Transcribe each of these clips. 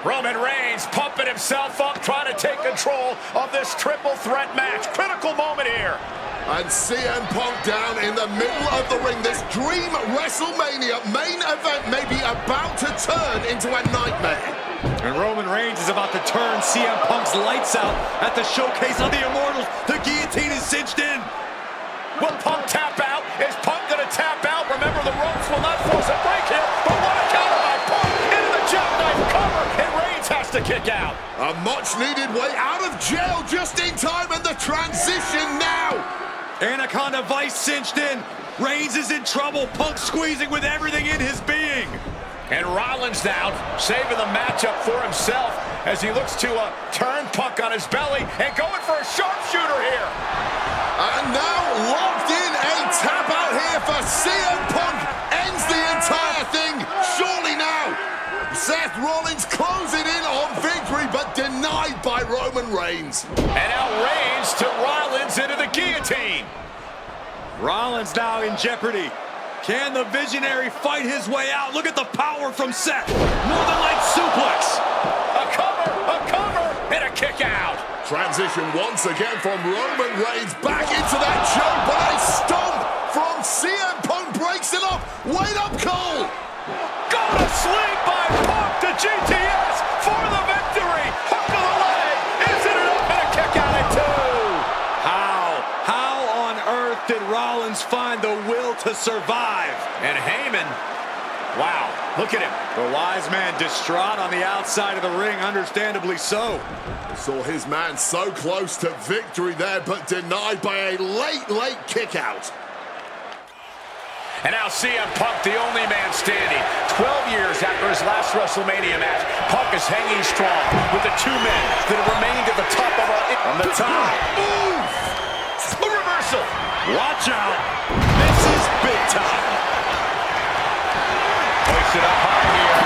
Roman Reigns pumping himself up, trying to take control of this triple threat match. Critical moment here. And CM Punk down in the middle of the ring. This dream WrestleMania main event may be about to turn into a nightmare. And Roman Reigns is about to turn CM Punk's lights out at the showcase of the Immortals. The guillotine is cinched in. Will Punk tap out? Is Punk gonna tap out? Remember, the ropes will not force a break here, but what a counter by Punk into the jackknife cover, and Reigns has to kick out. A much-needed way out of jail just in time, and the transition now. Anaconda Vice cinched in. Reigns is in trouble. Punk squeezing with everything in his being. And Rollins now saving the matchup for himself as he looks to turn Punk on his belly and going for a sharpshooter here. And now locked in, a tap out here for CM Punk. Ends the entire thing, surely now. Seth Rollins closing in on victory, but denied by Roman Reigns. And now Reigns to Rollins into the guillotine. Rollins now in jeopardy. Can the Visionary fight his way out? Look at the power from Seth. Northern Light suplex. A cover, and a kick out. Transition once again from Roman Reigns back into that choke, but a stomp from CM Punk breaks it up. Wait up, Cole. Got a sling by Punk to GTS for the victory. Hook of the leg. Isn't it up, and a kick out at two. How on earth did Rollins find the will to survive? And Heyman, wow, look at him. The wise man distraught on the outside of the ring, understandably so. Saw his man so close to victory there, but denied by a late kick out. And now CM Punk, the only man standing. 12 years after his last WrestleMania match, Punk is hanging strong with the two men that have remained at the top of our... From the top. Oof! A reversal. Watch out. This is big time. Hoist it up high here.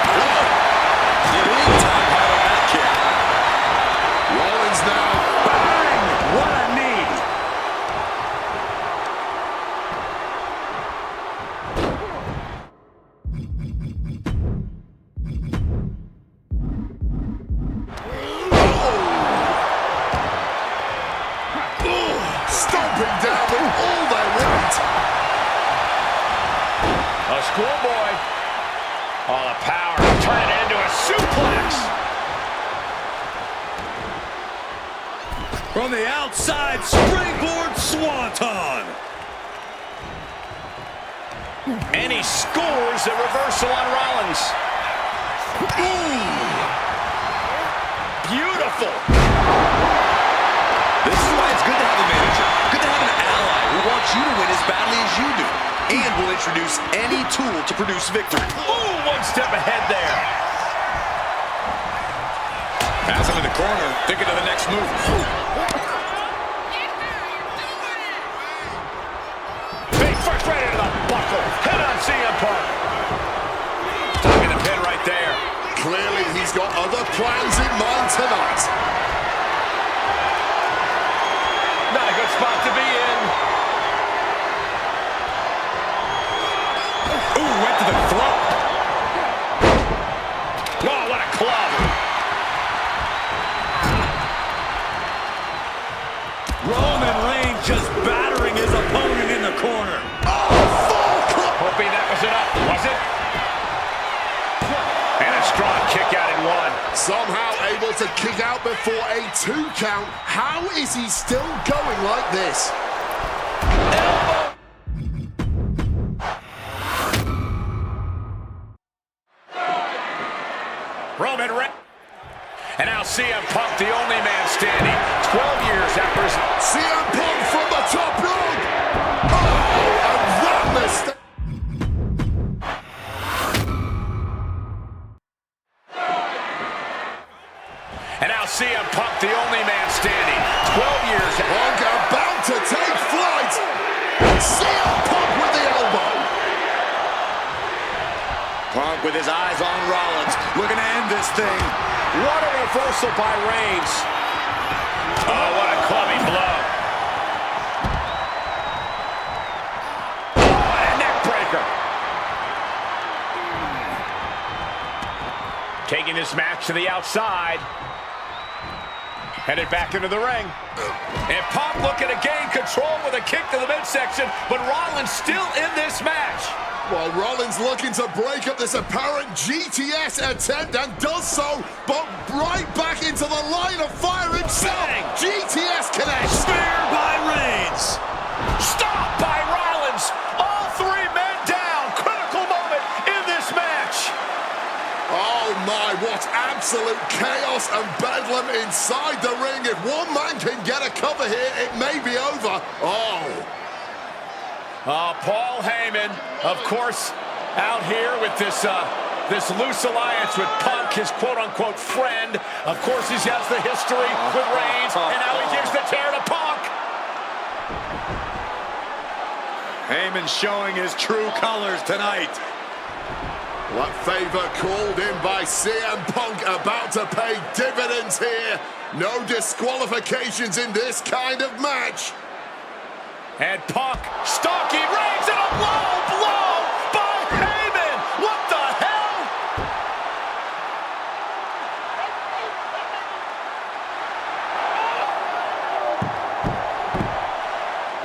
Big time high on that kick. Rollins now. Bang! What a knee. Stomping down with all their weight. A schoolboy. Oh, the power. Turn it into a suplex. From the outside, springboard swanton. And he scores a reversal on Rollins. Ooh. Beautiful. This is why it's good to have a manager. Good to have an ally who wants you to win as badly as you do. And will introduce any tool to produce victory. Ooh, one step ahead there. Pass him in the corner, thinking of the next move. Big first right into the buckle. Hit on CM Punk. Stuck in the pin right there. Clearly he's got other plans in mind tonight. Not a good spot to be in. Ooh, went to the throat. Oh, what a club. Roman Reigns just battering his opponent in the corner. Hoping that was enough, was it? And a strong kick out in one. Somehow able to kick out before a 2 count. How is he still going like this? Elbow. Roman Reigns. And now CM Punk, the only man standing. 12 years after his... CM Punk from the top rope. Oh, and that mistake. And now CM Punk, the only man standing. 12 years after... Punk about to take flight. CM Punk with the elbow. Punk with his eyes on Rollins, looking to end this thing. What a reversal by Reigns. Oh, what a clubbing blow. Oh, and a neck breaker. Taking this match to the outside. Headed back into the ring. And Punk looking to gain control with a kick to the midsection, but Rollins still in this match. Well, Rollins looking to break up this apparent GTS attempt and does so, but right back into the line of fire himself. Bang. GTS connects. Spear by Reigns. Stop by Rollins. All three men down. Critical moment in this match. Oh my, what absolute chaos and bedlam inside the ring. If one man can get a cover here, it may be over. Paul Heyman, of course, out here with this loose alliance with Punk, his quote-unquote friend. Of course, he has the history with Reigns, and now he gives the tear to Punk. Heyman showing his true colors tonight. What favor called in by CM Punk about to pay dividends here. No disqualifications in this kind of match. And Punk stalking Reigns, and a low blow by Heyman. What the hell?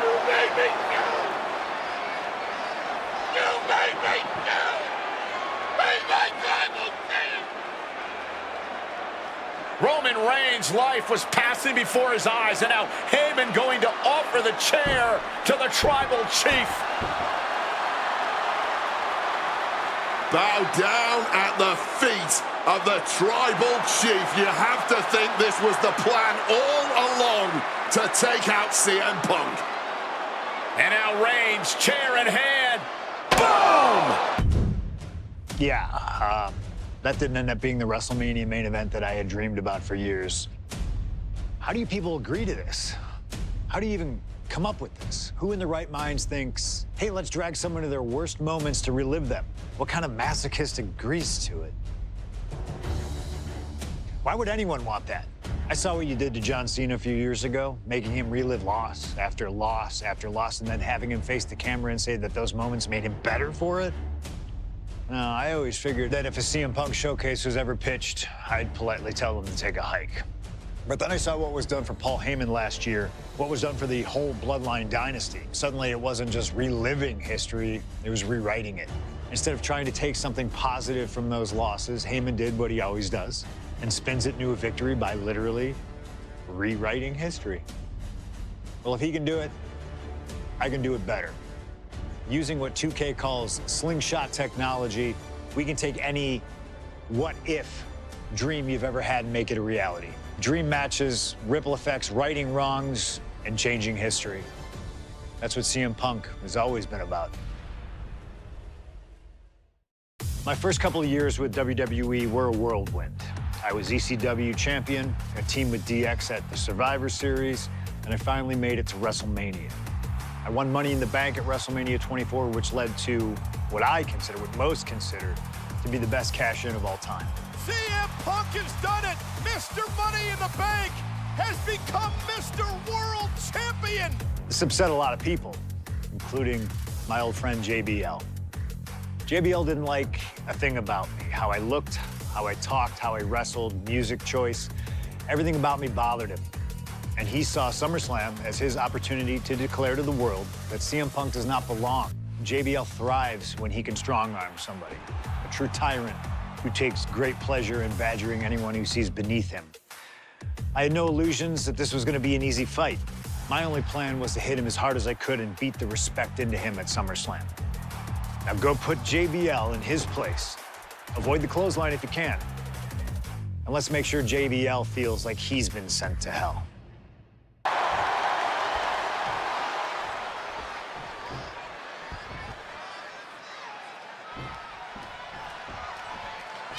You made me go. You made me go. Roman Reigns' life was passing before his eyes, and now Heyman going to offer the chair to the tribal chief. Bow down at the feet of the tribal chief. You have to think this was the plan all along to take out CM Punk. And now Reigns, chair in hand. Boom! Yeah, that didn't end up being the WrestleMania main event that I had dreamed about for years. How do you people agree to this? How do you even come up with this? Who in their right minds thinks, hey, let's drag someone to their worst moments to relive them? What kind of masochistic agrees to it? Why would anyone want that? I saw what you did to John Cena a few years ago, making him relive loss after loss after loss, and then having him face the camera and say that those moments made him better for it. No, I always figured that if a CM Punk showcase was ever pitched, I'd politely tell them to take a hike. But then I saw what was done for Paul Heyman last year, what was done for the whole Bloodline dynasty. Suddenly it wasn't just reliving history, it was rewriting it. Instead of trying to take something positive from those losses, Heyman did what he always does and spins it into a victory by literally rewriting history. Well, if he can do it, I can do it better. Using what 2K calls slingshot technology, we can take any what-if dream you've ever had and make it a reality. Dream matches, ripple effects, righting wrongs, and changing history. That's what CM Punk has always been about. My first couple of years with WWE were a whirlwind. I was ECW champion, a team with DX at the Survivor Series, and I finally made it to WrestleMania. I won Money in the Bank at WrestleMania 24, which led to what I consider, what most consider, to be the best cash-in of all time. CM Punk has done it! Mr. Money in the Bank has become Mr. World Champion! This upset a lot of people, including my old friend JBL. JBL didn't like a thing about me, how I looked, how I talked, how I wrestled, music choice. Everything about me bothered him. And he saw SummerSlam as his opportunity to declare to the world that CM Punk does not belong. JBL thrives when he can strong-arm somebody, a true tyrant who takes great pleasure in badgering anyone who sees beneath him. I had no illusions that this was going to be an easy fight. My only plan was to hit him as hard as I could and beat the respect into him at SummerSlam. Now go put JBL in his place. Avoid the clothesline if you can. And let's make sure JBL feels like he's been sent to hell.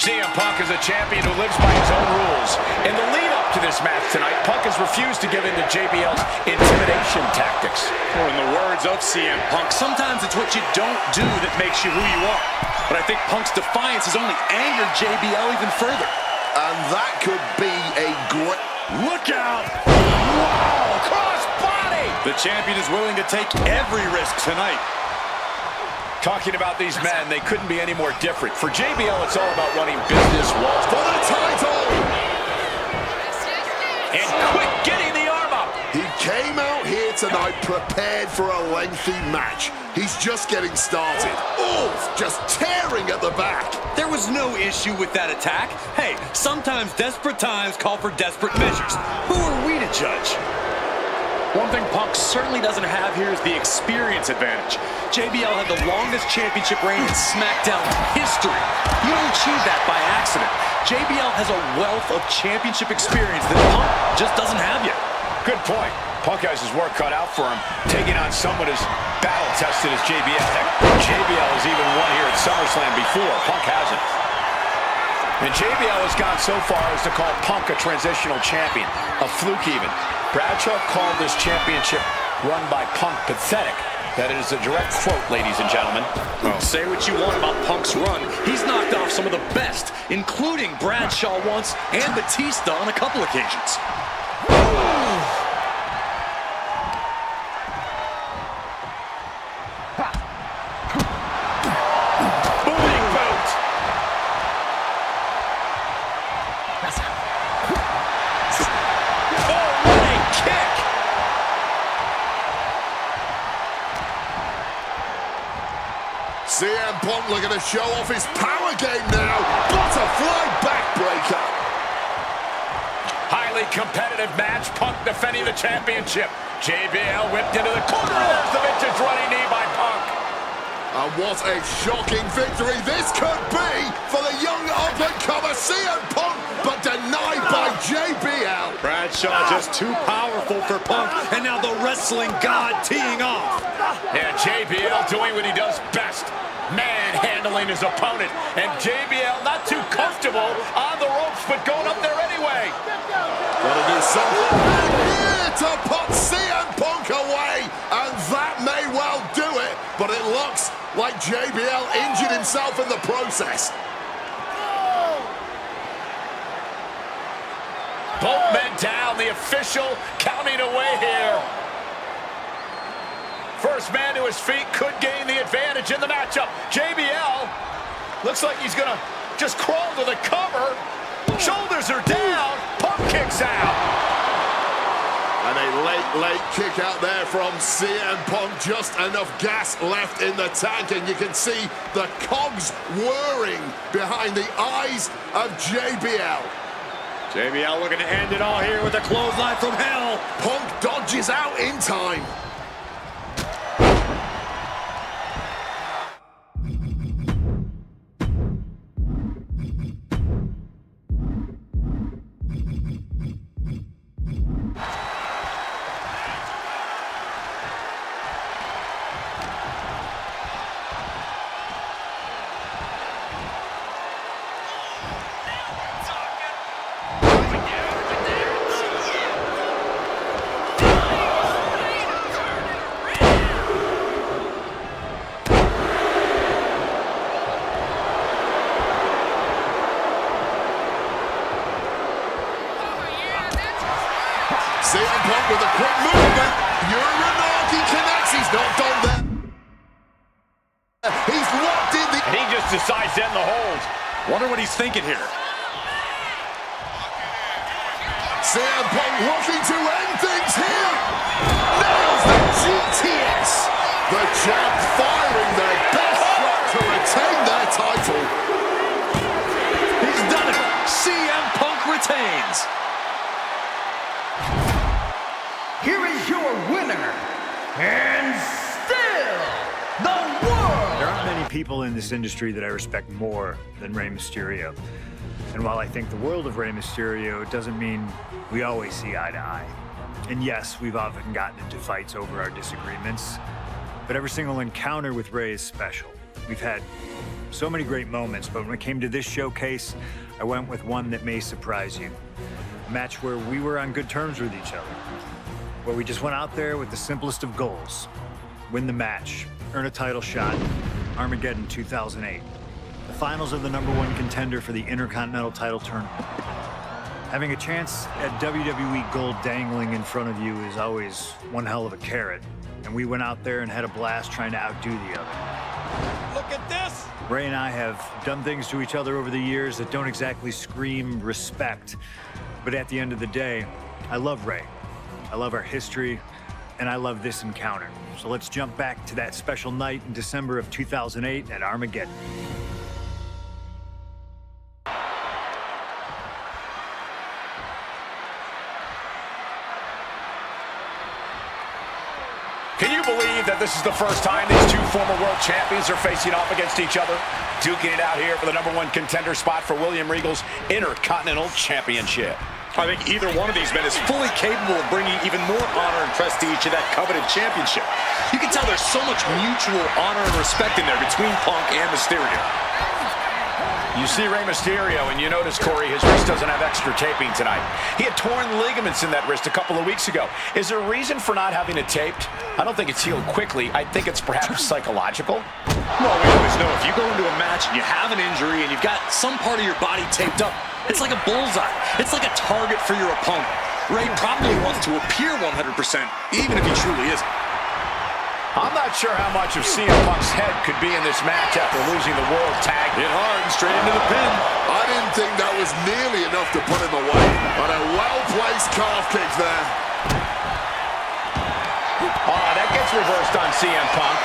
CM Punk is a champion who lives by his own rules. In the lead-up to this match tonight, Punk has refused to give in to JBL's intimidation tactics. Or in the words of CM Punk, sometimes it's what you don't do that makes you who you are. But I think Punk's defiance has only angered JBL even further. And that could be a great... Look out! Wow! Cross-body! The champion is willing to take every risk tonight. Talking about these men, they couldn't be any more different. For JBL, it's all about running business walls to tonight, prepared for a lengthy match. He's just getting started. Oof, just tearing at the back. There was no issue with that attack. Hey, sometimes desperate times call for desperate measures. Who are we to judge? One thing Punk certainly doesn't have here is the experience advantage. JBL had the longest championship reign in SmackDown history. You don't achieve that by accident. JBL has a wealth of championship experience that Punk just doesn't have yet. Good point. Punk has his work cut out for him, taking on someone as battle-tested as JBL. Heck, JBL has even won here at SummerSlam before. Punk hasn't. And JBL has gone so far as to call Punk a transitional champion, a fluke even. Bradshaw called this championship run by Punk pathetic. That is a direct quote, ladies and gentlemen. Well, say what you want about Punk's run. He's knocked off some of the best, including Bradshaw once and Batista on a couple occasions. Booming boot. Oh, what a kick. CM Punk looking to show off his power game now. Butterfly backbreaker. Highly competitive match. Punk defending the championship. JBL whipped into the corner of the vintage running knee by Punk. And what a shocking victory this could be for the young up-and-comer CM Punk, but denied by JBL. Bradshaw just too powerful for Punk, and now the wrestling god teeing off. Yeah, JBL doing what he does best, manhandling his opponent. And JBL not too comfortable on the ropes, but going up there anyway. Gotta do something. Here to put CM Punk away, and that may well do it, but it looks like JBL injured himself in the process. Both men down, the official counting away here. First man to his feet could gain the advantage in the matchup. JBL looks like he's gonna just crawl to the cover. Shoulders are down, Punk kicks out. And a late kick out there from CM Punk. Just enough gas left in the tank, and you can see the cogs whirring behind the eyes of JBL. JBL looking to end it all here with a clothesline from hell. Punk dodges out in time. CM Punk with a quick movement. Uranagi connects. He's not done there. He's locked in the... And he just decides to end the hold. Wonder what he's thinking here. CM Punk looking to end things here. Nails the GTS. The champ firing their best shot to retain their title. He's done it. CM Punk retains. Here is your winner, and still the world. There aren't many people in this industry that I respect more than Rey Mysterio. And while I think the world of Rey Mysterio, it doesn't mean we always see eye to eye. And yes, we've often gotten into fights over our disagreements, but every single encounter with Rey is special. We've had so many great moments, but when it came to this showcase, I went with one that may surprise you. A match where we were on good terms with each other, where we just went out there with the simplest of goals. Win the match, earn a title shot, Armageddon 2008. The finals of the #1 contender for the Intercontinental title tournament. Having a chance at WWE gold dangling in front of you is always one hell of a carrot. And we went out there and had a blast trying to outdo the other. Look at this. Rey and I have done things to each other over the years that don't exactly scream respect. But at the end of the day, I love Rey. I love our history. and I love this encounter. So let's jump back to that special night in December of 2008 at Armageddon. Can you believe that this is the first time these two former world champions are facing off against each other? Duking it out here for the #1 contender spot for William Regal's Intercontinental Championship. I think either one of these men is fully capable of bringing even more honor and prestige to that coveted championship. You can tell there's so much mutual honor and respect in there between Punk and Mysterio. You see Rey Mysterio, and you notice, Corey, his wrist doesn't have extra taping tonight. He had torn ligaments in that wrist a couple of weeks ago. Is there a reason for not having it taped? I don't think it's healed quickly. I think it's perhaps psychological. Well, we always know if you go into a match and you have an injury and you've got some part of your body taped up, it's like a bullseye. It's like a target for your opponent. Rey probably wants to appear 100%, even if he truly isn't. I'm not sure how much of CM Punk's head could be in this match after losing the World Tag. Hit hard and straight into the pin. I didn't think that was nearly enough to put him away, but a well-placed calf kick there. Oh, that gets reversed on CM Punk.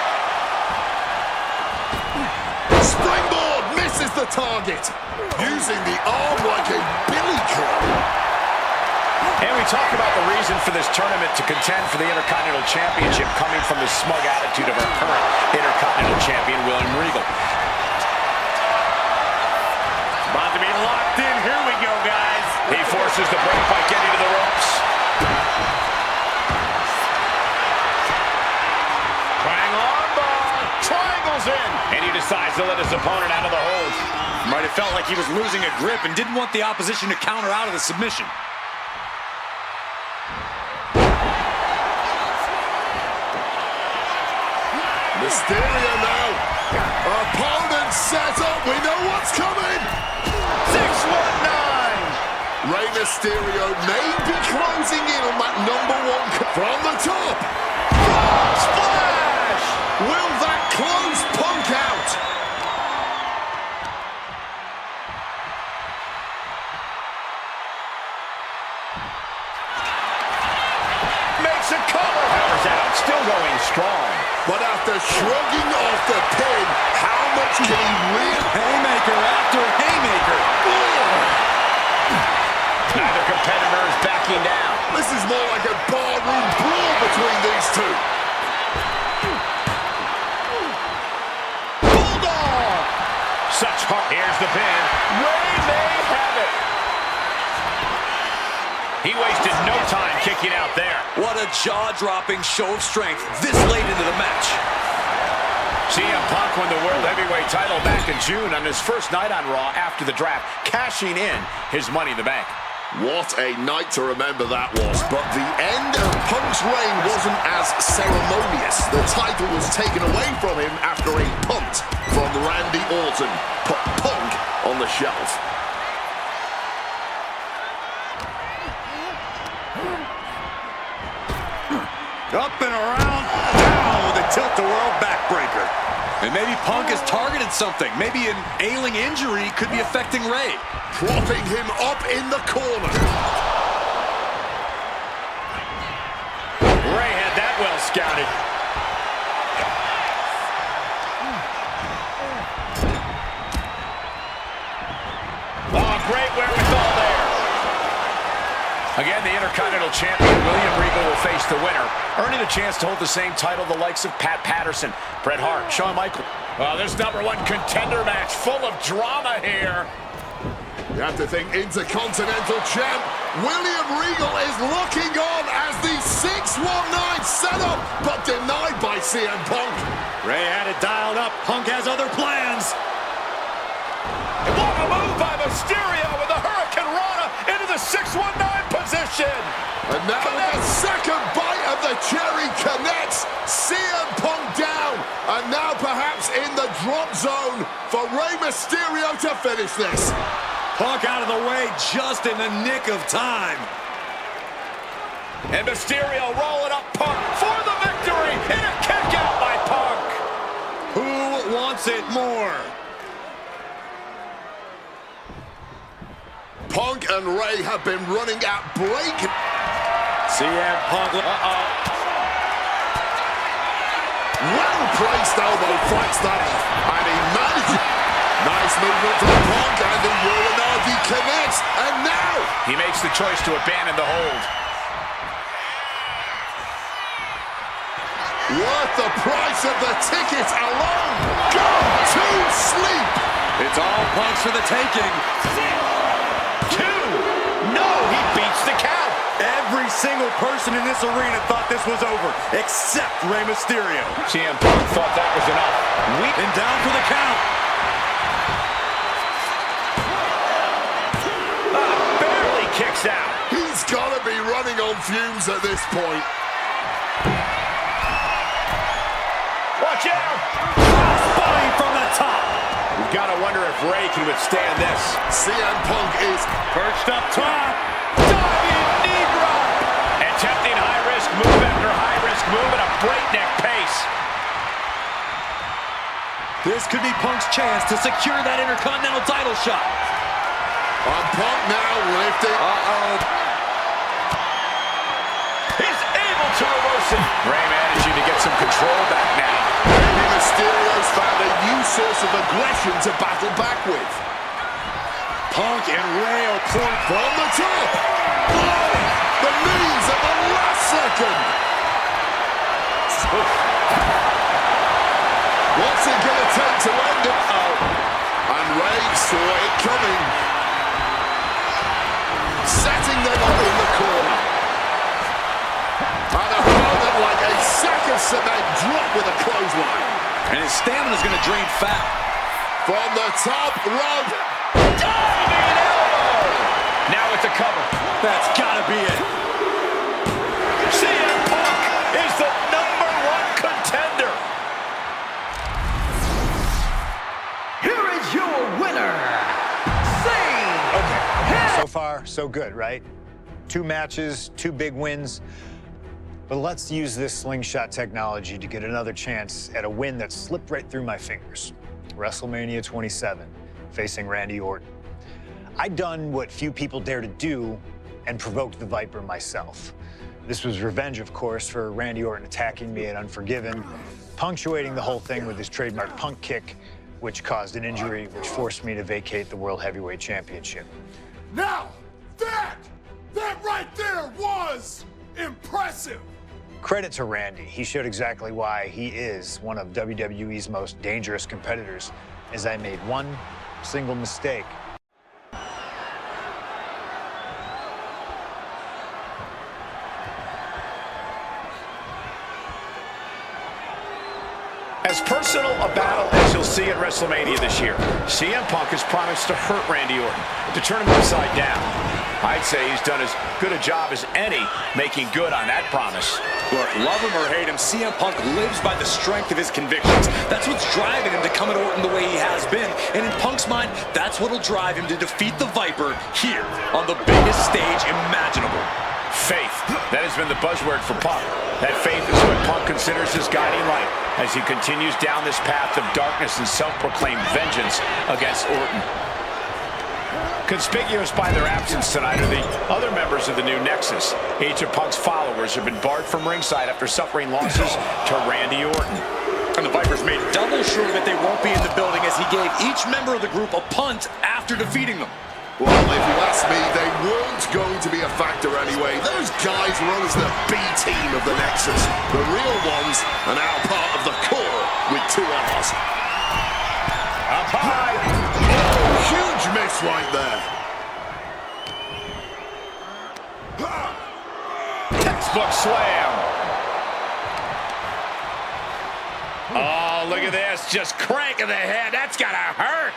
Springboard misses the target, using the arm like a billy club. And we talk about the reason for this tournament to contend for the Intercontinental Championship coming from the smug attitude of our current Intercontinental Champion, William Regal. About to be locked in. Here we go, guys. He forces the break by getting to the ropes. Triangle armbar. Triangles in. And he decides to let his opponent out of the hold. Might have felt like he was losing a grip and didn't want the opposition to counter out of the submission. Mysterio now. Opponent set up. We know what's coming. 619. Rey Mysterio may be closing in on that #1 from the top. Splash. Will that close Punk out? Makes a cover. Powers out. Still going strong. But after shrugging off the pin, how much can he really... Haymaker after haymaker. Neither competitor is backing down. This is more like a barroom brawl between these two. Bulldog! Such heart. Here's the pin. Rey may have it. He wasted no time kicking out there. What a jaw-dropping show of strength this late into the match. CM Punk won the World Heavyweight title back in June on his first night on Raw after the draft, cashing in his Money in the Bank. What a night to remember that was. But the end of Punk's reign wasn't as ceremonious. The title was taken away from him after a punt from Randy Orton. Put Punk on the shelf. Up and around, down with a tilt-a-whirl backbreaker. And maybe Punk has targeted something. Maybe an ailing injury could be affecting Rey. Propping him up in the corner. Rey had that well scouted. Oh, great wherewithal there. Again, the Intercontinental Champion, William Regal, will face the winner, earning a chance to hold the same title the likes of Pat Patterson, Bret Hart, Shawn Michaels. Well, this #1 contender match full of drama here. You have to think Intercontinental Champ William Regal is looking on as the 619 setup, but denied by CM Punk. Rey had it dialed up. Punk has other plans. What a move by Mysterio with the Hurricane Rana into the 619 position. And now the second bite of the cherry connects. CM Punk down. And now perhaps in the drop zone for Rey Mysterio to finish this. Punk out of the way just in the nick of time. And Mysterio rolling up Punk for the victory. And a kick out by Punk. Who wants it more? Punk and Rey have been running at break. CM Punk. placed elbow fights that off. And he manages. Nice movement from Punk, and the Uranagi connects. And now he makes the choice to abandon the hold. Worth the price of the ticket alone. Go to sleep. It's all Punk's for the taking. 2. No, he beats the count. Every single person in this arena thought this was over, except Rey Mysterio. CM Punk thought that was enough. And down for the count. Barely kicks out. He's got to be running on fumes at this point. Watch out! Crossbody from the top. We've got to wonder if Rey can withstand this. CM Punk is Perched up top. Diving knee drop. Attempting high-risk move after high-risk move at a breakneck pace. This could be Punk's chance to secure that Intercontinental title shot. on Punk now lifting. He's able to reverse it. Rey managing to get some control back now. Maybe Mysterio's found a new source of aggression to battle back with. Punk and Rey are pouring from the top. Oh, the knees at the last second. What's it going to take to end it? And Rey saw it coming. Setting them up in the corner. And opponent like a sack of cement dropped with a clothesline. and his stamina's going to drain fat. From the top rope. Diving elbow. Now with the cover. That's got to be it. CM Punk is the #1 contender. Here is your winner, So far, so good, right? 2 matches, 2 big wins. But let's use this slingshot technology to get another chance at a win that slipped right through my fingers. WrestleMania 27, facing Randy Orton. I'd done what few people dare to do and provoked the Viper myself. This was revenge, of course, for Randy Orton attacking me at Unforgiven, punctuating the whole thing with his trademark punk kick, which caused an injury, which forced me to vacate the World Heavyweight Championship. Now, that right there was impressive. Credit to Randy. He showed exactly why he is one of WWE's most dangerous competitors, as I made one single mistake. As personal a battle as you'll see at WrestleMania this year, CM Punk has promised to hurt Randy Orton, to turn him upside down. I'd say he's done as good a job as any making good on that promise. Look, love him or hate him, CM Punk lives by the strength of his convictions. That's what's driving him to come at Orton the way he has been. And in Punk's mind, that's what'll drive him to defeat the Viper here on the biggest stage imaginable. Faith. That has been the buzzword for Punk. That faith is what Punk considers his guiding light as he continues down this path of darkness and self-proclaimed vengeance against Orton. Conspicuous by their absence tonight are the other members of the new Nexus. Each of Punk's followers have been barred from ringside after suffering losses to Randy Orton. And the Vipers made double sure that they won't be in the building as he gave each member of the group a punt after defeating them. Well, if you ask me, they weren't going to be a factor anyway. Those guys run as the B team of the Nexus. The real ones are now part of the core with 2 R's. Up high. Oh, huge miss right there. Textbook slam. Oh, look at this. Just cranking the head. That's got to hurt.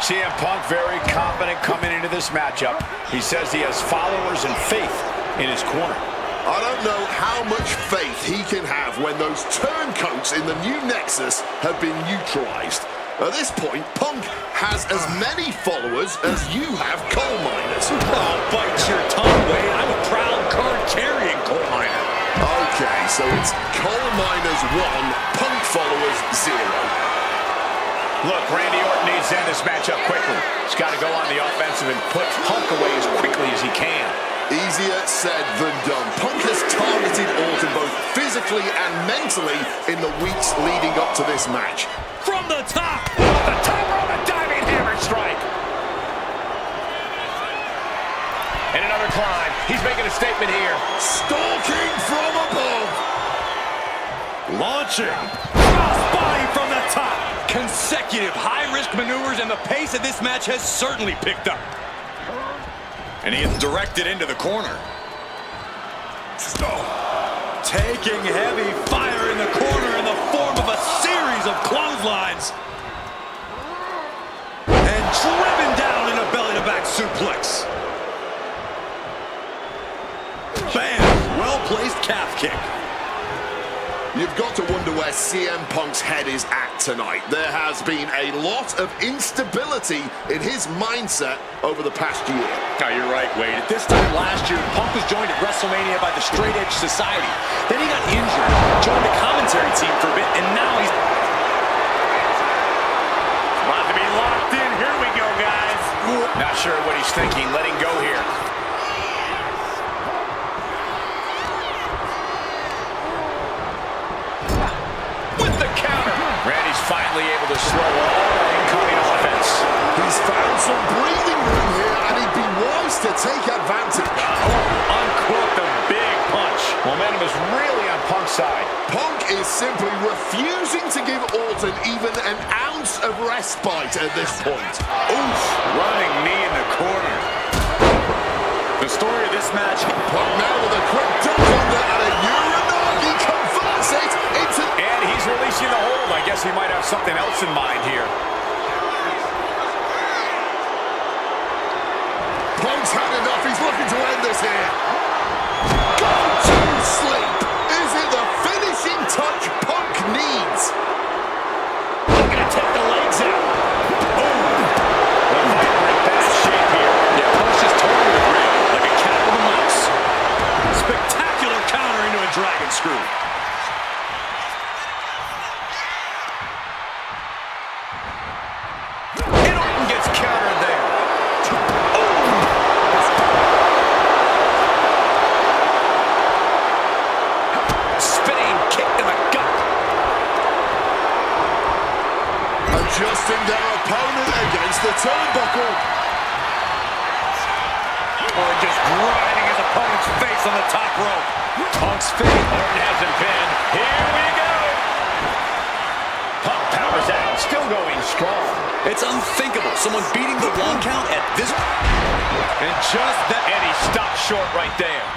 CM Punk very confident coming into this matchup. He says he has followers and faith in his corner. I don't know how much faith he can have when those turncoats in the new Nexus have been neutralized. At this point, Punk has as many followers as you have coal miners. Oh, bite your tongue, Wade. I'm a proud card-carrying coal miner. Okay, so it's coal miners 1, Punk followers 0. Look, Randy Orton needs to end this matchup quickly. He's got to go on the offensive and put Punk away as quickly as he can. Easier said than done. Punk has targeted Orton both physically and mentally in the weeks leading up to this match. From the top! Off the top rope, a diving hammer strike. And another climb. He's making a statement here. Stalking from above. Launching. Crossbody from the top. Consecutive high-risk maneuvers, and the pace of this match has certainly picked up. And he is directed into the corner. Taking heavy fire in the corner in the form of a series of clotheslines. And driven down in a belly-to-back suplex. Bam! Well-placed calf kick. You've got to wonder where CM Punk's head is at tonight. There has been a lot of instability in his mindset over the past year. Oh, you're right, Wade. At this time last year, Punk was joined at WrestleMania by the Straight Edge Society. Then he got injured, joined the commentary team for a bit, and now he's About to be locked in. Here we go, guys. Not sure what he's thinking. Letting go here. Finally able to slow all incoming offense. He's found some breathing room here, and he'd be wise to take advantage. Uncorked a big punch. Momentum is really on Punk's side. Punk is simply refusing to give Orton even an ounce of respite at this point. Oof! Running knee in the corner. The story of this match. Punk now with a quick duck under and a Uranagi converts it into... And he's releasing the hold. I guess he might have something else in mind here. Punk's had enough. He's looking to end this here. Go to sleep. Is it the finishing touch Punk needs? Looking to take the legs out. Oh! The Viper in bad shape here. Yeah, Punk's just totally with real, like a cat with a mouse. Spectacular counter into a dragon screw. And Orton gets countered there. Spinning kick to the gut. Adjusting their opponent against the turnbuckle. Or just grinding his opponent's face on the top rope. Punk's feet. Orton has him pinned. Here we go. Punk powers out. Still going strong. It's unthinkable. Someone beating the 1 count at this... And just that. And he stopped short right there.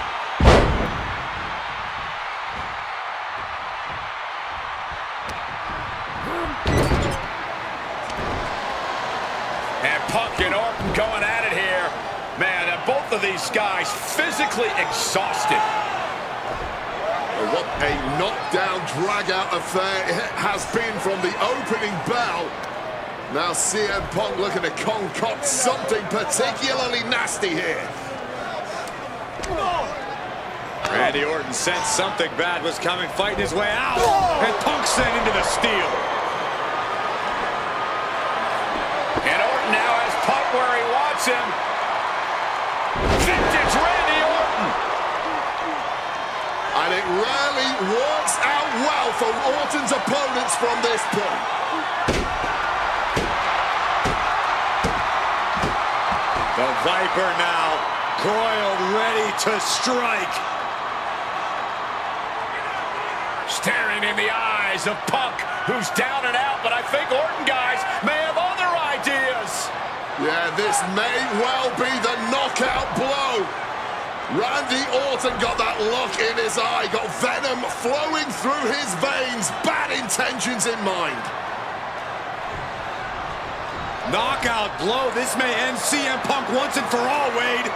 And Punk and Orton going at it here. Man, both of these guys physically exhausted. What a knockdown, drag-out affair it has been from the opening bell. Now CM Punk looking to concoct something particularly nasty here. Randy Orton sensed something bad was coming, fighting his way out. And Punk sent into the steel. And Orton now has Punk where he wants him. Vintage Randy Orton. And it rarely works out well for Orton's opponents from this point. The Viper now coiled, ready to strike. Staring in the eyes of Punk, who's down and out, but I think Orton, guys, may have other ideas. Yeah, this may well be the knockout blow. Randy Orton got that look in his eye, got venom flowing through his veins, bad intentions in mind. Knockout blow. This may end CM Punk once and for all, Wade.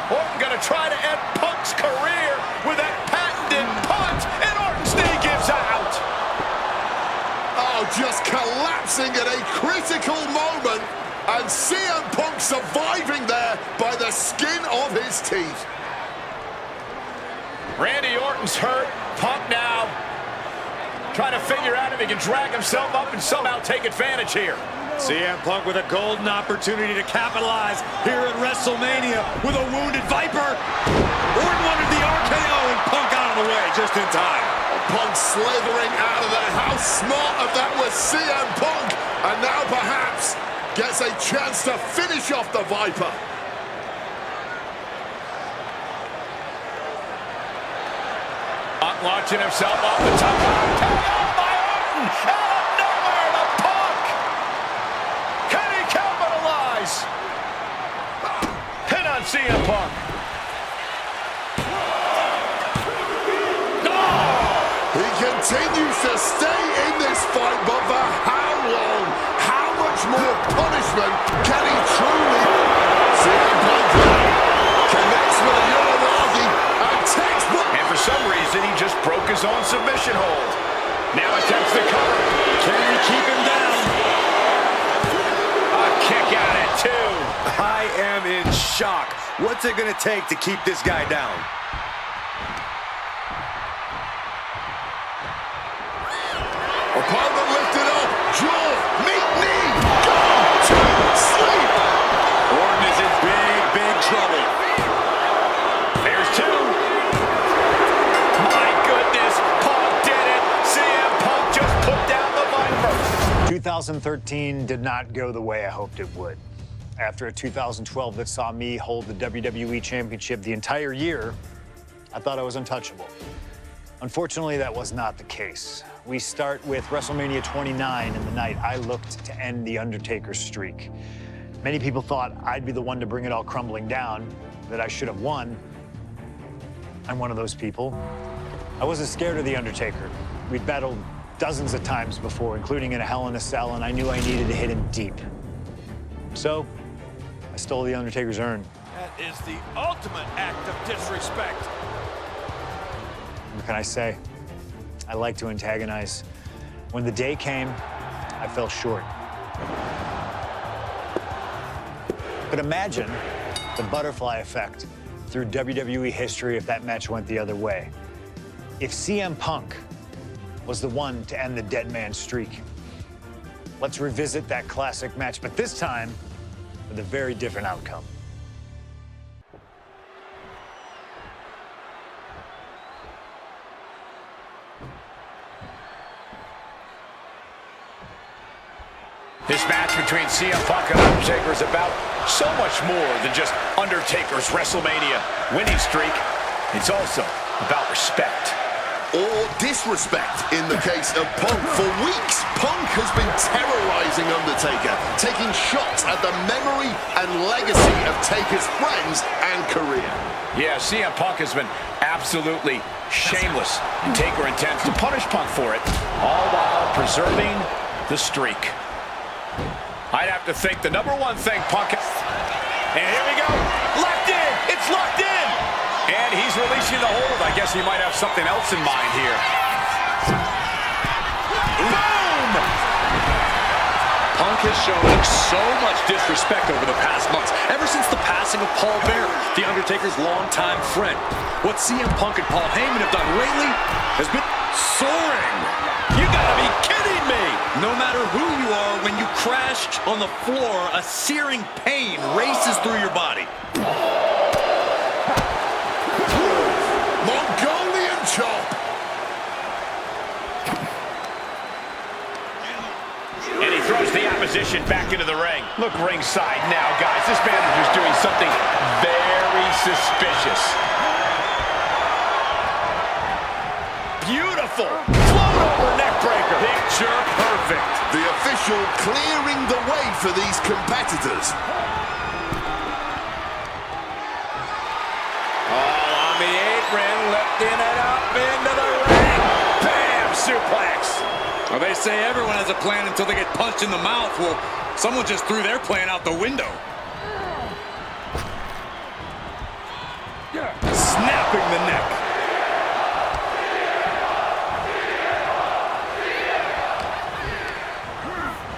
Orton gonna try to end Punk's career with that patented punch, and Orton's knee gives out. Oh, just collapsing at a critical moment, and CM Punk surviving there by the skin of his teeth. Randy Orton's hurt. Punk now trying to figure out if he can drag himself up and somehow take advantage here. CM Punk with a golden opportunity to capitalize here at WrestleMania with a wounded Viper. Orton wanted the RKO and Punk out of the way just in time. Punk slithering out of there. How smart of that was CM Punk. And now perhaps gets a chance to finish off the Viper. Punk launching himself off the top. Tag out by Orton. Out of nowhere to Punk. Can he capitalize? Pin on CM Punk. He continues to stay in this fight, but for how long? How much more punishment can he truly? CM Punk connects with a Uranagi and textbook. And for some reason, he just broke his own submission hold. Now attempts to cover. Can he keep him down? A kick out at 2. I am in shock. What's it going to take to keep this guy down? Opponent lifted up. Jaw, meet knee. Go to sleep. Orton is in big, big trouble. There's 2. My goodness, Punk did it. CM Punk just put down the Viper. 2013 did not go the way I hoped it would. After a 2012 that saw me hold the WWE Championship the entire year, I thought I was untouchable. Unfortunately, that was not the case. We start with WrestleMania 29 and the night I looked to end The Undertaker's streak. Many people thought I'd be the one to bring it all crumbling down, that I should have won. I'm one of those people. I wasn't scared of The Undertaker. We'd battled dozens of times before, including in a Hell in a Cell, and I knew I needed to hit him deep. So, I stole The Undertaker's urn. That is the ultimate act of disrespect. What can I say? I like to antagonize. When the day came, I fell short. But imagine the butterfly effect through WWE history if that match went the other way. If CM Punk was the one to end the dead man streak. Let's revisit that classic match, but this time with a very different outcome. This match between CM Punk and Undertaker is about so much more than just Undertaker's WrestleMania winning streak. It's also about respect. Or disrespect in the case of Punk. For weeks, Punk has been terrorizing Undertaker, taking shots at the memory and legacy of Taker's friends and career. Yeah, CM Punk has been absolutely shameless, and Taker intends to punish Punk for it, all while preserving the streak. I'd have to think the number one thing Punk... And here we go. Locked in. It's locked in. And he's releasing the hold. I guess he might have something else in mind here. Boom! Punk has shown so much disrespect over the past months, ever since the passing of Paul Bearer, The Undertaker's longtime friend. What CM Punk and Paul Heyman have done lately has been soaring. You gotta be kidding me! No matter who you are, when you crash on the floor, a searing pain races through your body. Mongolian chop. And he throws the opposition back into the ring. Look ringside now, guys. This manager's doing something very suspicious. Beautiful. Float over neckbreaker. Picture perfect. The official clearing the way for these competitors. All on the apron, lifting it up into the ring. Bam! Suplex. Well, they say everyone has a plan until they get punched in the mouth. Well, someone just threw their plan out the window. Snapping the neck.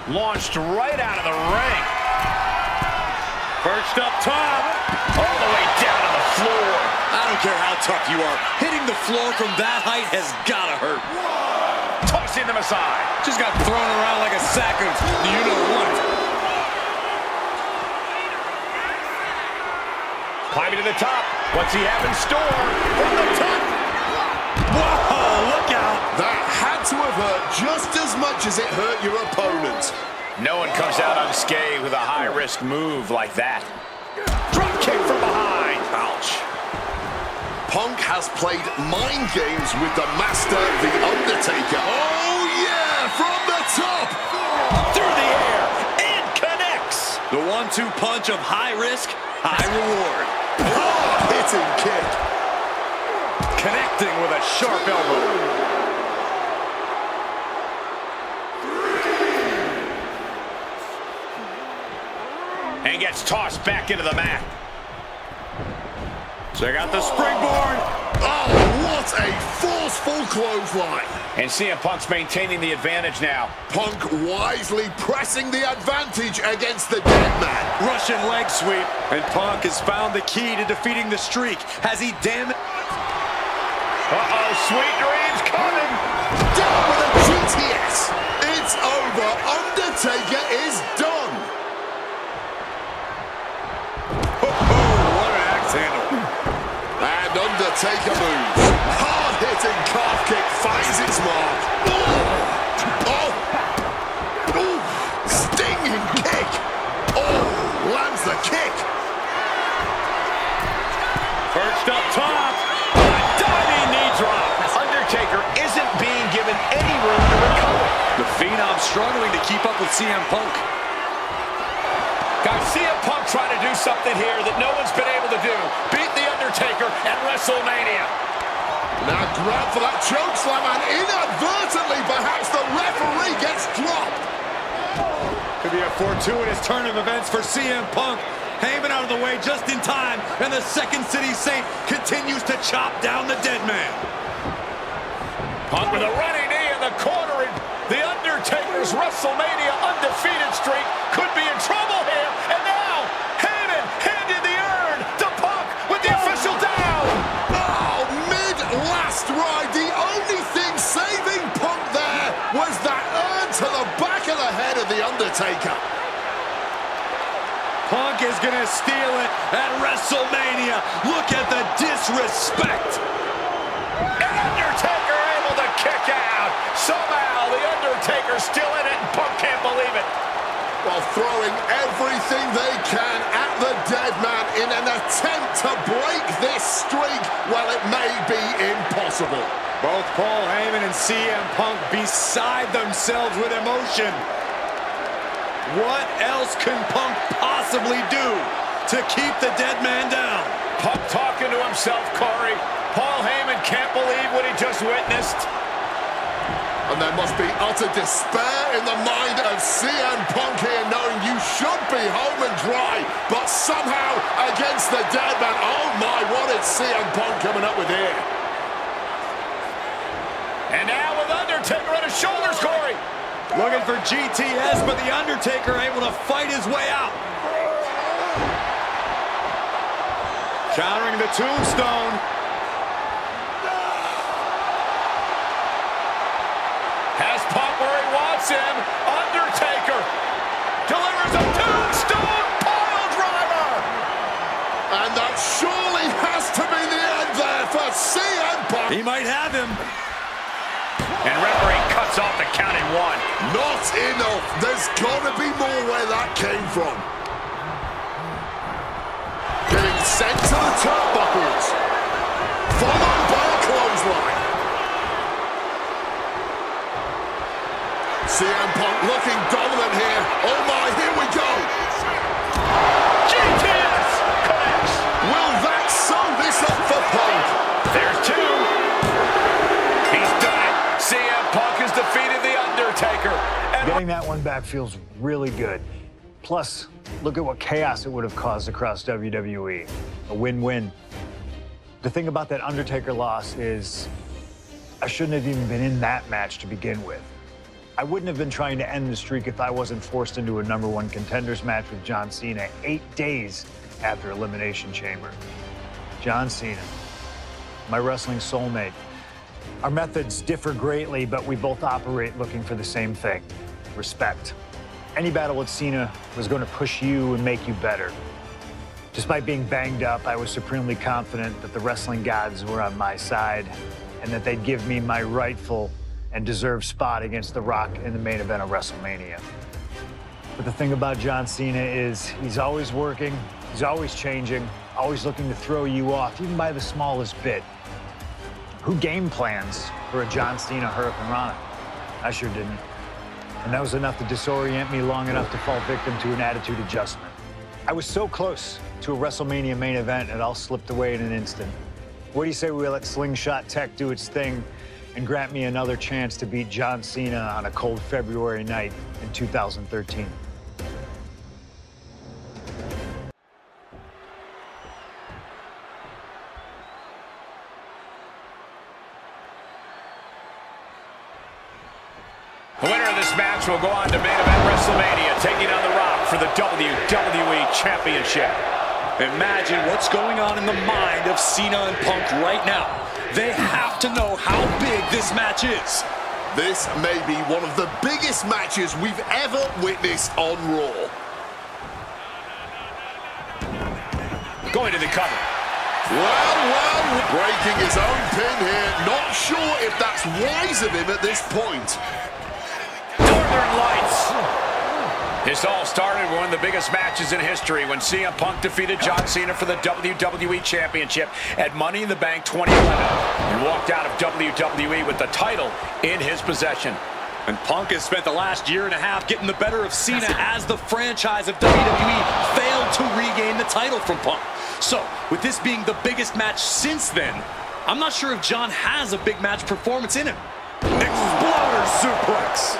Launched right out of the ring. Perched up top. All the way down to the floor. I don't care how tough you are. Hitting the floor from that height has gotta hurt. Tossing them aside. Just got thrown around like a sack of you-know-what. top. What's he have in store? From the top. Whoa, look out. That had to have hurt just as much as it hurt your opponent. No one comes out unscathed with a high-risk move like that. Drop kick from behind. Ouch. Punk has played mind games with the master, The Undertaker. Oh, yeah, from the top. Through the air and connects. The 1-2 punch of high risk, high reward. Hard-hitting kick. Connecting with a sharp elbow. And gets tossed back into the mat. Check out the springboard. Oh, what a forceful clothesline. And CM Punk's maintaining the advantage now. Punk wisely pressing the advantage against the dead man. Russian leg sweep. And Punk has found the key to defeating the streak. Has he damaged? Uh-oh, sweet dreams coming. Down with a GTS. It's over. Undertaker is done. What an axe handle. And Undertaker moves. Hard-hitting calf kick finds its mark. Oh! Stinging kick. Oh, lands the kick. Perched up top. Diving knee drop. Undertaker isn't being given any room to recover. The Phenom struggling to keep up with CM Punk. Guys, CM Punk trying to do something here that no one's been able to do. Beat The Undertaker at WrestleMania. Now grab for that chokeslam, and inadvertently, perhaps the referee gets dropped. Could be a fortuitous turn of events for CM Punk. Heyman out of the way just in time, and the Second City Saint continues to chop down the dead man. Punk with a running knee in the corner, and The Undertaker's WrestleMania undefeated streak could be in trouble here. And now, Heyman handed the urn to Punk with the official down. Oh, mid-last ride, the only thing saving Punk there was that urn to the back of the head of The Undertaker. Punk is going to steal it at WrestleMania. Look at the disrespect. And Undertaker able to kick out. Somehow, The Undertaker's still in it, and Punk can't believe it. While throwing everything they can at the dead man in an attempt to break this streak, well, it may be impossible. Both Paul Heyman and CM Punk beside themselves with emotion. What else can Punk possibly do to keep the dead man down? Punk talking to himself, Corey. Paul Heyman can't believe what he just witnessed. And there must be utter despair in the mind of CM Punk here, knowing you should be home and dry, but somehow against the dead man. Oh my, what is CM Punk coming up with here? And now with Undertaker on his shoulders, Corey. Looking for GTS, but The Undertaker able to fight his way out. Countering the tombstone. Has Punk where he wants him. Undertaker delivers a tombstone pile driver. And that surely has to be the end there for CM Punk. He might have him. And referee cuts off the count in one. Not enough. There's got to be more where that came from. Getting sent to the turnbuckles. Followed by a clothesline. CM Punk looking dominant here. Oh my, here we go. GTS connects. Will that sew this up for Punk? There's two. He's done it. CM Punk has defeated The Undertaker. And Getting that one back feels really good. Plus, look at what chaos it would have caused across WWE. A win-win. The thing about that Undertaker loss is I shouldn't have even been in that match to begin with. I wouldn't have been trying to end the streak if I wasn't forced into a #1 contenders match with John Cena 8 days after Elimination Chamber. John Cena, my wrestling soulmate. Our methods differ greatly, but we both operate looking for the same thing: respect. Any battle with Cena was going to push you and make you better. Despite being banged up, I was supremely confident that the wrestling gods were on my side and that they'd give me my rightful and deserved spot against The Rock in the main event of WrestleMania. But the thing about John Cena is he's always working, he's always changing, always looking to throw you off, even by the smallest bit. Who game plans for a John Cena Hurricane Rana? I sure didn't. And that was enough to disorient me long enough to fall victim to an attitude adjustment. I was so close to a WrestleMania main event, it all slipped away in an instant. What do you say we let Slingshot Tech do its thing and grant me another chance to beat John Cena on a cold February night in 2013? The winner of this match will go on to main event WrestleMania, taking on The Rock for the WWE Championship. Imagine what's going on in the mind of Cena and Punk right now. They have to know how big this match is. This may be one of the biggest matches we've ever witnessed on Raw. Going to the cover. Well, breaking his own pin here. Not sure if that's wise of him at this point. Northern Lights. This all started with one of the biggest matches in history when CM Punk defeated John Cena for the WWE Championship at Money in the Bank 2011 and walked out of WWE with the title in his possession. And Punk has spent the last year and a half getting the better of Cena as the franchise of WWE failed to regain the title from Punk. So, with this being the biggest match since then, I'm not sure if John has a big match performance in him. Exploder suplex.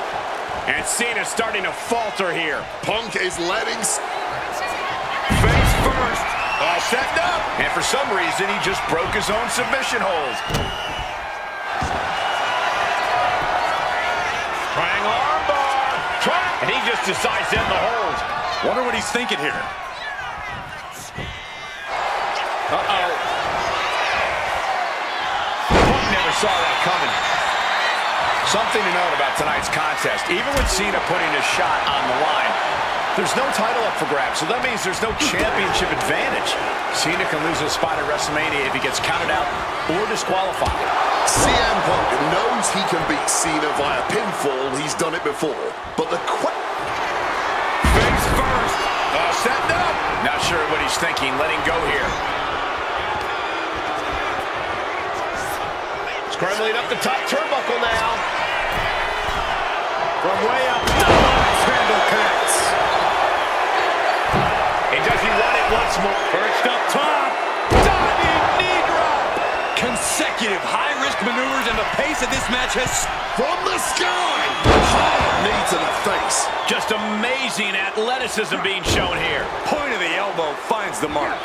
And Cena's starting to falter here. Punk is letting... Face first. All set up. And for some reason, he just broke his own submission hold. Triangle armbar. And he just decides to end the hold. Wonder what he's thinking here. Uh-oh. Punk never saw that coming. Something to note about tonight's contest. Even with Cena putting his shot on the line, there's no title up for grabs, so that means there's no championship advantage. Cena can lose his spot at WrestleMania if he gets counted out or disqualified. CM Punk knows he can beat Cena via pinfall. He's done it before. But the... Face first. Setting up. Not sure what he's thinking. Letting go here. Scrambling up the top turnbuckle now. From way up. Handle connects. And does he want it once more? Perched up top. Diving knee drop. Consecutive high-risk maneuvers, and the pace of this match has... From the sky. Hard knee to the face. Just amazing athleticism being shown here. Point of the elbow finds the mark.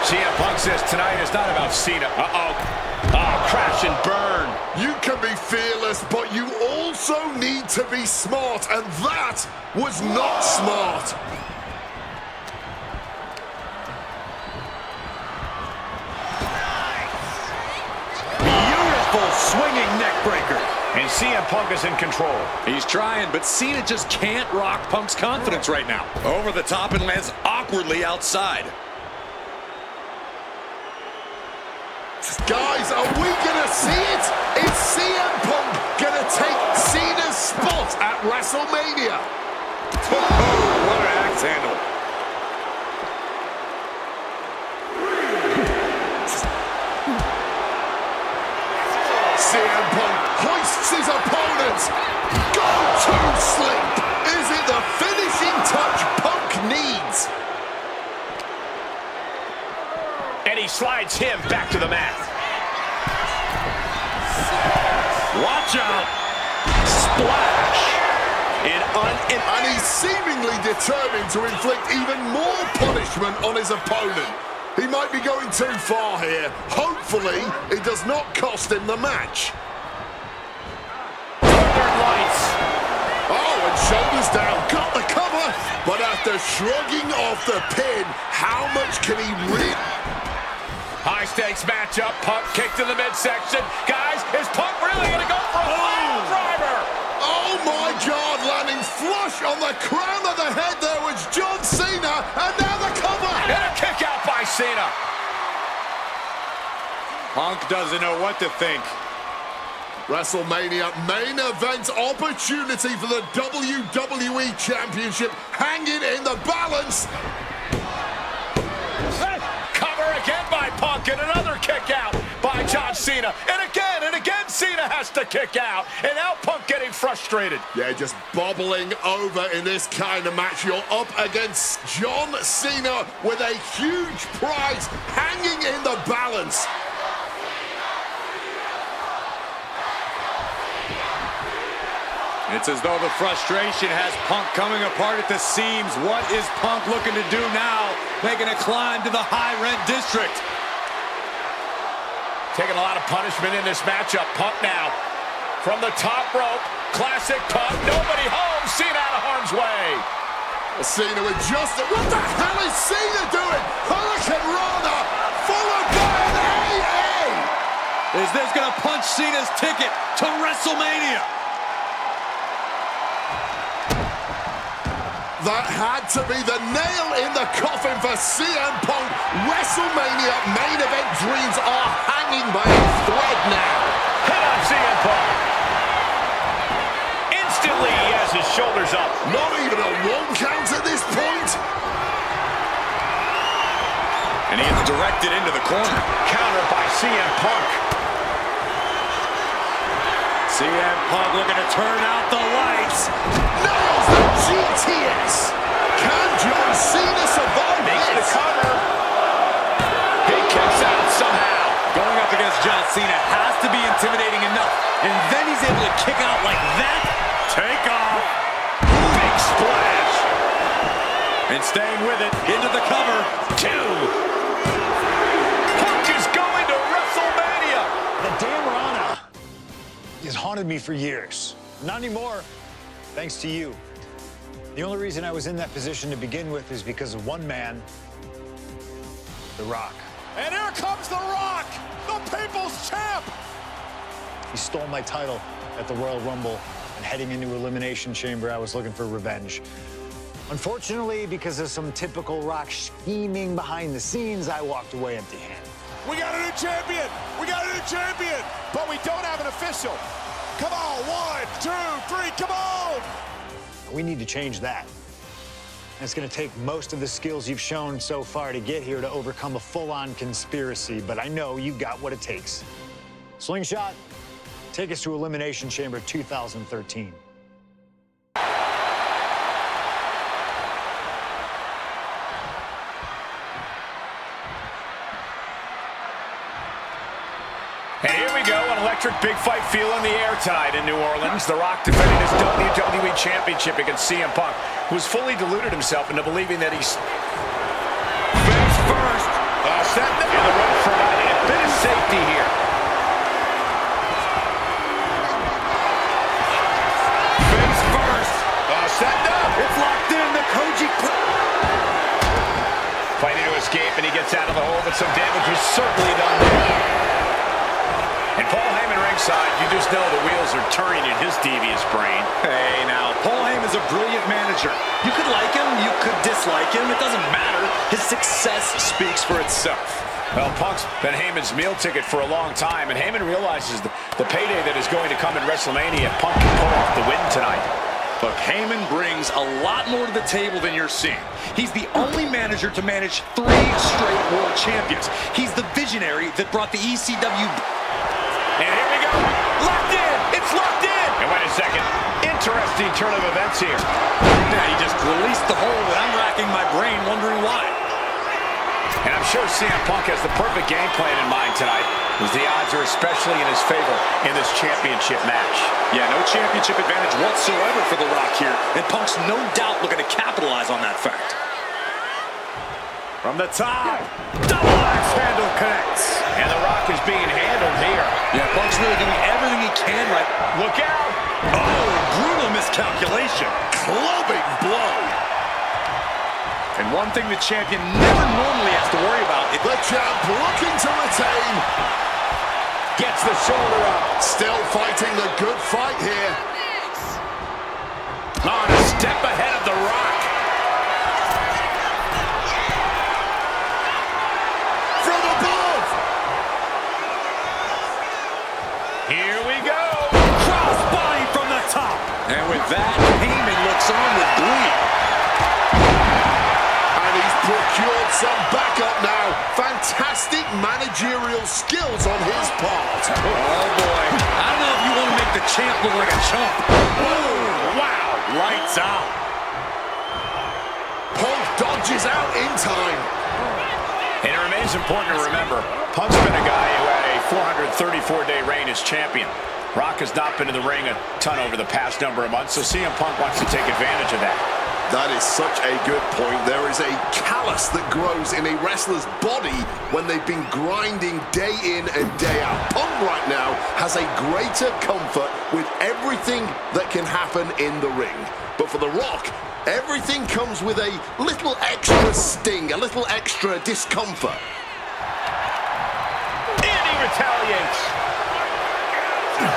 CM Punk says tonight is not about Cena. Crash and burn. You can be fearless, but you also need to be smart, and that was not smart. Beautiful swinging neck breaker. And CM Punk is in control. He's trying, but Cena just can't rock Punk's confidence right now. Over the top and lands awkwardly outside. Guys, are we gonna see it? Is CM Punk gonna take Cena's spot at WrestleMania? Oh, what an axe handle. CM Punk hoists his opponent. Go to sleep. Is it the finishing touch Punk needs? And he slides him back to the mat. Watch out. Splash. And he's seemingly determined to inflict even more punishment on his opponent. He might be going too far here. Hopefully, it does not cost him the match. Northern Lights. Oh, and shoulders down. Got the cover. But after shrugging off the pin, how much can he really... High stakes matchup. Punk kicked in the midsection. Guys, is Punk really going to go for a pile driver? Oh my God, landing flush on the crown of the head there was John Cena, and now the cover. Punk doesn't know what to think. WrestleMania main event opportunity for the WWE Championship hanging in the balance. Cover again by Punk, and another kick out by John Cena. And again, Cena has to kick out. And now Punk getting frustrated. Yeah, just bobbling over in this kind of match. You're up against John Cena with a huge prize hanging in the balance. It's as though the frustration has Punk coming apart at the seams. What is Punk looking to do now? Making a climb to the high-rent district. Taking a lot of punishment in this matchup. Punk now from the top rope. Classic Punk. Nobody home. Cena out of harm's way. Cena with just... What the hell is Cena doing? Hurricane Rana followed by an AA. Is this going to punch Cena's ticket to WrestleMania? That had to be the nail in the coffin for CM Punk. WrestleMania main event dreams are hanging by a thread now. Hit on CM Punk. Instantly he has his shoulders up. Not even a one count at this point. And he is directed into the corner. Countered by CM Punk. CM Punk looking to turn out the lights. Nails the GTS. Can John Cena survive Makes the this? cover. He kicks out somehow. Going up against John Cena has to be intimidating enough. And then he's able to kick out like that. Take off. Big splash. And staying with it into the cover. 2. Punk is going to WrestleMania. The damn Rana has haunted me for years. Not anymore, thanks to you. The only reason I was in that position to begin with is because of one man, The Rock. And here comes The Rock, the People's Champ. He stole my title at the Royal Rumble, and heading into Elimination Chamber, I was looking for revenge. Unfortunately, because of some typical Rock scheming behind the scenes, I walked away empty-handed. We got a new champion. We got a new champion. But we don't have an official. Come on, 1, 2, 3, come on. We need to change that. And it's going to take most of the skills you've shown so far to get here to overcome a full-on conspiracy, but I know you've got what it takes. Slingshot, take us to Elimination Chamber 2013. And here we go, an electric big fight feel in the air tide in New Orleans. The Rock defending his WWE Championship against CM Punk, who's fully deluded himself into believing that he's face first. Setting up in the rope, providing a bit of safety here. Face first. Setting up. It's locked in. The Koji. Fighting to escape, and he gets out of the hole, but some damage was certainly done there. And Paul Heyman ringside, you just know the wheels are turning in his devious brain. Hey, now, Paul Heyman's a brilliant manager. You could like him, you could dislike him. It doesn't matter. His success speaks for itself. Well, Punk's been Heyman's meal ticket for a long time, and Heyman realizes the payday that is going to come in WrestleMania if Punk can pull off the win tonight. Look, Heyman brings a lot more to the table than you're seeing. He's the only manager to manage 3 straight world champions. He's the visionary that brought the ECW... And here we go. Locked in. It's locked in. And wait a second. Interesting turn of events here. Now he just released the hold, and I'm racking my brain wondering why. And I'm sure CM Punk has the perfect game plan in mind tonight, as the odds are especially in his favor in this championship match. Yeah, no championship advantage whatsoever for The Rock here, and Punk's no doubt looking to capitalize on that fact. From the top, double axe handle connects. And The Rock is being handled here. Yeah, Punk's really doing everything he can right. Look out! Oh, brutal miscalculation. Clubbing blow. And one thing the champion never normally has to worry about is The champ looking to retain. Gets the shoulder up. Still fighting the good fight here. On a step ahead of The Rock. From above. that, Heyman looks on with glee. And he's procured some backup now. Fantastic managerial skills on his part. Oh, boy. I don't know if you want to make the champ look like a chump. Oh, wow. Lights out. Punk dodges out in time. And it remains important to remember, Punk's been a guy who had a 434-day reign as champion. Rock has not been in the ring a ton over the past number of months, so CM Punk wants to take advantage of that. That is such a good point. There is a callus that grows in a wrestler's body when they've been grinding day in and day out. Punk right now has a greater comfort with everything that can happen in the ring. But for The Rock, everything comes with a little extra sting, a little extra discomfort. And he retaliates.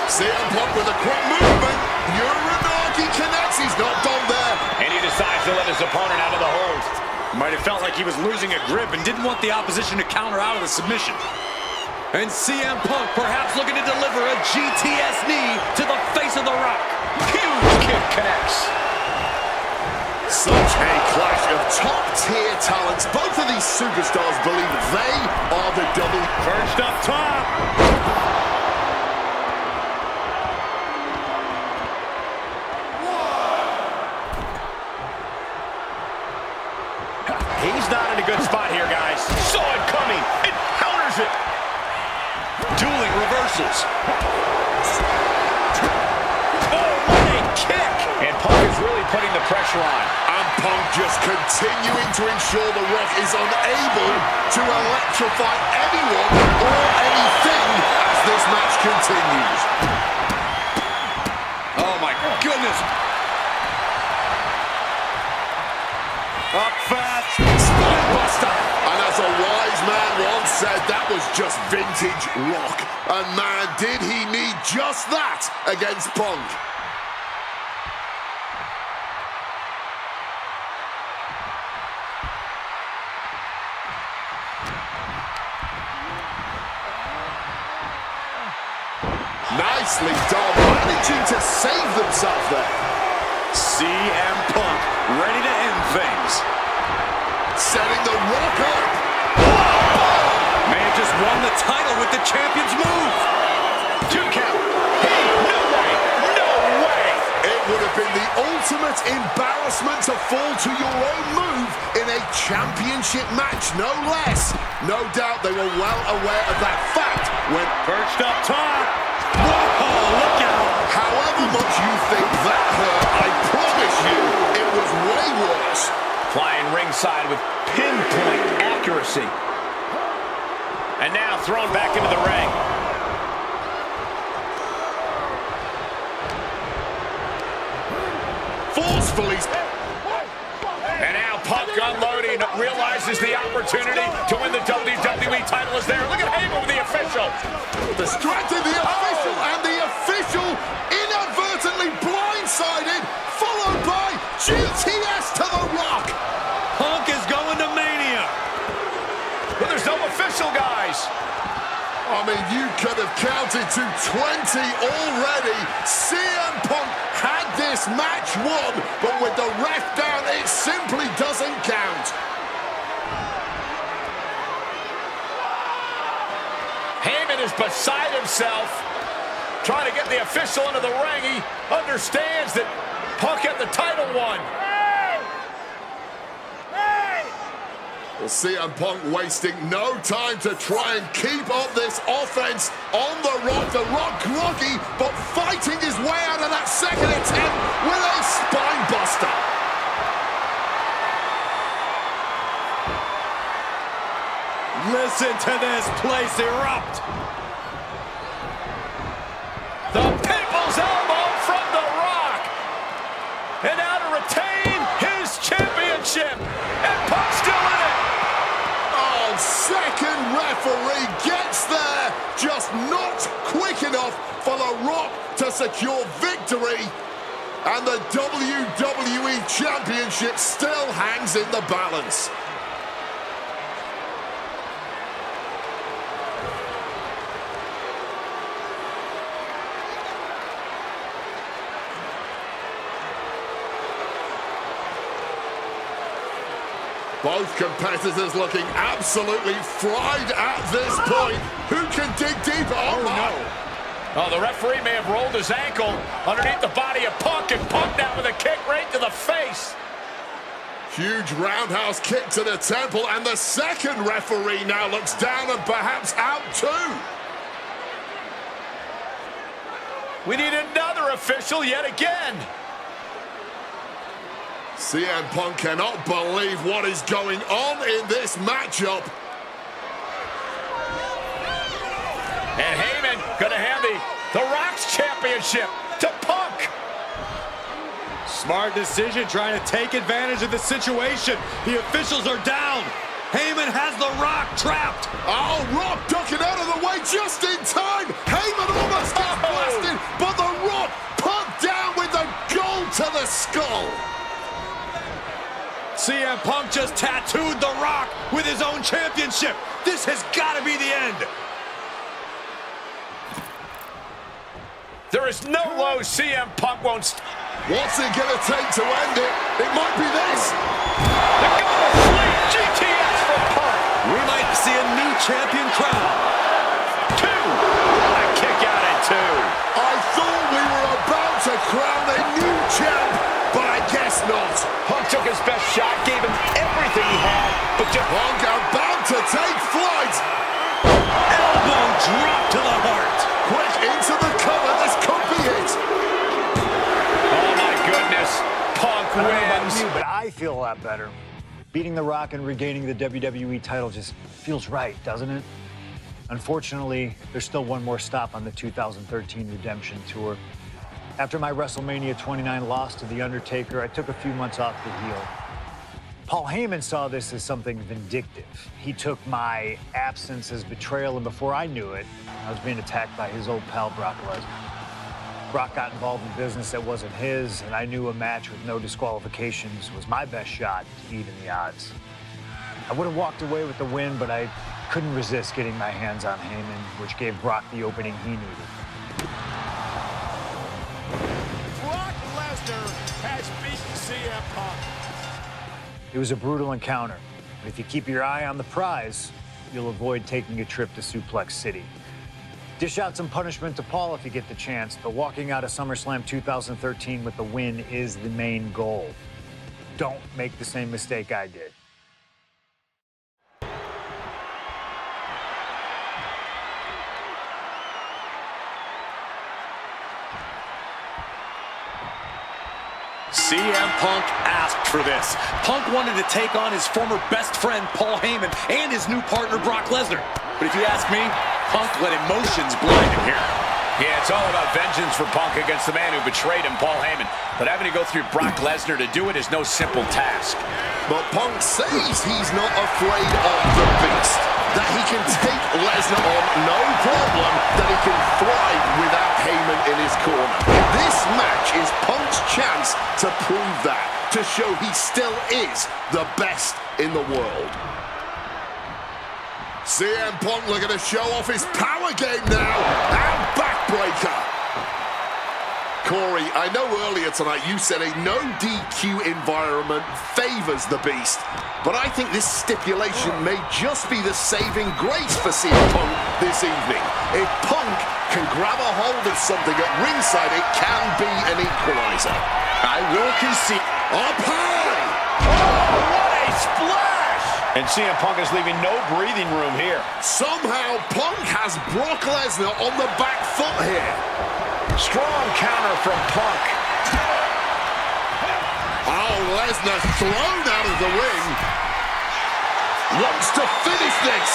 CM Punk with a quick movement. Uranagi connects. He's not done there. And he decides to let his opponent out of the hold. Might have felt like he was losing a grip and didn't want the opposition to counter out of the submission. And CM Punk perhaps looking to deliver a GTS knee to the face of The Rock. Huge kick connects. Such a clash of top-tier talents. Both of these superstars believe they are the double. First up top. He's not in a good spot here, guys. Saw it coming and counters it. Dueling reversals. Oh, what a kick. And Punk is really putting the pressure on. And Punk just continuing to ensure The Rock is unable to electrify anyone or anything as this match continues. Oh, my goodness. Up fast. Spinebuster. And as a wise man once said, that was just vintage Rock. And man, did he need just that against Punk. Nicely done, managing to save themselves there. CM Punk ready to end things. Setting The Rock up. Man just won the title with the champion's move. 2 count. Hey, no way. No way. It would have been the ultimate embarrassment to fall to your own move in a championship match, no less. No doubt they were well aware of that fact when Perched up top. Whoa, look out. however much you think that hurt, I promise you it was way worse. Flying ringside with pinpoint accuracy. And now thrown back into the ring. Forcefully. And now Punk unloading, realizes the opportunity to win the WWE title is there. Look at Heyman with the official. Distracted the official, and the official inadvertently blindsided, followed by GTS to The Rock. Punk is going to Mania. But there's no official, guys. I mean, you could have counted to 20 already. CM Punk had this match won, but with the ref down, it simply doesn't count. Heyman is beside himself, trying to get the official into the ring. He understands that Punk had the title won. Well, CM Punk wasting no time to try and keep up this offense on The Rock. The Rock groggy, but fighting his way out of that second attempt with a spine buster. Listen to this place erupt. The People's Elbow from The Rock. And now to retain his championship. And Punk's still in it. Oh, second referee gets there, just not quick enough for The Rock to secure victory. And the WWE Championship still hangs in the balance. Both competitors looking absolutely fried at this point. Who can dig deeper? Oh, no. Oh, the referee may have rolled his ankle underneath the body of Punk, and Punk now with a kick right to the face. Huge roundhouse kick to the temple, and the second referee now looks down and perhaps out too. We need another official yet again. CM Punk cannot believe what is going on in this matchup. And Heyman gonna hand the Rock's championship to Punk. Smart decision, trying to take advantage of the situation. The officials are down. Heyman has the Rock trapped. Oh, Rock ducking out of the way just in time. Heyman almost got blasted, but the Rock put down with the goal to the skull. CM Punk just tattooed the Rock with his own championship. This has got to be the end. There is no low CM Punk won't stop. What's it gonna take to end it? It might be this. The Golden Fleet GTS for Punk. We might see a new champion crown. 2. What a kick out at 2. I thought we were about to crown a new champ, but I guess not. Punk took his best shot, gave him everything he had, but just Punk about to take flight. Elbow drop to the heart. Quick into the cover. This could be it. oh my goodness, Punk I don't know about wins. you, but I feel a lot better. Beating The Rock and regaining the WWE title just feels right, doesn't it? Unfortunately, there's still one more stop on the 2013 Redemption Tour. After my WrestleMania 29 loss to The Undertaker, I took a few months off to heal. Paul Heyman saw this as something vindictive. He took my absence as betrayal, and before I knew it, I was being attacked by his old pal, Brock Lesnar. Brock got involved in business that wasn't his, and I knew a match with no disqualifications was my best shot to even the odds. I would have walked away with the win, but I couldn't resist getting my hands on Heyman, which gave Brock the opening he needed. Brock Lesnar has beaten CM Punk. It was a brutal encounter, but if you keep your eye on the prize, you'll avoid taking a trip to Suplex City. Dish out some punishment to Paul if you get the chance, but walking out of SummerSlam 2013 with the win is the main goal. Don't make the same mistake I did. CM Punk asked for this. Punk wanted to take on his former best friend, Paul Heyman, and his new partner, Brock Lesnar. But if you ask me, Punk let emotions blind him here. Yeah, it's all about vengeance for Punk against the man who betrayed him, Paul Heyman. But having to go through Brock Lesnar to do it is no simple task. But Punk says he's not afraid of the beast. That he can take Lesnar on no problem. That he can thrive without Heyman in his corner. This match is Punk's chance to prove that. To show he still is the best in the world. CM Punk looking to show off his power game now. And backbreaker. Corey, I know earlier tonight you said a no DQ environment favors the Beast, but I think this stipulation may just be the saving grace for CM Punk this evening. If Punk can grab a hold of something at ringside, it can be an equalizer. I will concede. Up high! Oh, what a splash! And CM Punk is leaving no breathing room here. Somehow Punk has Brock Lesnar on the back foot here. Strong counter from Punk. Oh, Lesnar thrown out of the ring. Wants to finish this.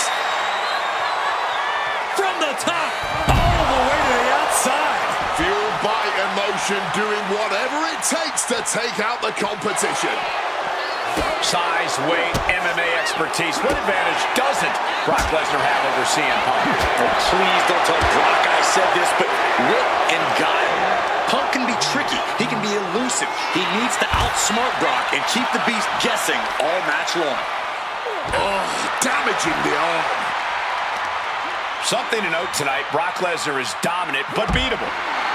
From the top, all the way to the outside. Fueled by emotion, doing whatever it takes to take out the competition. Size, weight, MMA expertise. What advantage doesn't Brock Lesnar have over CM Punk? Oh, please don't tell Brock I said this, but wit and guile. Punk can be tricky. He can be elusive. He needs to outsmart Brock and keep the Beast guessing all match long. Oh, damaging the arm. Something to note tonight, Brock Lesnar is dominant but beatable.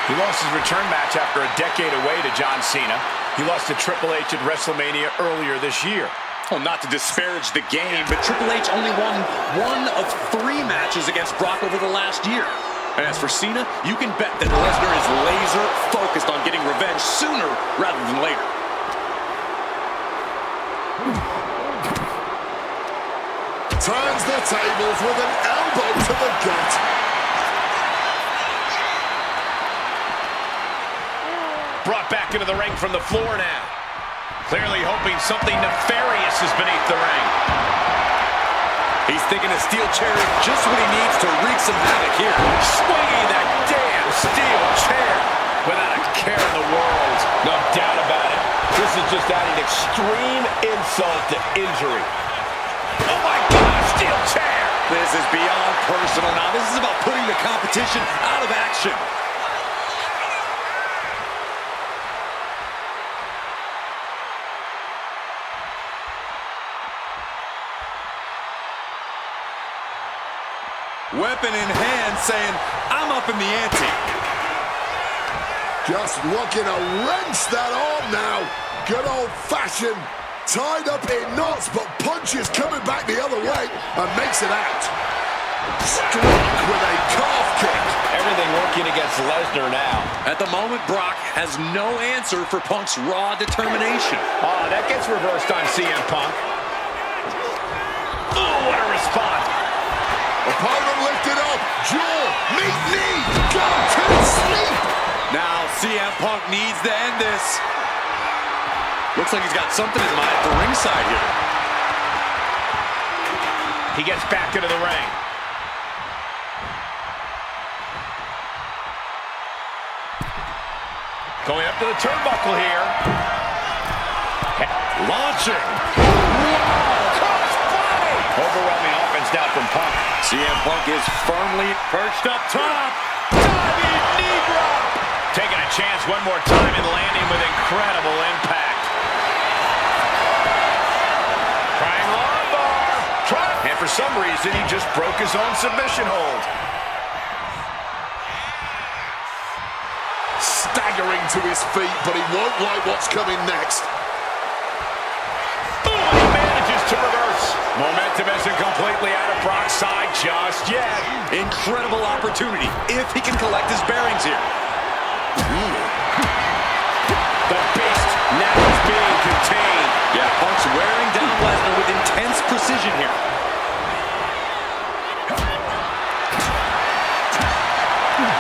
He lost his return match after a decade away to John Cena. He lost to Triple H at WrestleMania earlier this year. Well, not to disparage the game, but Triple H only won 1 of 3 matches against Brock over the last year. And as for Cena, you can bet that Lesnar is laser focused on getting revenge sooner rather than later. Turns the tables with an elbow to the gut. Brought back into the ring from the floor now. Clearly hoping something nefarious is beneath the ring. He's thinking a steel chair is just what he needs to wreak some havoc here. Swinging that damn steel chair without a care in the world. No doubt about it. This is just adding extreme insult to injury. Oh my God, steel chair! This is beyond personal now. This is about putting the competition out of action. Weapon in hand, saying, I'm up in the ante. Just looking to wrench that arm now. Good old-fashioned, tied up in knots, but punches coming back the other way and makes it out. Struck with a calf kick. Everything working against Lesnar now. At the moment, Brock has no answer for Punk's raw determination. Oh, that gets reversed on CM Punk. Oh, what a response. Opponent lifted up. Jaw, meet knee, go to sleep. Now CM Punk needs to end this. Looks like he's got something in mind for ringside here. He gets back into the ring. Going up to the turnbuckle here. Launching. Overwhelming offense now from Punk. CM Punk is firmly perched up top. Diving knee drop. Taking a chance one more time and landing with incredible impact. Trying armbar. And for some reason, he just broke his own submission hold. Staggering to his feet, but he won't like what's coming next. Boom, he manages to reverse. Momentum isn't completely out of Brock's side just yet. Incredible opportunity if he can collect his bearings here. The beast now is being contained. Yeah, Punk's wearing down Lesnar with intense precision here.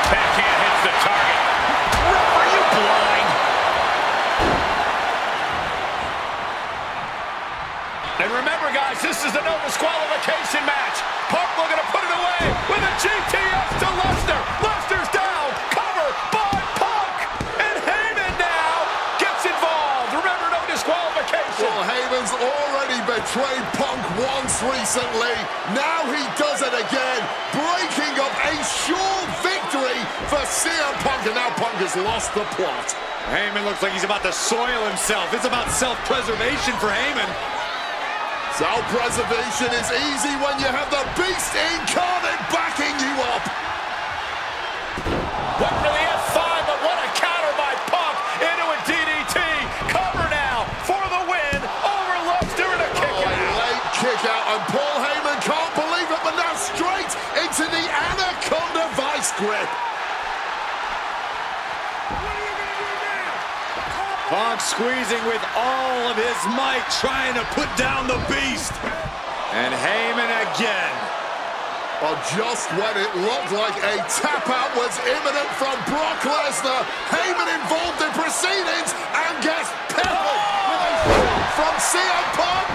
Backhand hits the target. Ref, are you blind? And remember, guys, this is a no disqualification match. Punk looking to put it away with a GTS to Lesnar. Lesnar's down. Cover by Punk. And Heyman now gets involved. Remember, no disqualification. Well, Heyman's already betrayed Punk once recently. Now he does it again, breaking up a sure victory for CM Punk, and now Punk has lost the plot. Heyman looks like he's about to soil himself. It's about self-preservation for Heyman. Self-preservation is easy when you have the Beast incarnate backing you up. Went for the F5, but what a counter by Punk into a DDT. Cover now for the win over Lesnar and a kick out. A late kick out, and Paul Heyman can't believe it, but now straight into the Anaconda Vice grip. Punk squeezing with all of his might, trying to put down the Beast. And Heyman again. Well, just when it looked like a tap-out was imminent from Brock Lesnar, Heyman involved in proceedings and gets peppered with a shot from CM Punk.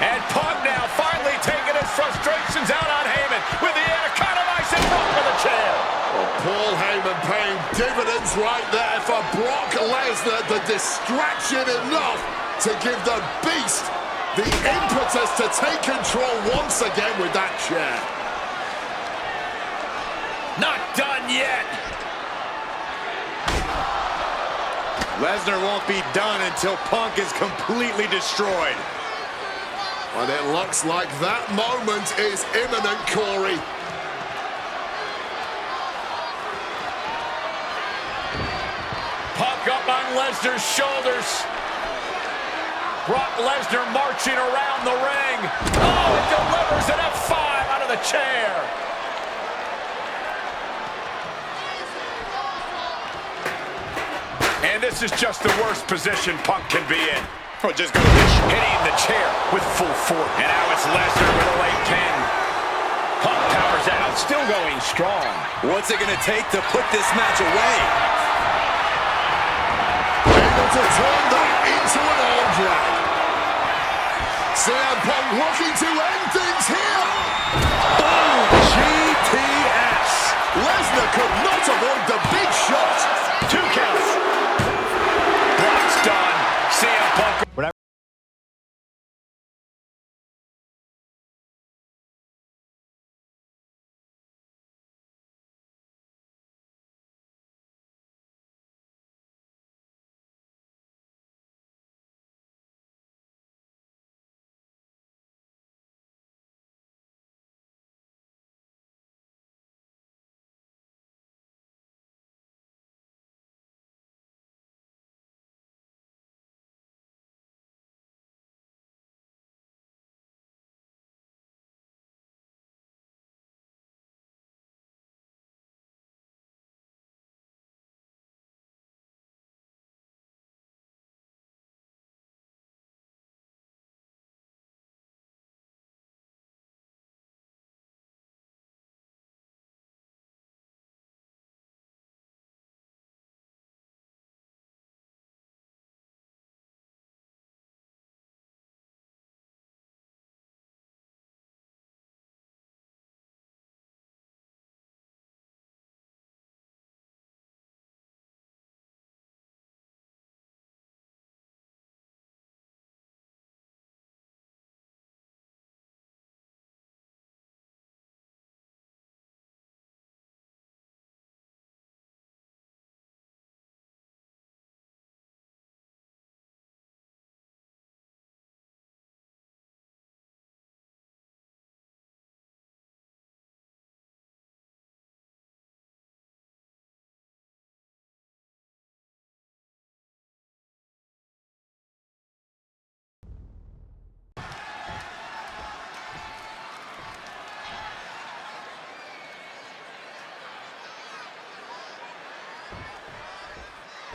And Punk now finally taking his frustrations out on Heyman with the Anaconda Vice and Punk for the chair. Well, Paul Heyman paying dividends right there for Brock Lesnar. The distraction enough to give the Beast the impetus to take control once again with that chair. Not done yet. Lesnar won't be done until Punk is completely destroyed. Well, it looks like that moment is imminent, Corey. Punk up on Lesnar's shoulders. Brock Lesnar marching around the ring. Oh, it delivers an F5 out of the chair. And this is just the worst position Punk can be in. Oh, just go dish. Hitting the chair with full force. And now it's Lesnar with a late pin. Punk powers out, still going strong. What's it going to take to put this match away? Able to turn that into an arm drag. CM Punk looking to end things here. Boom! GTS. Lesnar could not avoid the big shot. 2 counts. Brock's done. CM Punk.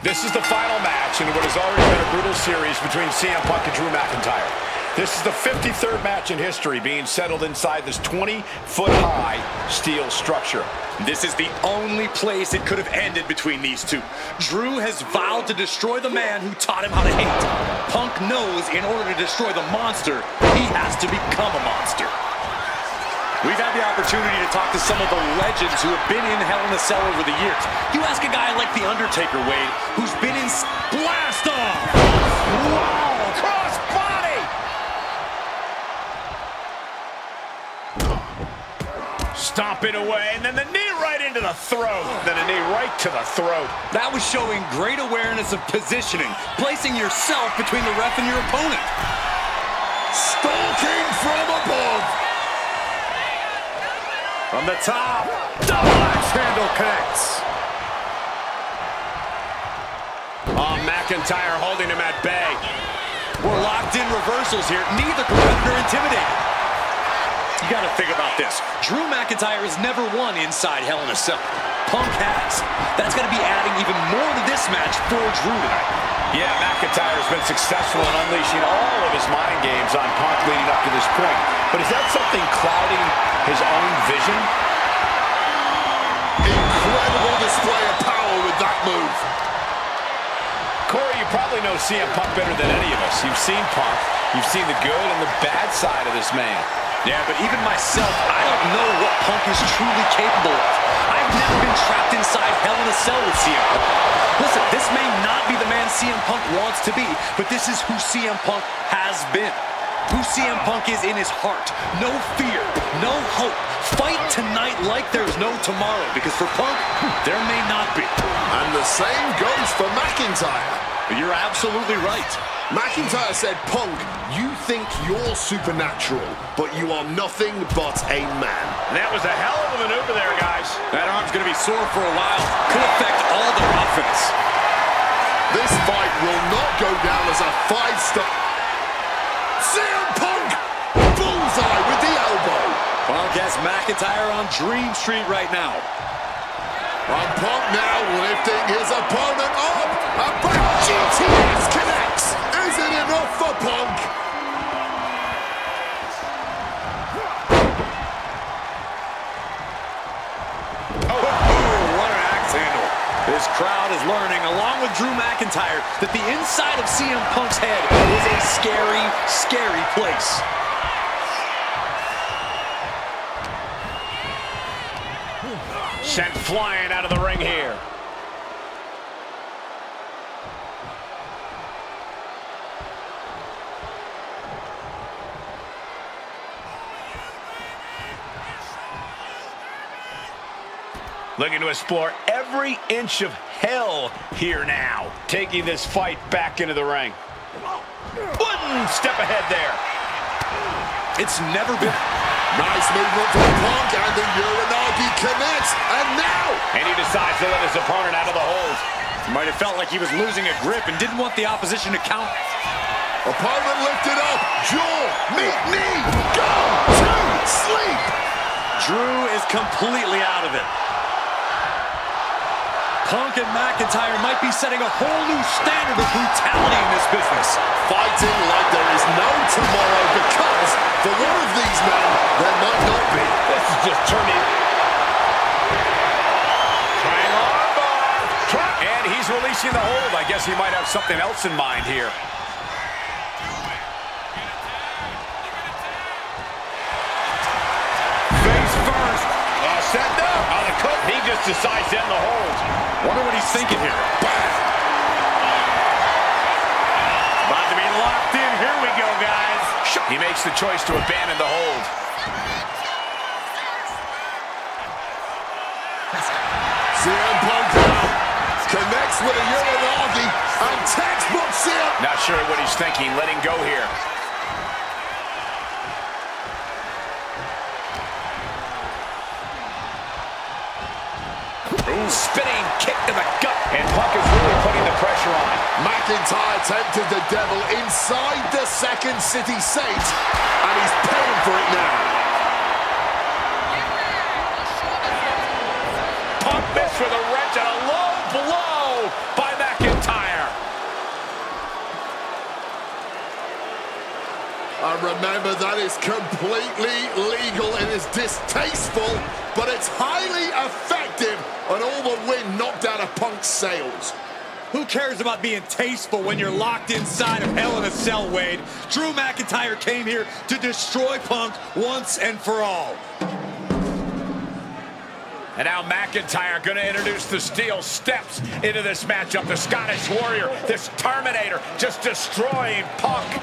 This is the final match in what has already been a brutal series between CM Punk and Drew McIntyre. This is the 53rd match in history being settled inside this 20-foot-high steel structure. This is the only place it could have ended between these two. Drew has vowed to destroy the man who taught him how to hate. Punk knows in order to destroy the monster, he has to become a monster. We've had the opportunity to talk to some of the legends who have been in Hell in a Cell over the years. You ask a guy like The Undertaker, Wade, who's been in Blast Off! Wow! Cross body! Stomping away, and then the knee right into the throat. Then a knee right to the throat. That was showing great awareness of positioning, placing yourself between the ref and your opponent. Stalking from above. From the top, double axe handle connects. Oh, McIntyre holding him at bay. We're locked in reversals here. Neither competitor intimidated. You got to think about this. Drew McIntyre has never won inside Hell in a Cell. Punk has. That's got to be adding even more to this match for Drew tonight. Yeah, McIntyre has been successful in unleashing all of his mind games on Punk leading up to this point. But is that something clouding his own vision? Incredible display of power with that move. Corey, you probably know CM Punk better than any of us. You've seen Punk. You've seen the good and the bad side of this man. Yeah, but even myself, I don't know what Punk is truly capable of. I've never been trapped inside Hell in a Cell with CM Punk. Listen, this may not be the man CM Punk wants to be, but this is who CM Punk has been. Who CM Punk is in his heart. No fear, no hope. Fight tonight like there's no tomorrow, because for Punk, there may not be. And the same goes for McIntyre. You're absolutely right. McIntyre said, Punk, you think you're supernatural, but you are nothing but a man. That was a hell of a maneuver there, guys. That arm's going to be sore for a while. Could affect all their offense. This fight will not go down as a 5-star. CM Punk! Bullseye with the elbow. Punk has McIntyre on Dream Street right now. And Punk now lifting his opponent up. A back GTS connects. Is it enough for Punk? What an axe handle. This crowd is learning, along with Drew McIntyre, that the inside of CM Punk's head is a scary, scary place. Sent flying out of the ring here. Looking to explore every inch of hell here now. Taking this fight back into the ring. One step ahead there. It's never been... Nice movement from Punk, and the Uranagi connects, and now... And he decides to let his opponent out of the hold. Might have felt like he was losing a grip and didn't want the opposition to count. Opponent lifted up, jaw, meet knee, go to sleep. Drew is completely out of it. Punk and McIntyre might be setting a whole new standard of brutality in this business. Fighting like there is no tomorrow, because for one of these men, there might not be. This is just turning. Trying armbar. And he's releasing the hold. I guess he might have something else in mind here. Face first. Set down. On the cook. He just decides to end the hold. Wonder what he's thinking here. Bam. About to be locked in. Here we go, guys. He makes the choice to abandon the hold. CM Punk now connects with a Uranagi, and textbook CM. Not sure what he's thinking, letting go here. Ooh, spinning kick to the gut. And Punk is really putting the pressure on. McIntyre tempted the devil inside the Second City Saint, and he's paying for it now. Punk missed with a wrench and a low blow by McIntyre. And remember, that is completely legal. It is distasteful, but it's highly effective, and all the wind knocked out of Punk's sails. Who cares about being tasteful when you're locked inside of Hell in a Cell, Wade? Drew McIntyre came here to destroy Punk once and for all. And now McIntyre going to introduce the steel steps into this matchup. The Scottish Warrior, this Terminator, just destroying Punk.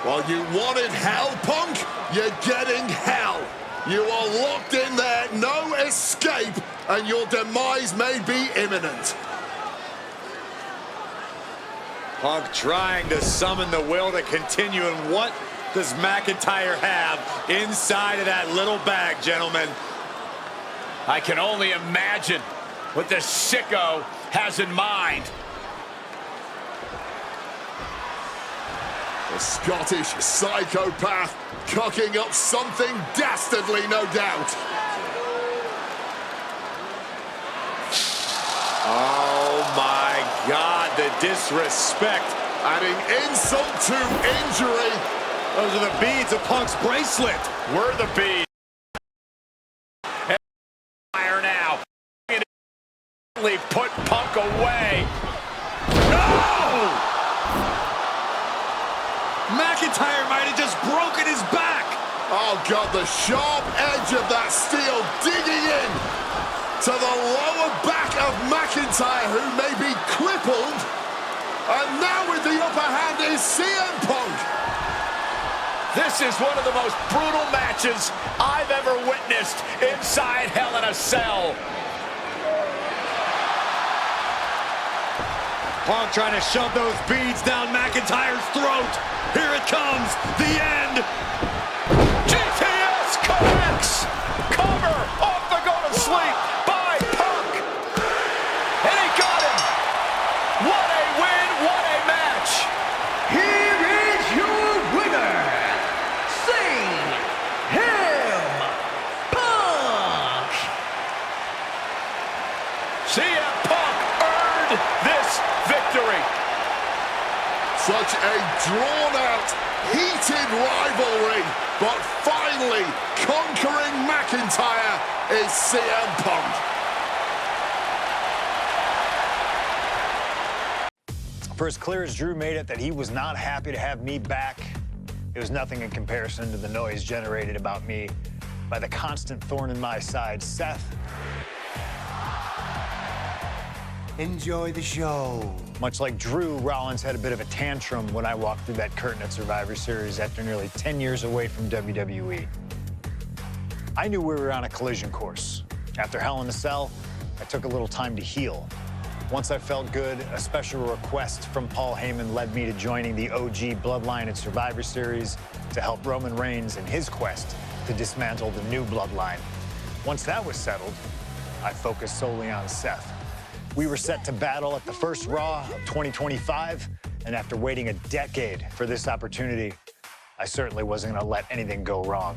Well, you wanted hell, Punk? You're getting hell. You are locked in there, no escape, and your demise may be imminent. Punk trying to summon the will to continue, and what does McIntyre have inside of that little bag, gentlemen? I can only imagine what this sicko has in mind. The Scottish psychopath cooking up something dastardly, no doubt. Oh my God, the disrespect. Adding insult to injury. Those are the beads of Punk's bracelet. We're the beat. And fire now. Put Punk away. No! McIntyre might have just broken his back. Oh God, the sharp edge of that steel digging in to the lower back of McIntyre, who may be crippled. And now with the upper hand is CM Punk. This is one of the most brutal matches I've ever witnessed inside Hell in a Cell. Punk trying to shove those beads down McIntyre's throat. Here it comes, the end. GTS connects. Cover off the go to sleep by Punk. And he got him. What a win, what a match. Here is your winner, Such a drawn-out, heated rivalry, but finally conquering McIntyre is CM Punk. For as clear as Drew made it that he was not happy to have me back, it was nothing in comparison to the noise generated about me by the constant thorn in my side, Seth. Enjoy the show. Much like Drew, Rollins had a bit of a tantrum when I walked through that curtain at Survivor Series after nearly 10 years away from WWE. I knew we were on a collision course. After Hell in a Cell, I took a little time to heal. Once I felt good, a special request from Paul Heyman led me to joining the OG Bloodline at Survivor Series to help Roman Reigns in his quest to dismantle the new Bloodline. Once that was settled, I focused solely on Seth. We were set to battle at the first Raw of 2025, and after waiting a decade for this opportunity, I certainly wasn't gonna let anything go wrong.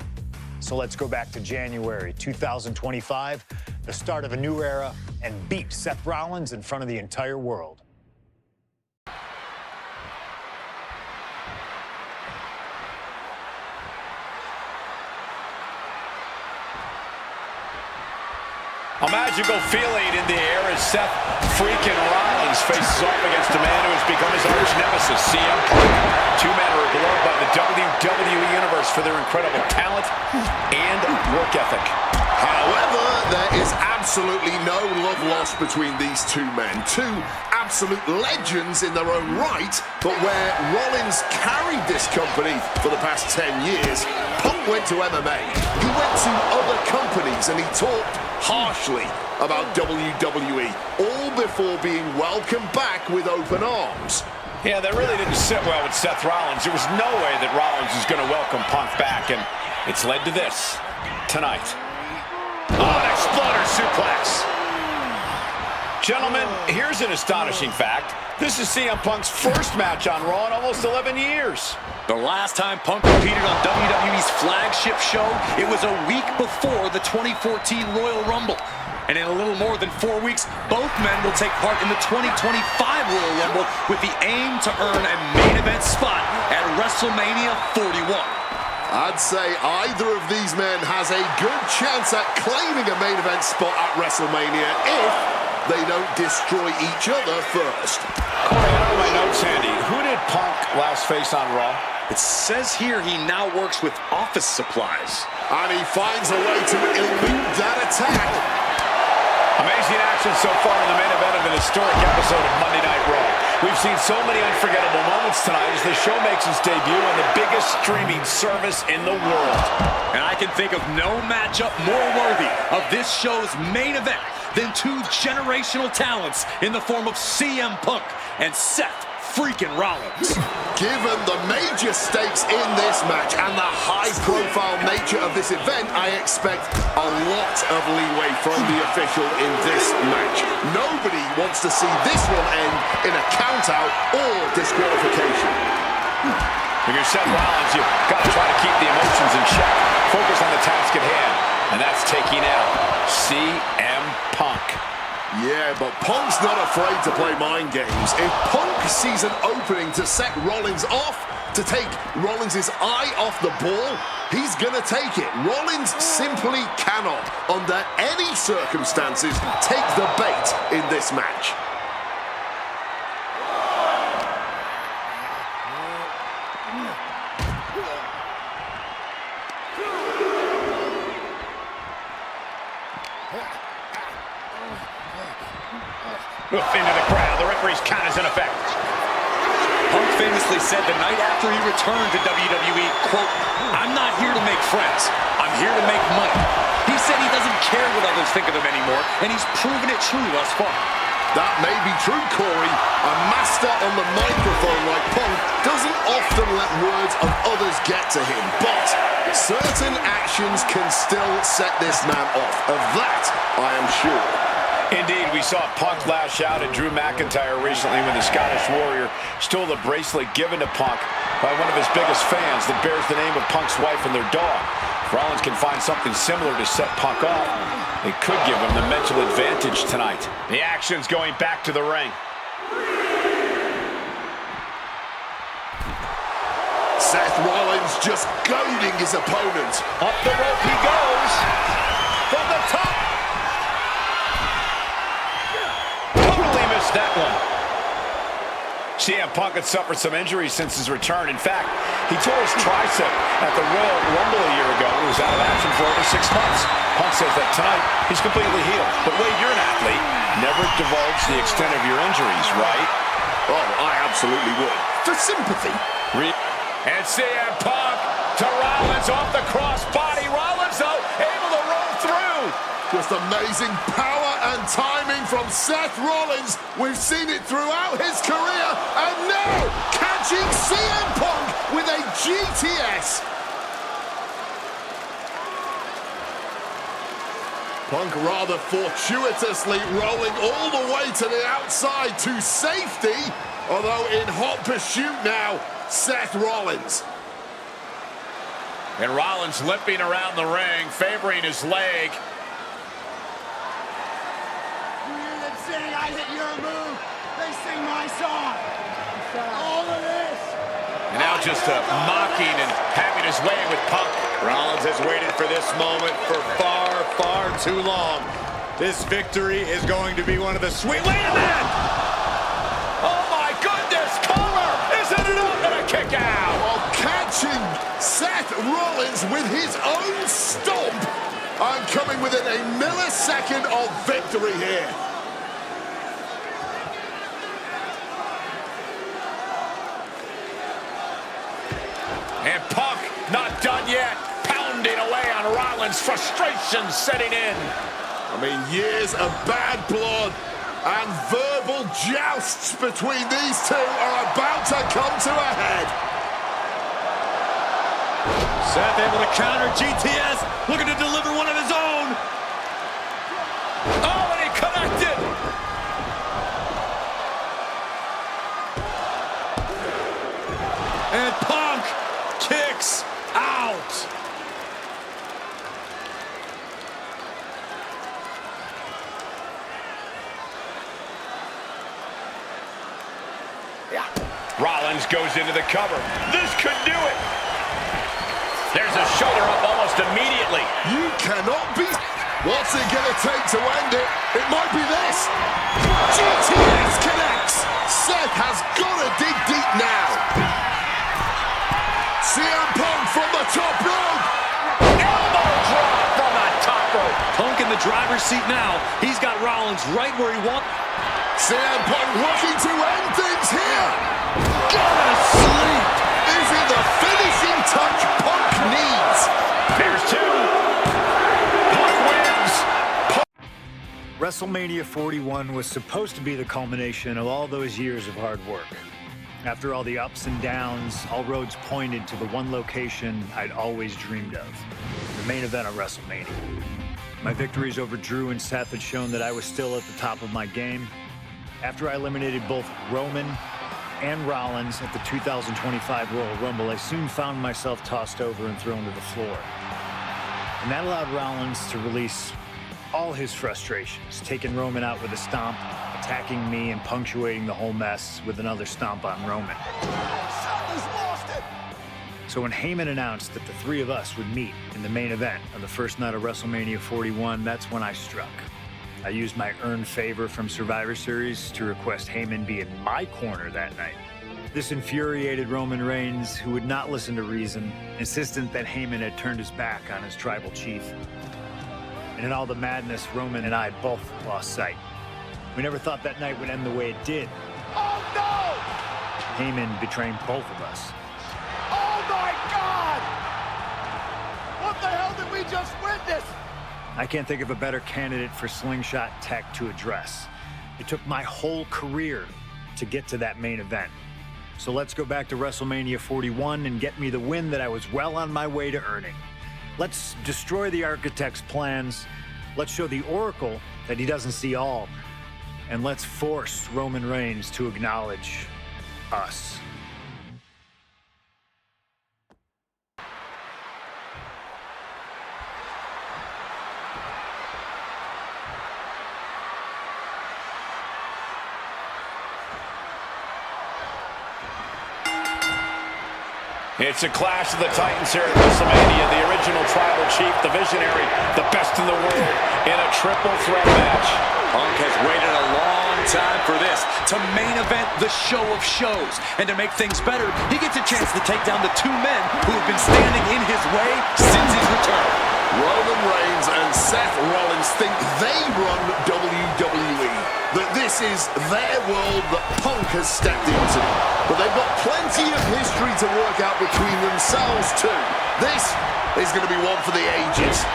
So let's go back to January 2025, the start of a new era, and beat Seth Rollins in front of the entire world. A magical feeling in the air as Seth freaking Rollins faces off against a man who has become his arch nemesis, CM Punk. Two men are beloved by the WWE Universe for their incredible talent and work ethic. However, there is absolutely no love lost between these two men. Two absolute legends in their own right, but where Rollins carried this company for the past 10 years, Punk went to MMA. He went to other companies and he talked harshly about WWE, all before being welcomed back with open arms. Yeah, that really didn't sit well with Seth Rollins. There was no way that Rollins was going to welcome Punk back, and it's led to this tonight. Oh, an exploder suplex. Gentlemen, here's an astonishing fact. This is CM Punk's first match on Raw in almost 11 years. The last time Punk competed on WWE's flagship show, it was a week before the 2014 Royal Rumble. And in a little more than 4 weeks, both men will take part in the 2025 Royal Rumble with the aim to earn a main event spot at WrestleMania 41. I'd say either of these men has a good chance at claiming a main event spot at WrestleMania if they don't destroy each other first. My notes, Andy. Who did Punk last face on Raw? It says here he now works with office supplies. And he finds a way to elude that attack. Amazing action so far in the main event of an historic episode of Monday Night Raw. We've seen so many unforgettable moments tonight as the show makes its debut on the biggest streaming service in the world. And I can think of no matchup more worthy of this show's main event than two generational talents in the form of CM Punk and Seth freaking Rollins. Given the major stakes in this match and the high-profile nature of this event, I expect a lot of leeway from the official in this match. Nobody wants to see this one end in a count-out or disqualification. If you're Seth Rollins, you've got to try to keep the emotions in check. Focus on the task at hand, and that's taking out CM Punk. Yeah, but Punk's not afraid to play mind games. If Punk sees an opening to set Rollins off, to take Rollins' eye off the ball, he's gonna take it. Rollins simply cannot, under any circumstances, take the bait in this match. Into the crowd. The referee's count is in effect. Punk famously said the night after he returned to WWE, quote, "I'm not here to make friends. I'm here to make money." He said he doesn't care what others think of him anymore, and he's proven it true thus far. That may be true, Corey. A master on the microphone like Punk doesn't often let words of others get to him, but certain actions can still set this man off. Of that, I am sure. Indeed, we saw Punk lash out at Drew McIntyre recently when the Scottish Warrior stole the bracelet given to Punk by one of his biggest fans that bears the name of Punk's wife and their dog. If Rollins can find something similar to set Punk off, it could give him the mental advantage tonight. The action's going back to the ring. Seth Rollins just goading his opponent. Up the rope he goes. From the top. Totally missed that one. CM Punk had suffered some injuries since his return. In fact, he tore his tricep at the Royal Rumble a year ago. He was out of action for over 6 months. Punk says that tonight he's completely healed. But Wade, you're an athlete. Never divulge the extent of your injuries, right? Oh, I absolutely would. For sympathy. And CM Punk to Rollins off the crossbody. Rollins, though, able to roll through. Just amazing power and timing from Seth Rollins. We've seen it throughout his career. And now, catching CM Punk with a GTS. Punk rather fortuitously rolling all the way to the outside to safety. Although in hot pursuit now, Seth Rollins. And Rollins limping around the ring, favoring his leg. You hear them saying, I hit your move. They sing my song. All of this. And now just mocking and having his way with Punk. Rollins has waited for this moment for far, far too long. This victory is going to be one of the sweet... Wait a minute! Oh my goodness, Collar! Isn't it up and a kick out? While catching Seth Rollins with his own stomp. And coming within a millisecond of victory here. And Punk not done yet. Pounding away on Rollins, frustration setting in. I mean, years of bad blood and verbal jousts between these two are about to come to a head. Seth able to counter GTS, looking to deliver one of his own. Oh, and he connected. And Punk kicks out. Rollins goes into the cover. This could do it. There's a shoulder up almost immediately. You cannot beat. What's it going to take to end it? It might be this. GTS connects. Seth has got to dig deep now. CM Punk from the top rope. Elbow drop from the top rope. Punk in the driver's seat now. He's got Rollins right where he wants. CM Punk looking to end things here. Gonna sleep. Is it the finishing touch Punk needs? There's two. Punk wins. WrestleMania 41 was supposed to be the culmination of all those years of hard work. After all the ups and downs, all roads pointed to the one location I'd always dreamed of, the main event of WrestleMania. My victories over Drew and Seth had shown that I was still at the top of my game. After I eliminated both Roman and Rollins at the 2025 Royal Rumble, I soon found myself tossed over and thrown to the floor. And that allowed Rollins to release all his frustrations, taking Roman out with a stomp, attacking me, and punctuating the whole mess with another stomp on Roman. So when Heyman announced that the three of us would meet in the main event of the first night of WrestleMania 41, that's when I struck. I used my earned favor from Survivor Series to request Heyman be in my corner that night. This infuriated Roman Reigns, who would not listen to reason, insistent that Heyman had turned his back on his tribal chief. And in all the madness, Roman and I both lost sight. We never thought that night would end the way it did. Oh, no! Heyman betraying both of us. Oh, my God! What the hell did we just witness? I can't think of a better candidate for slingshot tech to address. It took my whole career to get to that main event. So let's go back to WrestleMania 41 and get me the win that I was well on my way to earning. Let's destroy the architect's plans. Let's show the Oracle that he doesn't see all. And let's force Roman Reigns to acknowledge us. It's a clash of the Titans here at WrestleMania. The original tribal chief, the visionary, the best in the world in a triple threat match. Punk has waited a long time for this, to main event the show of shows. And to make things better, he gets a chance to take down the two men who have been standing in his way since his return. Roman Reigns and Seth Rollins think they run WWE, that this is their world that Punk has stepped into. But they've got plenty of history to work out between themselves too. This is going to be one for the ages.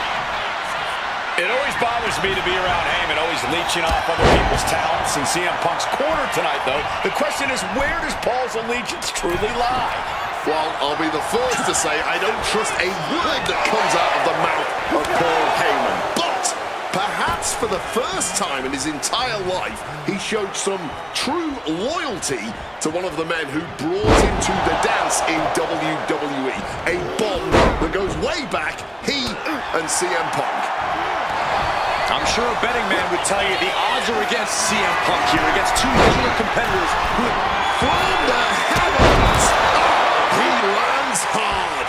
It always bothers me to be around Heyman, always leeching off other people's talents. In CM Punk's corner tonight, though, the question is, where does Paul's allegiance truly lie? Well, I'll be the first to say I don't trust a word that comes out of the mouth of Paul Heyman. But perhaps for the first time in his entire life, he showed some true loyalty to one of the men who brought him to the dance in WWE. A bond that goes way back, he and CM Punk. I'm sure a betting man would tell you the odds are against CM Punk here, against two regular competitors who from the heavens. He lands hard.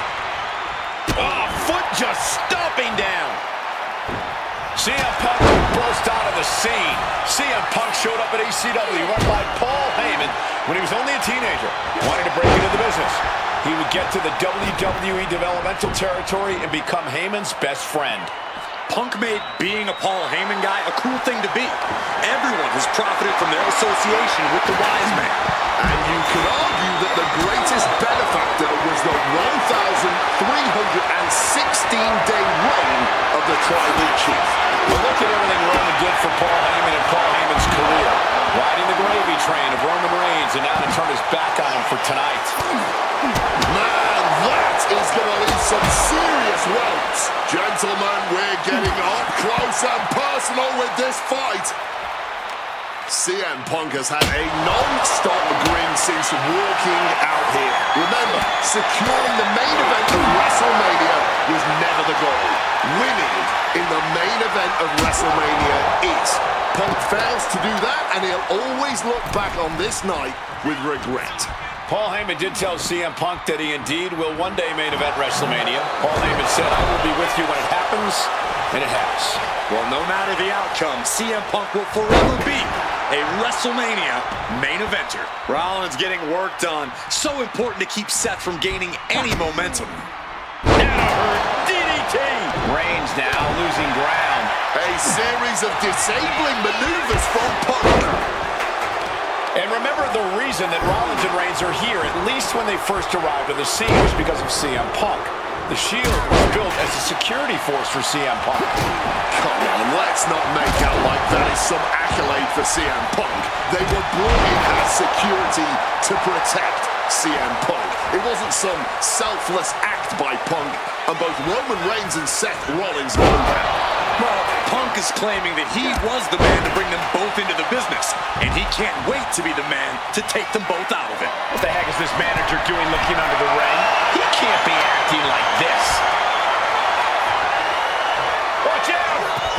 Oh, foot just stomping down. CM Punk burst out of the scene. CM Punk showed up at ECW, run by Paul Heyman, when he was only a teenager. Wanted to break into the business. He would get to the WWE developmental territory and become Heyman's best friend. Punk made being a Paul Heyman guy a cool thing to be. Everyone has profited from their association with the wise man. And you could argue that the greatest benefactor was the 1,316-day reign of the tribal chief. Well, look at everything Roman did for Paul Heyman and Paul Heyman's career. Riding the gravy train of Roman Reigns, and now to turn his back on him for tonight. Man, that is going to leave some serious welts. Gentlemen, we're getting up close and personal with this fight. CM Punk has had a non-stop grin since walking out here. Remember, securing the main event of WrestleMania was never the goal. Winning in the main event of WrestleMania is. Punk fails to do that, and he'll always look back on this night with regret. Paul Heyman did tell CM Punk that he indeed will one day main event WrestleMania. Paul Heyman said, "I will be with you when it happens," and it has. Well, no matter the outcome, CM Punk will forever be a WrestleMania main eventer. Rollins getting work done. So important to keep Seth from gaining any momentum. DDT! Reigns now losing ground. A series of disabling maneuvers from Punk. And remember, the reason that Rollins and Reigns are here, at least when they first arrived on the scene, was because of CM Punk. The Shield was built as a security force for CM Punk. Come on, let's not make out like that is some accolade for CM Punk. They were brought in as security to protect CM Punk. It wasn't some selfless act by Punk, and both Roman Reigns and Seth Rollins know that. Well, Punk is claiming that he was the man to bring them both into the business, and he can't wait to be the man to take them both out of it. What the heck is this manager doing looking under the ring? He can't be acting like this. Watch out!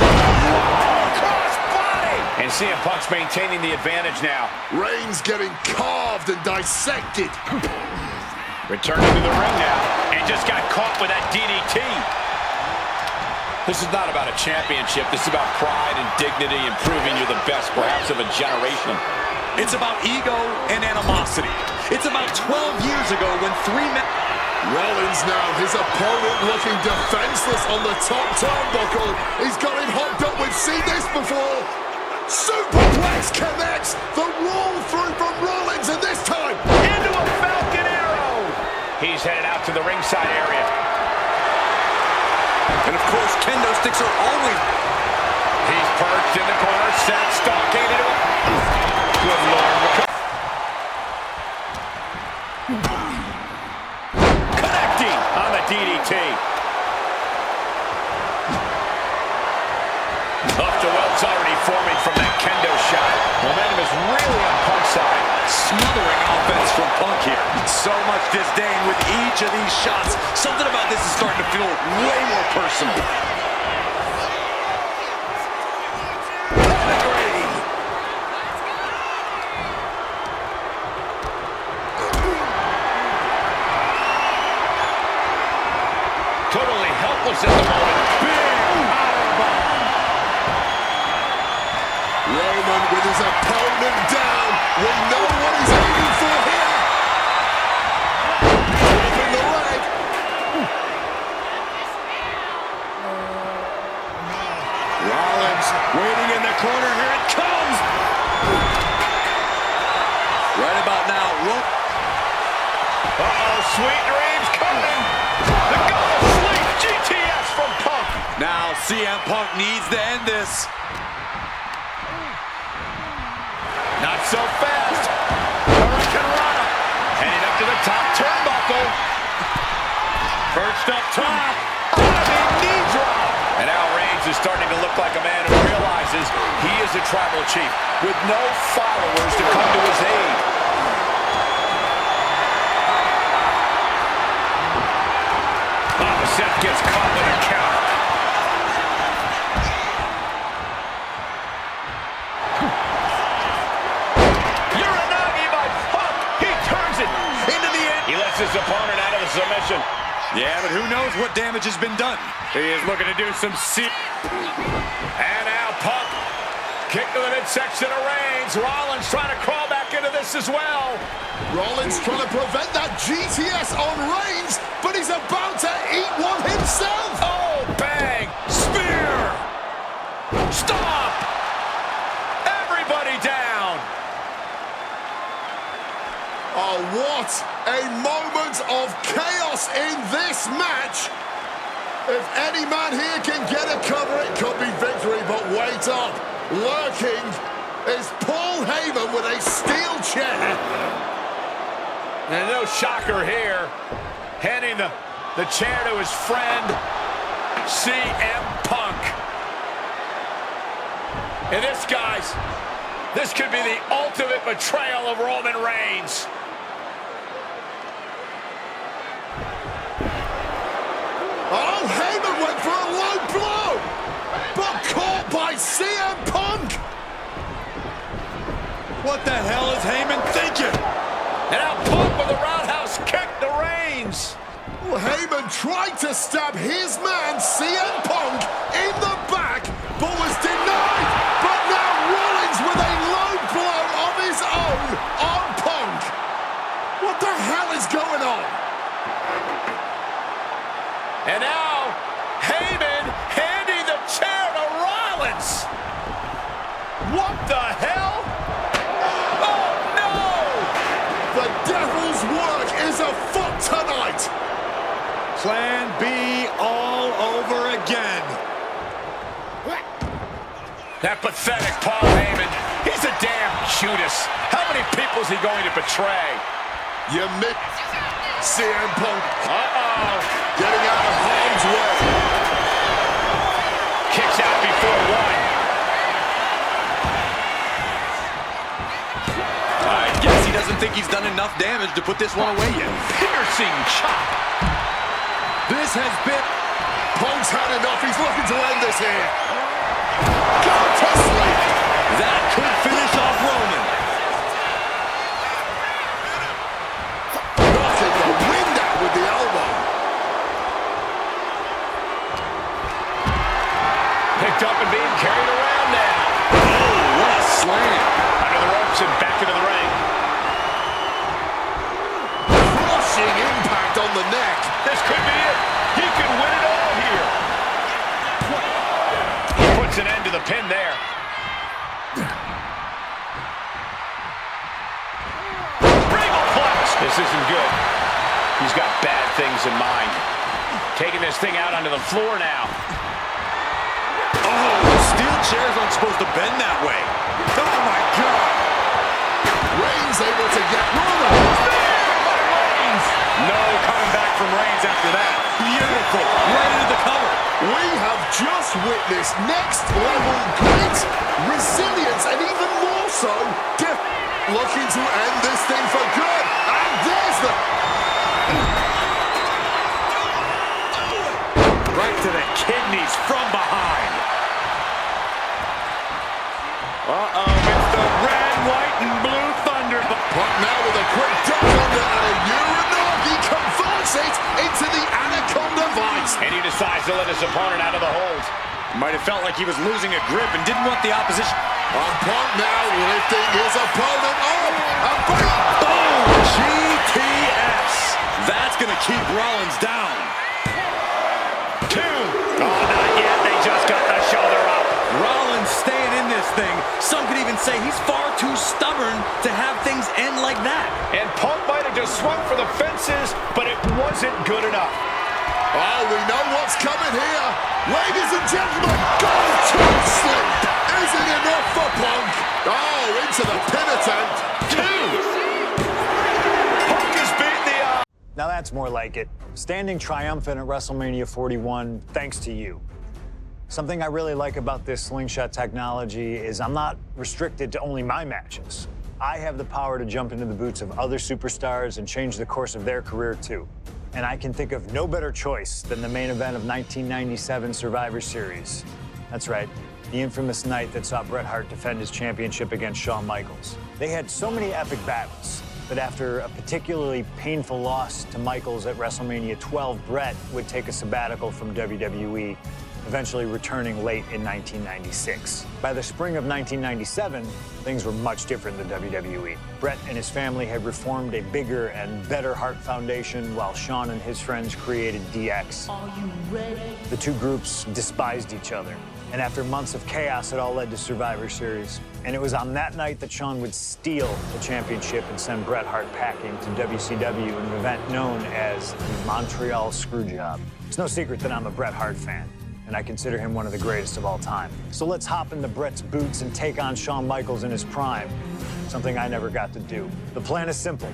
Cross body! And CM Punk's maintaining the advantage now. Reigns getting carved and dissected. Returning to the ring now, and just got caught with that DDT. This is not about a championship. This is about pride and dignity and proving you're the best, perhaps of a generation. It's about ego and animosity. It's about 12 years ago when three men... Rollins now, his opponent looking defenseless on the top turnbuckle. He's got him hooked up. We've seen this before. Superplex connects. The roll through from Rollins, and this time into a Falcon Arrow. He's headed out to the ringside area. And of course, kendo sticks are always... He's perched in the corner, set, stalking into it. Good Lord. Connecting on the DDT. Up to welts already forming from that kendo shot. Momentum is really on Punk's side. Smothering offense from Punk here. So much disdain with each of these shots. Something about this is starting to feel way more personal. reckless at the moment. Big powerbomb. Roman with his opponent down. We know what he's aiming for here. Dropping the leg. Rollins waiting in the corner. Here it comes. Right about now, Uh-oh, sweet dreams coming. The God of Sleep, GTS from Punk. now CM Punk needs to end this. Not so fast. Hurricanrana. Heading up to the top turnbuckle. Perched up top. Diving knee drop. And now Reigns is starting to look like a man who realizes he is a tribal chief with no followers to come to his aid. Seth gets caught with a counter. Uranagi by Punk. He turns it into the end. He lets his opponent out of the submission. Yeah, but who knows what damage has been done. He is looking to do some And now Punk. Kick to the midsection of Reigns. Rollins trying to crawl back into this as well. Rollins trying to prevent that GTS on Reigns, but he's about to eat one himself. Oh, bang! Spear! Stop! Everybody down! Oh, what a moment of chaos in this match. If any man here can get a cover, it could be victory, but wait up. Lurking is Paul Heyman with a steel chair. And no shocker here. Handing the chair to his friend, CM Punk. And this, guys, this could be the ultimate betrayal of Roman Reigns. Oh, Heyman went for a low blow, but caught by CM Punk. What the hell is Heyman thinking? And now Punk with a roundhouse kick to Reigns. Well, Heyman tried to stab his man, CM Punk, in the back, but was denied. But now Rollins with a low blow of his own on Punk. What the hell is going on? And now Heyman handing the chair to Rollins. What the hell? Oh, no! The devil's work is afoot tonight. Plan B all over again. That pathetic Paul Heyman. He's a damn Judas. How many people is he going to betray? You miss CM Punk. Getting out of harm's way. Kicks out before one. I guess he doesn't think he's done enough damage to put this one away yet. Piercing chop. This has been... Punk's had enough. He's looking to end this here. Got to sleep. That could finish off Roman. Knocking the wind out with the elbow. Picked up and being carried around now. Oh, what a slam. Under the ropes and back into the ring. Crushing impact on the neck. This could be it. He could win it all here. He puts an end to the pin there. This isn't good. He's got bad things in mind. Taking this thing out onto the floor now. Oh, steel chairs aren't supposed to bend that way. Oh, my God. Reigns able to get Roman. No coming back from Reigns after that. Beautiful. Right into the cover. We have just witnessed next level grit, resilience, and even more so, looking to end this thing for good. And there's the... Right to the kidneys from behind. Uh-oh, it's the red, white, and blue thunder. Punk now with a quick duck under and a Uranagi converts it into the Anaconda Vice. And he decides tries to let his opponent out of the hold. Might have felt like he was losing a grip and didn't want the opposition. On Punk now, lifting his opponent up. And boom! GTS. That's going to keep Rollins down. 2. Oh, not yet. They just got the shoulder up. Rollins staying in this thing. Some could even say he's far too stubborn to have things end like that. And Punk might have just swung for the fences, but it wasn't good enough. Oh, we know what's coming here. Ladies and gentlemen, go to sleep. Is it enough for Punk? Oh, into the pin attempt. 2. Punk has beaten the odds. Now that's more like it. Standing triumphant at WrestleMania 41 thanks to you. Something I really like about this slingshot technology is I'm not restricted to only my matches. I have the power to jump into the boots of other superstars and change the course of their career too. And I can think of no better choice than the main event of 1997 Survivor Series. That's right, the infamous night that saw Bret Hart defend his championship against Shawn Michaels. They had so many epic battles, but after a particularly painful loss to Michaels at WrestleMania 12, Bret would take a sabbatical from WWE, eventually returning late in 1996. By the spring of 1997, things were much different than WWE. Bret and his family had reformed a bigger and better Hart Foundation, while Shawn and his friends created DX. Are you ready? The two groups despised each other, and after months of chaos, it all led to Survivor Series. And it was on that night that Shawn would steal the championship and send Bret Hart packing to WCW in an event known as the Montreal Screwjob. It's no secret that I'm a Bret Hart fan, and I consider him one of the greatest of all time. So let's hop into Bret's boots and take on Shawn Michaels in his prime, something I never got to do. The plan is simple.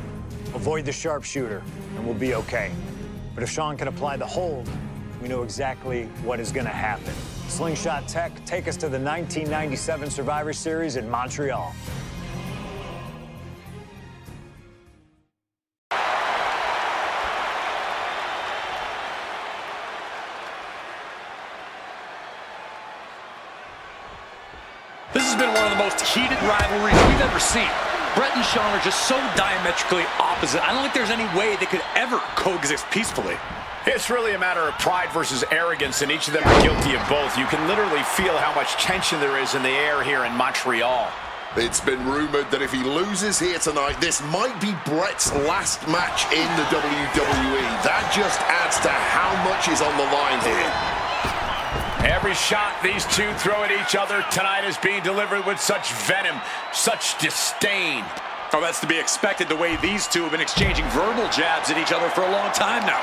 Avoid the sharpshooter, and we'll be okay. But if Shawn can apply the hold, we know exactly what is gonna happen. Slingshot Tech, take us to the 1997 Survivor Series in Montreal. This has been one of the most heated rivalries we've ever seen. Bret and Shawn are just so diametrically opposite. I don't think there's any way they could ever coexist peacefully. It's really a matter of pride versus arrogance, and each of them are guilty of both. You can literally feel how much tension there is in the air here in Montreal. It's been rumored that if he loses here tonight, this might be Bret's last match in the WWE. That just adds to how much is on the line here. Every shot these two throw at each other tonight is being delivered with such venom, such disdain. Oh, that's to be expected the way these two have been exchanging verbal jabs at each other for a long time now.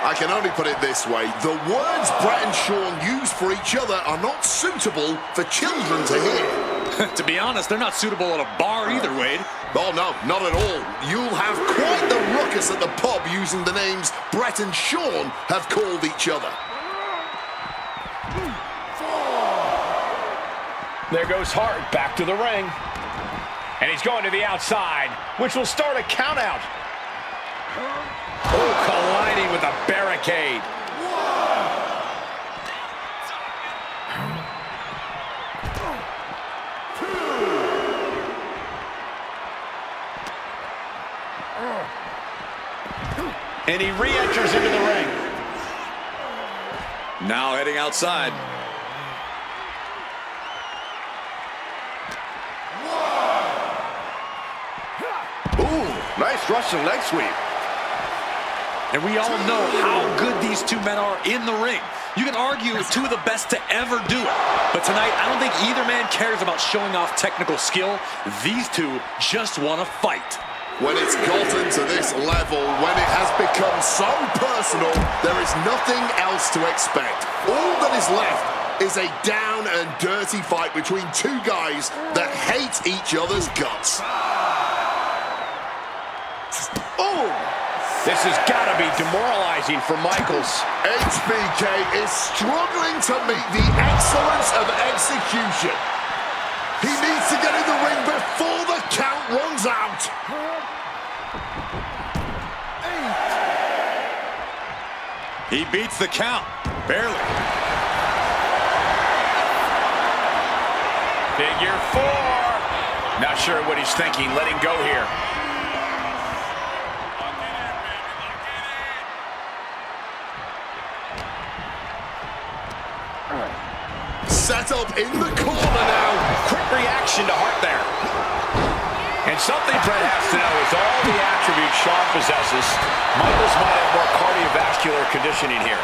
I can only put it this way. The words Bret and Shawn use for each other are not suitable for children to hear. To be honest, they're not suitable at a bar either, Wade. Oh, no, not at all. You'll have quite the ruckus at the pub using the names Bret and Shawn have called each other. There goes Hart back to the ring. And he's going to the outside, which will start a count out. Oh, colliding with a barricade. And he re-enters into the ring. Now heading outside. Ooh, nice Russian leg sweep. And we all know how good these two men are in the ring. You can argue two of the best to ever do it. But tonight, I don't think either man cares about showing off technical skill. These two just want to fight. When it's gotten to this level, when it has become so personal, there is nothing else to expect. All that is left is a down and dirty fight between two guys that hate each other's guts. Oh! This has got to be demoralizing for Michaels. HBK is struggling to meet the excellence of execution. He needs to get in the ring before the count runs out. He beats the count. Barely. Figure 4. Not sure what he's thinking. Let him go here. set up in the corner now. Quick reaction to Hart there. And something Brett has to know is all the attributes Shawn possesses, Michaels might have more cardiovascular conditioning here.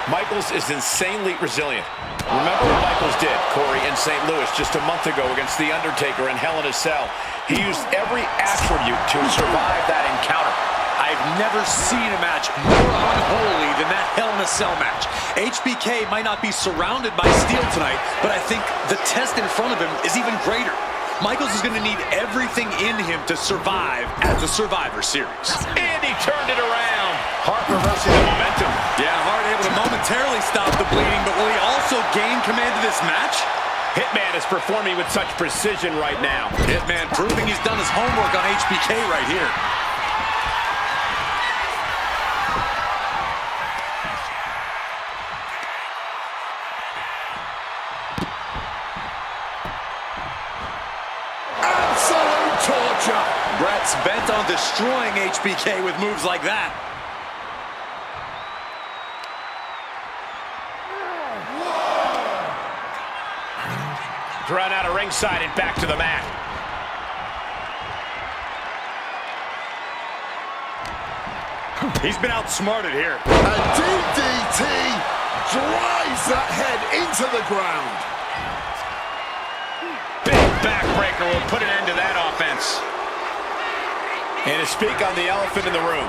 Michaels is insanely resilient. Remember what Michaels did, Corey, in St. Louis just a month ago against The Undertaker in Hell in a Cell. He used every attribute to survive that encounter. I've never seen a match more unholy than that Hell in a Cell match. HBK might not be surrounded by steel tonight, but I think the test in front of him is even greater. Michaels is going to need everything in him to survive at the Survivor Series. And he turned it around. Hart reversing the momentum. Yeah, Hart able to momentarily stop the bleeding, but will he also gain command of this match? Hitman is performing with such precision right now. Hitman proving he's done his homework on HBK right here. Absolute torture. Brett's bent on destroying HBK with moves like that. Drawn out of ringside and back to the mat. He's been outsmarted here. A DDT drives that head into the ground. Big backbreaker will put an end to that offense. And to speak on the elephant in the room,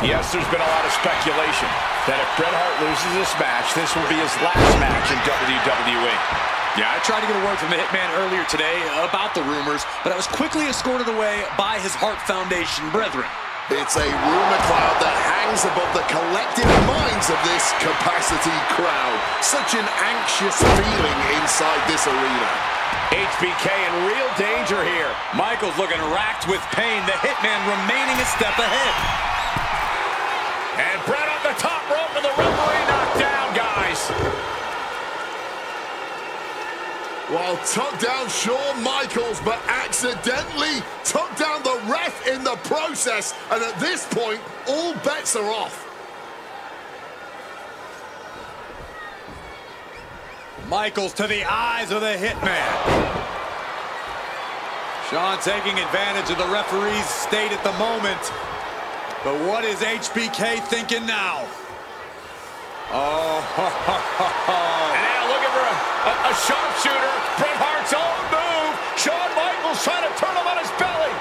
yes, there's been a lot of speculation that if Bret Hart loses this match, this will be his last match in WWE. Yeah, I tried to get a word from the Hitman earlier today about the rumors, but I was quickly escorted away by his Hart Foundation brethren. It's a rumor cloud that hangs above the collective minds of this capacity crowd. Such an anxious feeling inside this arena. HBK in real danger here. Michaels looking racked with pain, the Hitman remaining a step ahead. And Bret on the top rope and the referee knocked down, guys. Well, took down Shawn Michaels, but accidentally took down the ref in the process. And at this point, all bets are off. Michaels to the eyes of the Hitman. Shawn taking advantage of the referee's state at the moment. But what is HBK thinking now? Oh, And now looking for a sharpshooter. Bret Hart's own move. Shawn Michaels trying to turn him on his belly.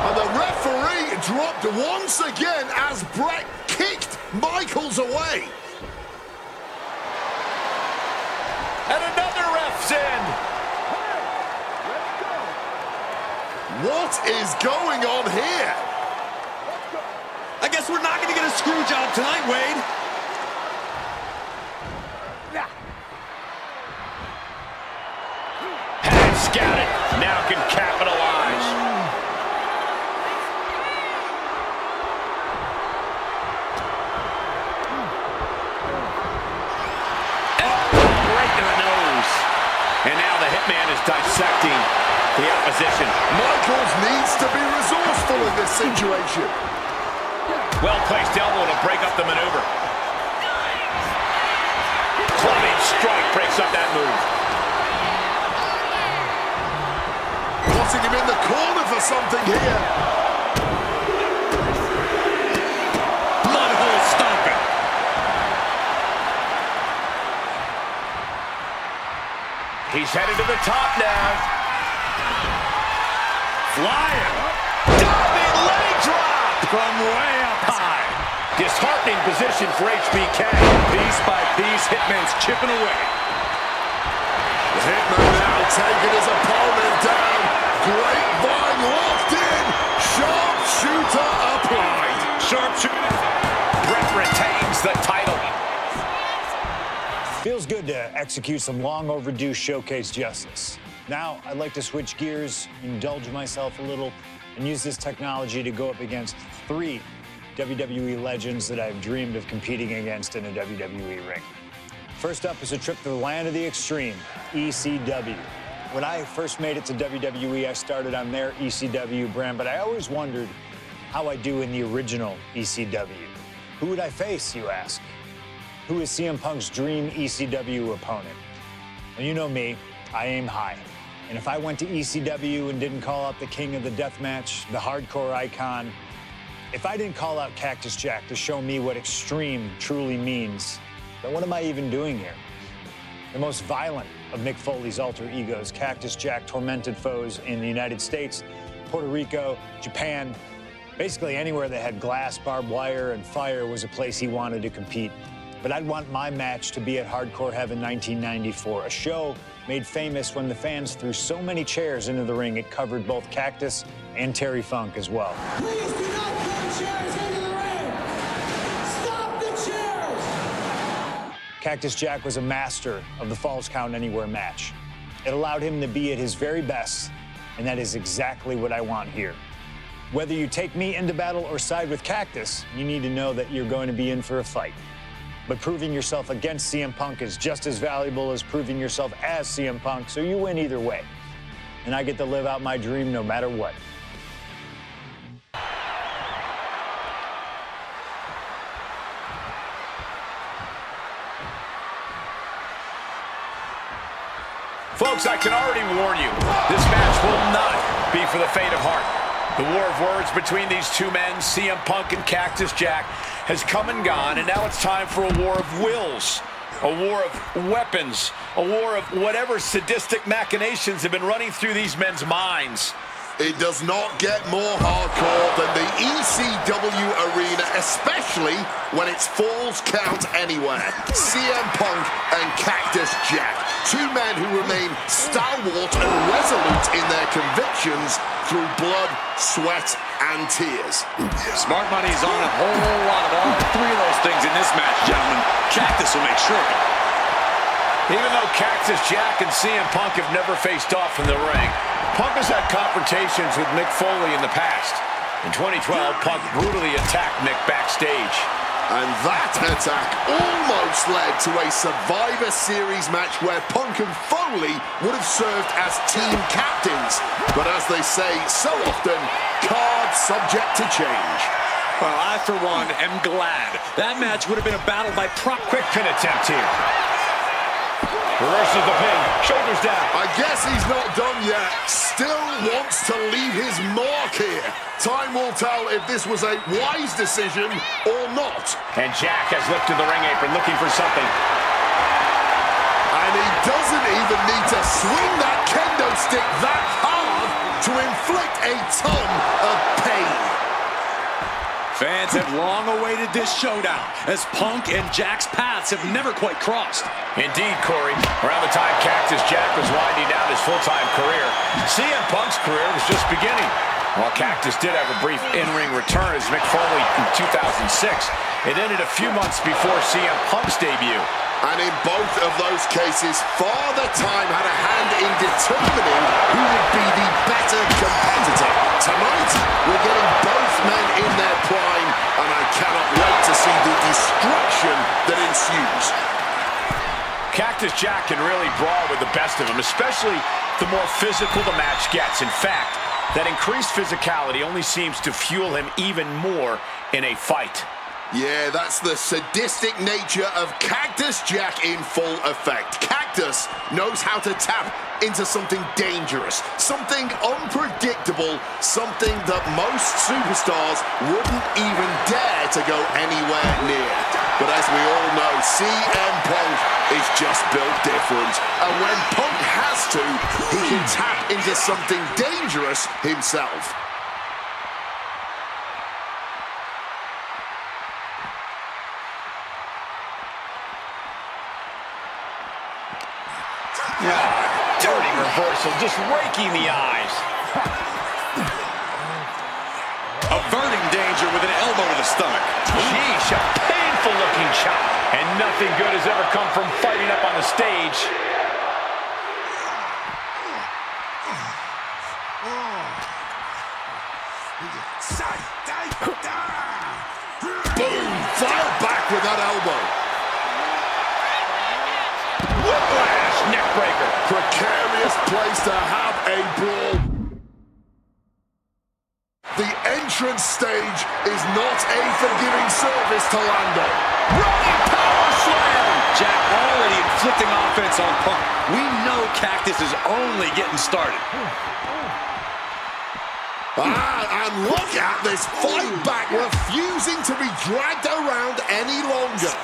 And the referee dropped once again as Bret kicked Michaels away. And another ref's in. What is going on here? I guess we're not going to get a screw job tonight, Wade. Had scouted. Now can capitalize. Right to the nose. And now the Hitman is dissecting the opposition. Michaels needs to be resourceful in this situation. Well-placed elbow to break up the maneuver. Clubbing strike breaks up that move. Putting him in the corner for something here. Mudhole stomping. He's headed to the top now. Flying. Diving leg drop. From way up high. Disheartening position for HBK. Piece by piece, Hitman's chipping away. The Hitman now taking his opponent down. Grapevine locked in. Sharpshooter applied. Sharpshooter. Bret retains the title. Feels good to execute some long overdue showcase justice. Now, I'd like to switch gears, indulge myself a little, and use this technology to go up against 3 WWE legends that I've dreamed of competing against in a WWE ring. First up is a trip to the land of the extreme, ECW. When I first made it to WWE, I started on their ECW brand, but I always wondered how I do in the original ECW. Who would I face, you ask? Who is CM Punk's dream ECW opponent? Well, you know me, I aim high. And if I went to ECW and didn't call out the king of the deathmatch, the hardcore icon, if I didn't call out Cactus Jack to show me what extreme truly means, then what am I even doing here? The most violent of Mick Foley's alter egos, Cactus Jack tormented foes in the United States, Puerto Rico, Japan, basically anywhere that had glass, barbed wire, and fire was a place he wanted to compete. But I'd want my match to be at Hardcore Heaven 1994, a show made famous when the fans threw so many chairs into the ring it covered both Cactus and Terry Funk as well. Please do not throw chairs into the ring! Stop the chairs! Cactus Jack was a master of the Falls Count Anywhere match. It allowed him to be at his very best, and that is exactly what I want here. Whether you take me into battle or side with Cactus, you need to know that you're going to be in for a fight. But proving yourself against CM Punk is just as valuable as proving yourself as CM Punk, so you win either way. And I get to live out my dream no matter what. Folks, I can already warn you, this match will not be for the faint of heart. The war of words between these two men, CM Punk and Cactus Jack, has come and gone, and now it's time for a war of wills, a war of weapons, a war of whatever sadistic machinations have been running through these men's minds. It does not get more hardcore than the ECW arena, especially when it's Falls Count Anywhere. CM Punk and Cactus Jack, two men who remain stalwart and resolute in their convictions through blood, sweat, and tears. Smart money's on a whole lot of all three of those things in this match, gentlemen. Cactus will make sure of it. Even though Cactus Jack and CM Punk have never faced off in the ring, Punk has had confrontations with Mick Foley in the past. In 2012, Punk brutally attacked Mick backstage. And that attack almost led to a Survivor Series match where Punk and Foley would have served as team captains. But as they say so often, cards subject to change. Well, I, for one, am glad. That match would have been a battle by prop. Quick pin attempt here. Reverses the pin, shoulders down. I guess he's not done yet. Still wants to leave his mark here. Time will tell if this was a wise decision or not. And Jack has lifted the ring apron looking for something. And he doesn't even need to swing that kendo stick that hard to inflict a ton of pain. Fans have long awaited this showdown, as Punk and Jack's paths have never quite crossed. Indeed, Corey. Around the time Cactus Jack was winding down his full-time career, CM Punk's career was just beginning. While Cactus did have a brief in-ring return as Mick Foley in 2006, it ended a few months before CM Punk's debut. And in both of those cases, Father Time had a hand in determining who would be the better competitor. Tonight, we're getting both men in their prime, and I cannot wait to see the destruction that ensues. Cactus Jack can really brawl with the best of them, especially the more physical the match gets. In fact, that increased physicality only seems to fuel him even more in a fight. Yeah, that's the sadistic nature of Cactus Jack in full effect. Cactus knows how to tap into something dangerous, something unpredictable, something that most superstars wouldn't even dare to go anywhere near. But as we all know, CM Punk is just built different. And when Punk has to, he can tap into something dangerous himself. Dirty reversal, just raking the eyes. Averting danger with an elbow to the stomach. Sheesh, a painful-looking chop. And nothing good has ever come from fighting up on the stage. Boom! Fire back with that elbow. Whiplash, neckbreaker. Precarious place to have a brawl. The entrance entrance stage is not a forgiving surface to land on. Running power slam! Jack already inflicting offense on Punk. We know Cactus is only getting started. And look at this fight back, refusing to be dragged around any longer.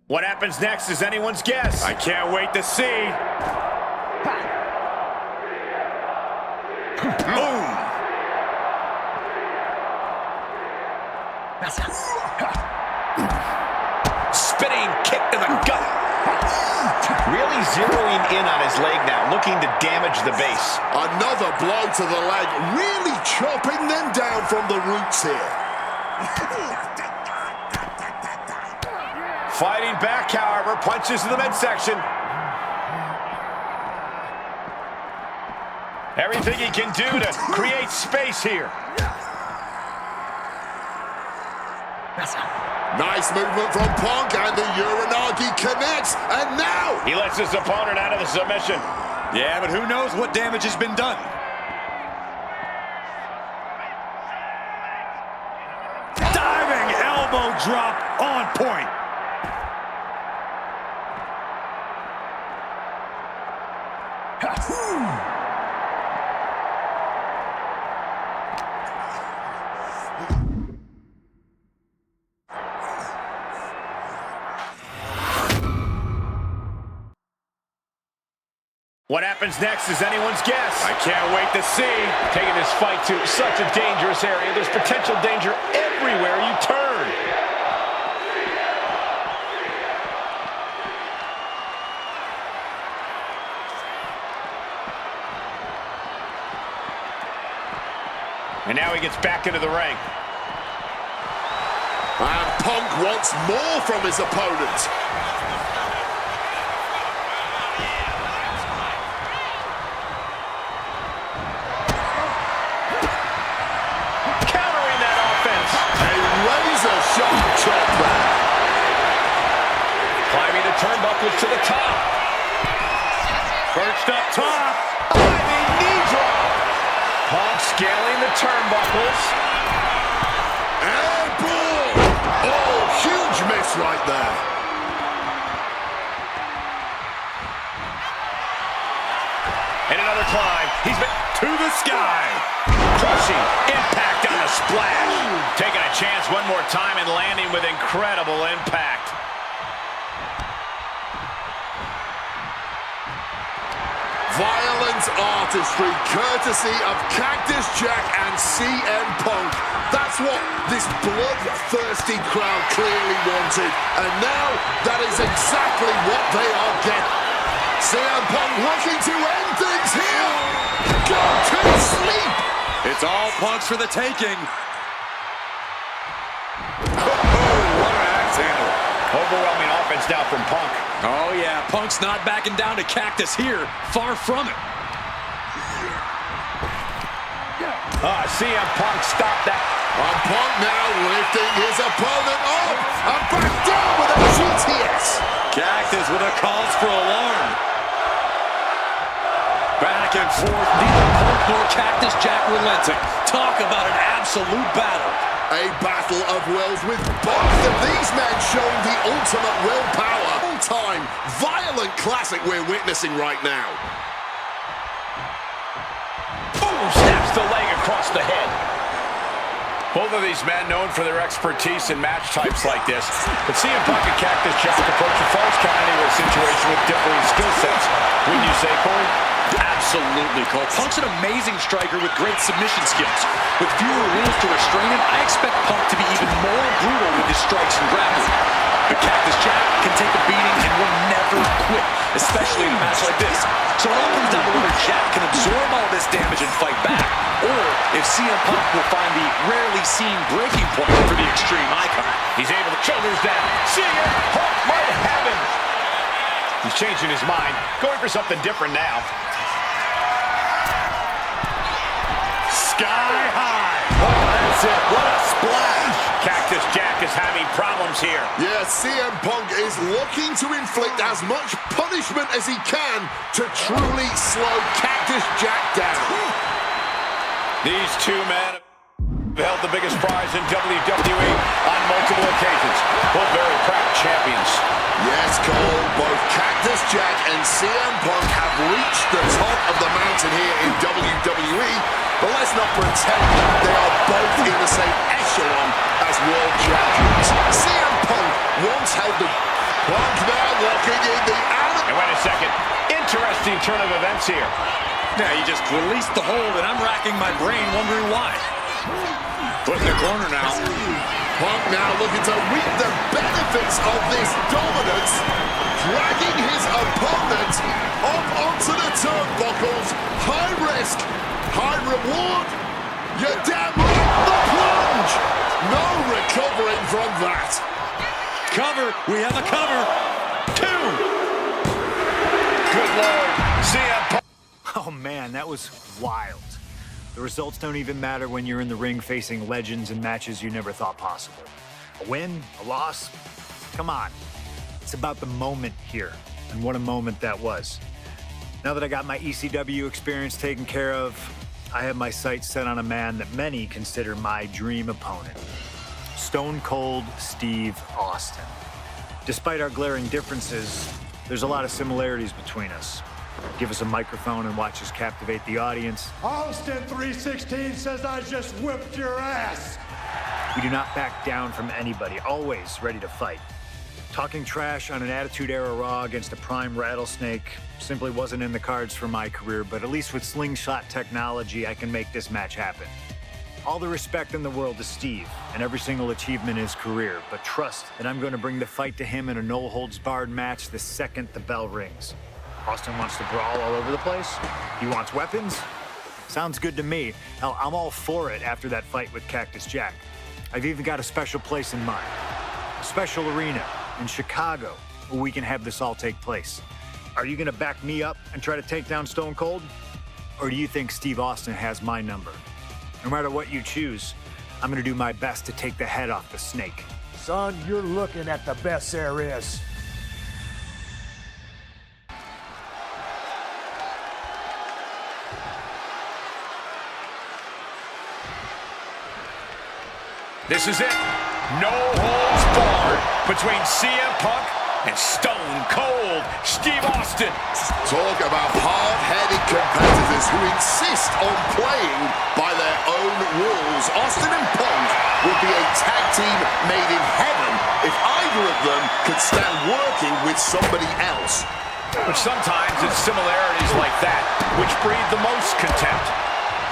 What happens next is anyone's guess. I can't wait to see. Boom! Spinning kick to the gut. Really zeroing in on his leg now, looking to damage the base. Another blow to the leg, really chopping them down from the roots here. Fighting back, however, punches to the midsection. Everything he can do to create space here. Nice movement from Punk, and the Uranagi connects, and now He lets his opponent out of the submission. Yeah, but who knows what damage has been done. Diving elbow drop on point. What happens next is anyone's guess. I can't wait to see. Taking this fight to such a dangerous area. There's potential danger everywhere you turn. And now he gets back into the ring. And Punk wants more from his opponent. Countering that offense. A razor-sharp chop there. Climbing the turnbuckles to the top. Perched up top. Diving knee drop. Punk scaling the turnbuckles. And boom! Oh, huge miss right there. And another climb. He's been To the sky. crushing impact on the splash. Taking a chance one more time and landing with incredible impact. Violent artistry, courtesy of Cactus Jack and CM Punk. That's what this bloodthirsty crowd clearly wanted. And now, that is exactly what they are getting. CM Punk looking to end things here. Go to sleep. It's all Punk's for the taking. What an axe handle. Overwhelming offense now from Punk. Oh, yeah. Punk's not backing down to Cactus here. Far from it. CM Punk stopped that. And Punk now lifting his opponent up and back down with a GTS. Cactus with a cause for alarm. Back and forth. Neither Punk nor Cactus Jack relenting. Talk about an absolute battle. A battle of wills with both of these men showing the ultimate willpower. All-time violent classic we're witnessing right now. Boom! Snaps the leg across the head. Both of these men known for their expertise in match types like this. But CM Punk and Cactus Jack approach a false count anywhere situation with differing skill sets. Wouldn't you say, Corey? Absolutely, Cole. Punk's an amazing striker with great submission skills. With fewer rules to restrain him, I expect Punk to be even more brutal with his strikes and grappling. But Cactus Jack can take a beating and will never quit, especially in a match like this. So it all comes down to whether Jack can absorb all this damage and fight back, or if CM Punk will find the rarely seen breaking point for the Extreme Icon. He's able to shoulders down. CM Punk might have him. He's changing his mind, going for something different now. Sky high. Oh, that's it. What a splash. Cactus Jack Jack is having problems here. Yeah, CM Punk is looking to inflict as much punishment as he can to truly slow Cactus Jack down. These two men have held the biggest prize in WWE on multiple occasions. Both very proud champions. Yes, Cole, both Cactus Jack and CM Punk have reached the top of the mountain here in WWE, but let's not pretend they are both in the same echelon as world champions. CM Punk once held the... Punk now locking in the... And wait a second, interesting turn of events here. Yeah, he just released the hold, and I'm racking my brain wondering why. Put in the corner now. Punk now looking to reap the benefits of this dominance, dragging his opponent up onto the turnbuckles. High risk, high reward. You're damn right, the plunge. No recovering from that. Cover, we have a cover. 2. Good Lord, CM Punk. Oh man, that was wild. The results don't even matter when you're in the ring facing legends in matches you never thought possible. A win, a loss, come on. It's about the moment here, and what a moment that was. Now that I got my ECW experience taken care of, I have my sights set on a man that many consider my dream opponent. Stone Cold Steve Austin. Despite our glaring differences, there's a lot of similarities between us. Give us a microphone and watch us captivate the audience. Austin 316 says I just whipped your ass. We do not back down from anybody, always ready to fight. Talking trash on an Attitude Era Raw against a prime rattlesnake simply wasn't in the cards for my career, but at least with slingshot technology, I can make this match happen. All the respect in the world to Steve and every single achievement in his career, but trust that I'm going to bring the fight to him in a no-holds-barred match the second the bell rings. Austin wants to brawl all over the place? He wants weapons? Sounds good to me. Hell, I'm all for it after that fight with Cactus Jack. I've even got a special place in mind. A special arena in Chicago where we can have this all take place. Are you gonna back me up and try to take down Stone Cold? Or do you think Steve Austin has my number? No matter what you choose, I'm gonna do my best to take the head off the snake. Son, you're looking at the best there is. This is it. No holds barred between CM Punk and Stone Cold Steve Austin. Talk about hard-headed competitors who insist on playing by their own rules. Austin and Punk would be a tag team made in heaven if either of them could stand working with somebody else. But sometimes it's similarities like that which breed the most contempt.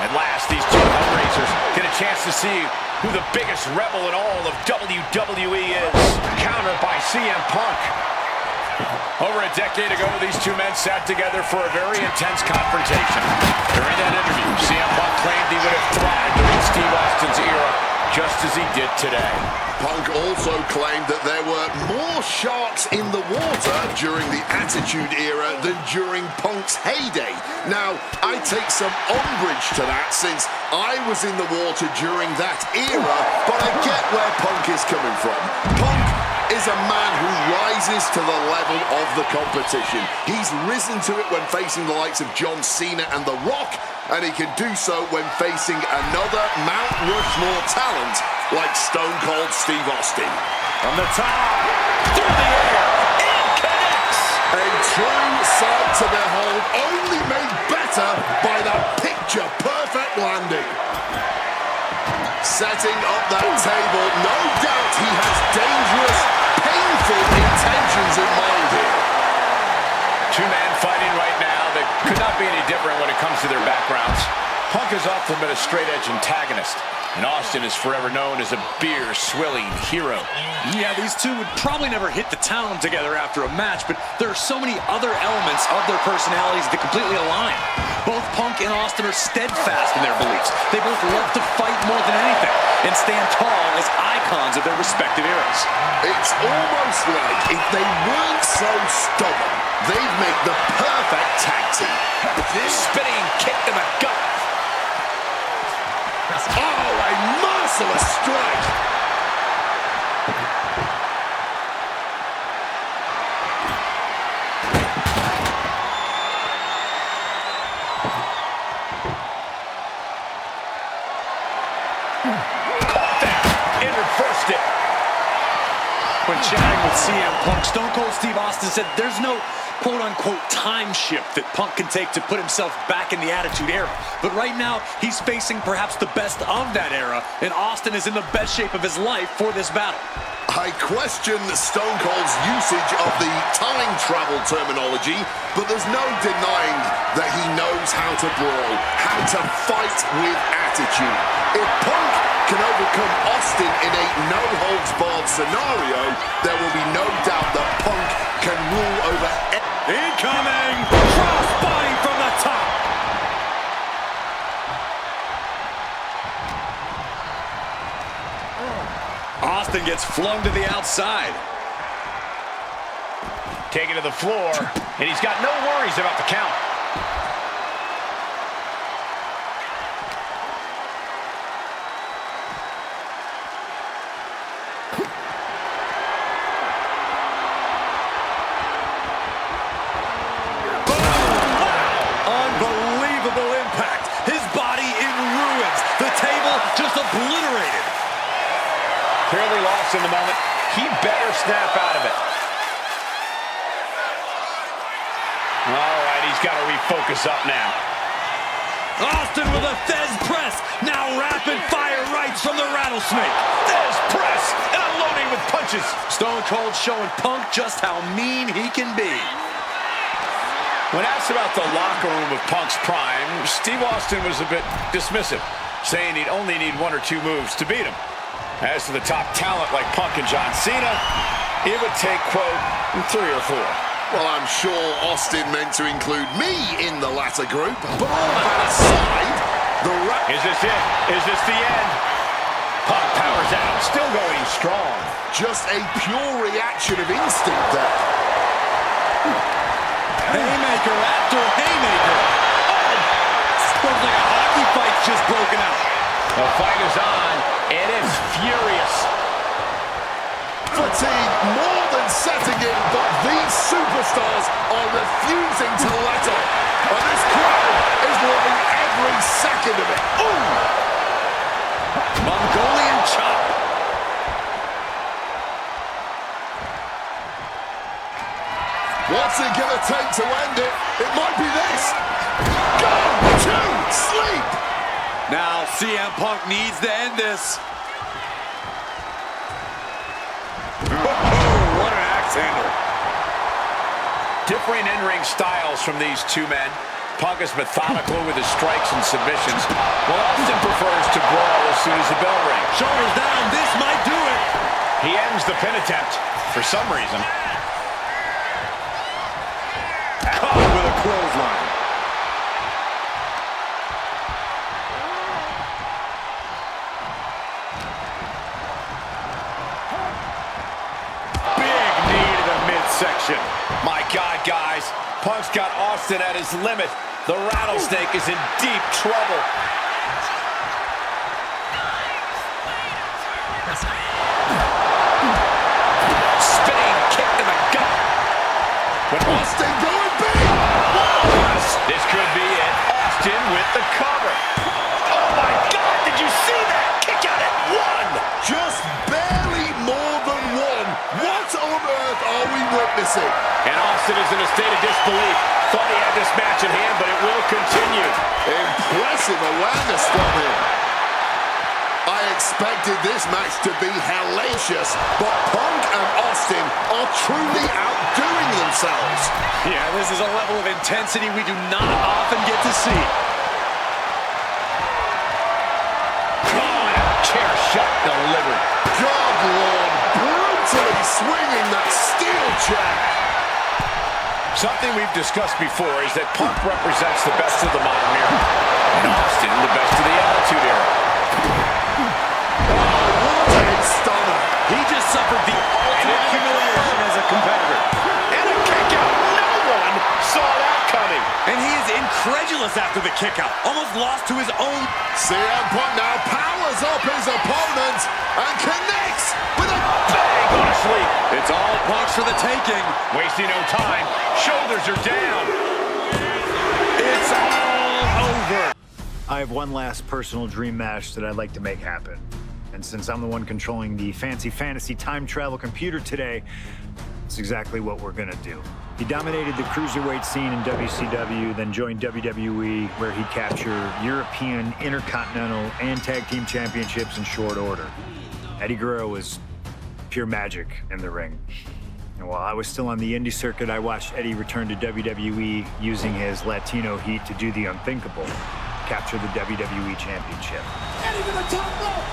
At last, these two Hellraisers get a chance to see who the biggest rebel in all of WWE is. Countered by CM Punk. Over a decade ago, these two men sat together for a very intense confrontation. During that interview, CM Punk claimed he would have thrived during Steve Austin's era, just as he did today. Punk also claimed that there were more sharks in the water during the Attitude Era than during Punk's heyday. Now, I take some umbrage to that since I was in the water during that era, but I get where Punk is coming from. Punk is a man who rises to the level of the competition. He's risen to it when facing the likes of John Cena and The Rock, and he can do so when facing another Mount Rushmore talent like Stone Cold Steve Austin. From the top, through the air, it connects! A true sight to behold, only made better by that picture-perfect landing. Setting up that table, no doubt he has dangerous, painful intentions in mind here. Two men fighting right now that could not be any different when it comes to their backgrounds. Punk has often been a straight-edge antagonist, and Austin is forever known as a beer-swilling hero. Yeah, these two would probably never hit the town together after a match, but there are so many other elements of their personalities that completely align. Both Punk and Austin are steadfast in their beliefs. They both love to fight more than anything and stand tall as icons of their respective eras. It's almost like if they weren't so stubborn, they'd make the perfect tag team. Spinning kick to the gut. Oh, a merciless strike. chatting with CM Punk, Stone Cold Steve Austin said there's no quote-unquote time shift that Punk can take to put himself back in the Attitude Era. But right now, he's facing perhaps the best of that era, and Austin is in the best shape of his life for this battle. I question Stone Cold's usage of the time travel terminology, but there's no denying that he knows how to brawl, how to fight with attitude. If Punk can overcome Austin in a no-holds-barred scenario, there will be no doubt that Punk can rule over... Incoming! Crossbody from the top! Austin gets flung to the outside. Taken to the floor, and he's got no worries about the count. Unbelievable impact. His body in ruins. The table just obliterated. Clearly lost in the moment. He better snap out of it. All right, he's got to refocus up now. Austin with a Fez press. Now rapid fire rights from the Rattlesnake. Fez press and unloading with punches. Stone Cold showing Punk just how mean he can be. When asked about the locker room of Punk's prime, Steve Austin was a bit dismissive, saying he'd only need 1 or 2 moves to beat him. As to the top talent like Punk and John Cena, it would take, quote, 3 or 4. Well, I'm sure Austin meant to include me in the latter group, but all that aside, Is this it? Is this the end? Punk powers out, still going strong. Just a pure reaction of instinct there. Haymaker after haymaker. Oh! Looks like a hockey fight's just broken out. The fight is on, and it's furious. Fatigue more than setting in, but these superstars are refusing to let up. And this crowd is loving every second of it. Ooh! Mongolian chop. What's it gonna take to end it? It might be this. Go to sleep. Now CM Punk needs to end this. Oh, what an axe handle. Differing in-ring styles from these two men. Punk is methodical with his strikes and submissions, while Austin prefers to brawl as soon as the bell rings. Shoulders down, this might do it. He ends the pin attempt for some reason. Caught with a clothesline. Big knee to the midsection. My God, guys, Punk's got Austin at his limit. The Rattlesnake is in deep trouble. Spinning kick to the gut. When Austin going big. This could be it. Austin with the cover. Oh my God, did you see that? Kick out at 1. Just barely more than 1. What on earth are we witnessing? And Austin is in a state of disbelief. Thought he had this match in hand, but it will continue. Impressive awareness from him. I expected this match to be hellacious, but Punk and Austin are truly outdoing themselves. Yeah, this is a level of intensity we do not often get to see. Chair shot delivered. God, Lord, brutally swinging that steel chair. Something we've discussed before is that Punk represents the best of the modern era, and Austin the best of the Attitude Era. What a stunner. He just suffered the ultimate humiliation as a competitor. And a kick out. No one saw that coming. And he is incredulous after the kick out. Almost lost to his own. CM Punk now powers up his opponent and connects with a Bang on a sleep. It's all Punk's for the taking. Wasting no time. Shoulders are down. It's all over. I have one last personal dream match that I'd like to make happen. And since I'm the one controlling the fancy fantasy time travel computer today, it's exactly what we're gonna do. He dominated the cruiserweight scene in WCW, then joined WWE, where he captured European, Intercontinental, and Tag Team Championships in short order. Eddie Guerrero was pure magic in the ring. And while I was still on the indie circuit, I watched Eddie return to WWE using his Latino heat to do the unthinkable, capture the WWE Championship. Eddie to the top rope.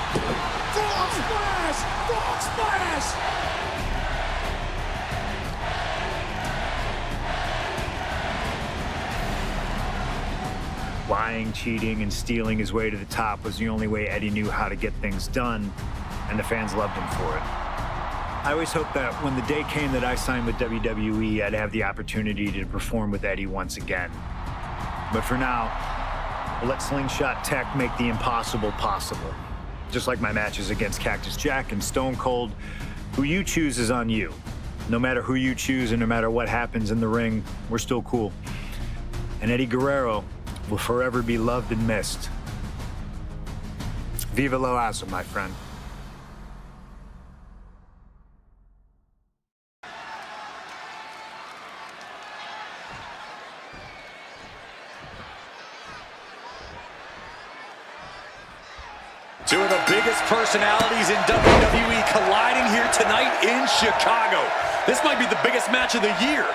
Frog splash! Frog splash! Lying, cheating, and stealing his way to the top was the only way Eddie knew how to get things done, and the fans loved him for it. I always hoped that when the day came that I signed with WWE, I'd have the opportunity to perform with Eddie once again. But for now, we'll let Slingshot Tech make the impossible possible. Just like my matches against Cactus Jack and Stone Cold, who you choose is on you. No matter who you choose and no matter what happens in the ring, we're still cool. And Eddie Guerrero will forever be loved and missed. Viva la raza, my friend. Two of the biggest personalities in WWE colliding here tonight in Chicago. This might be the biggest match of the year.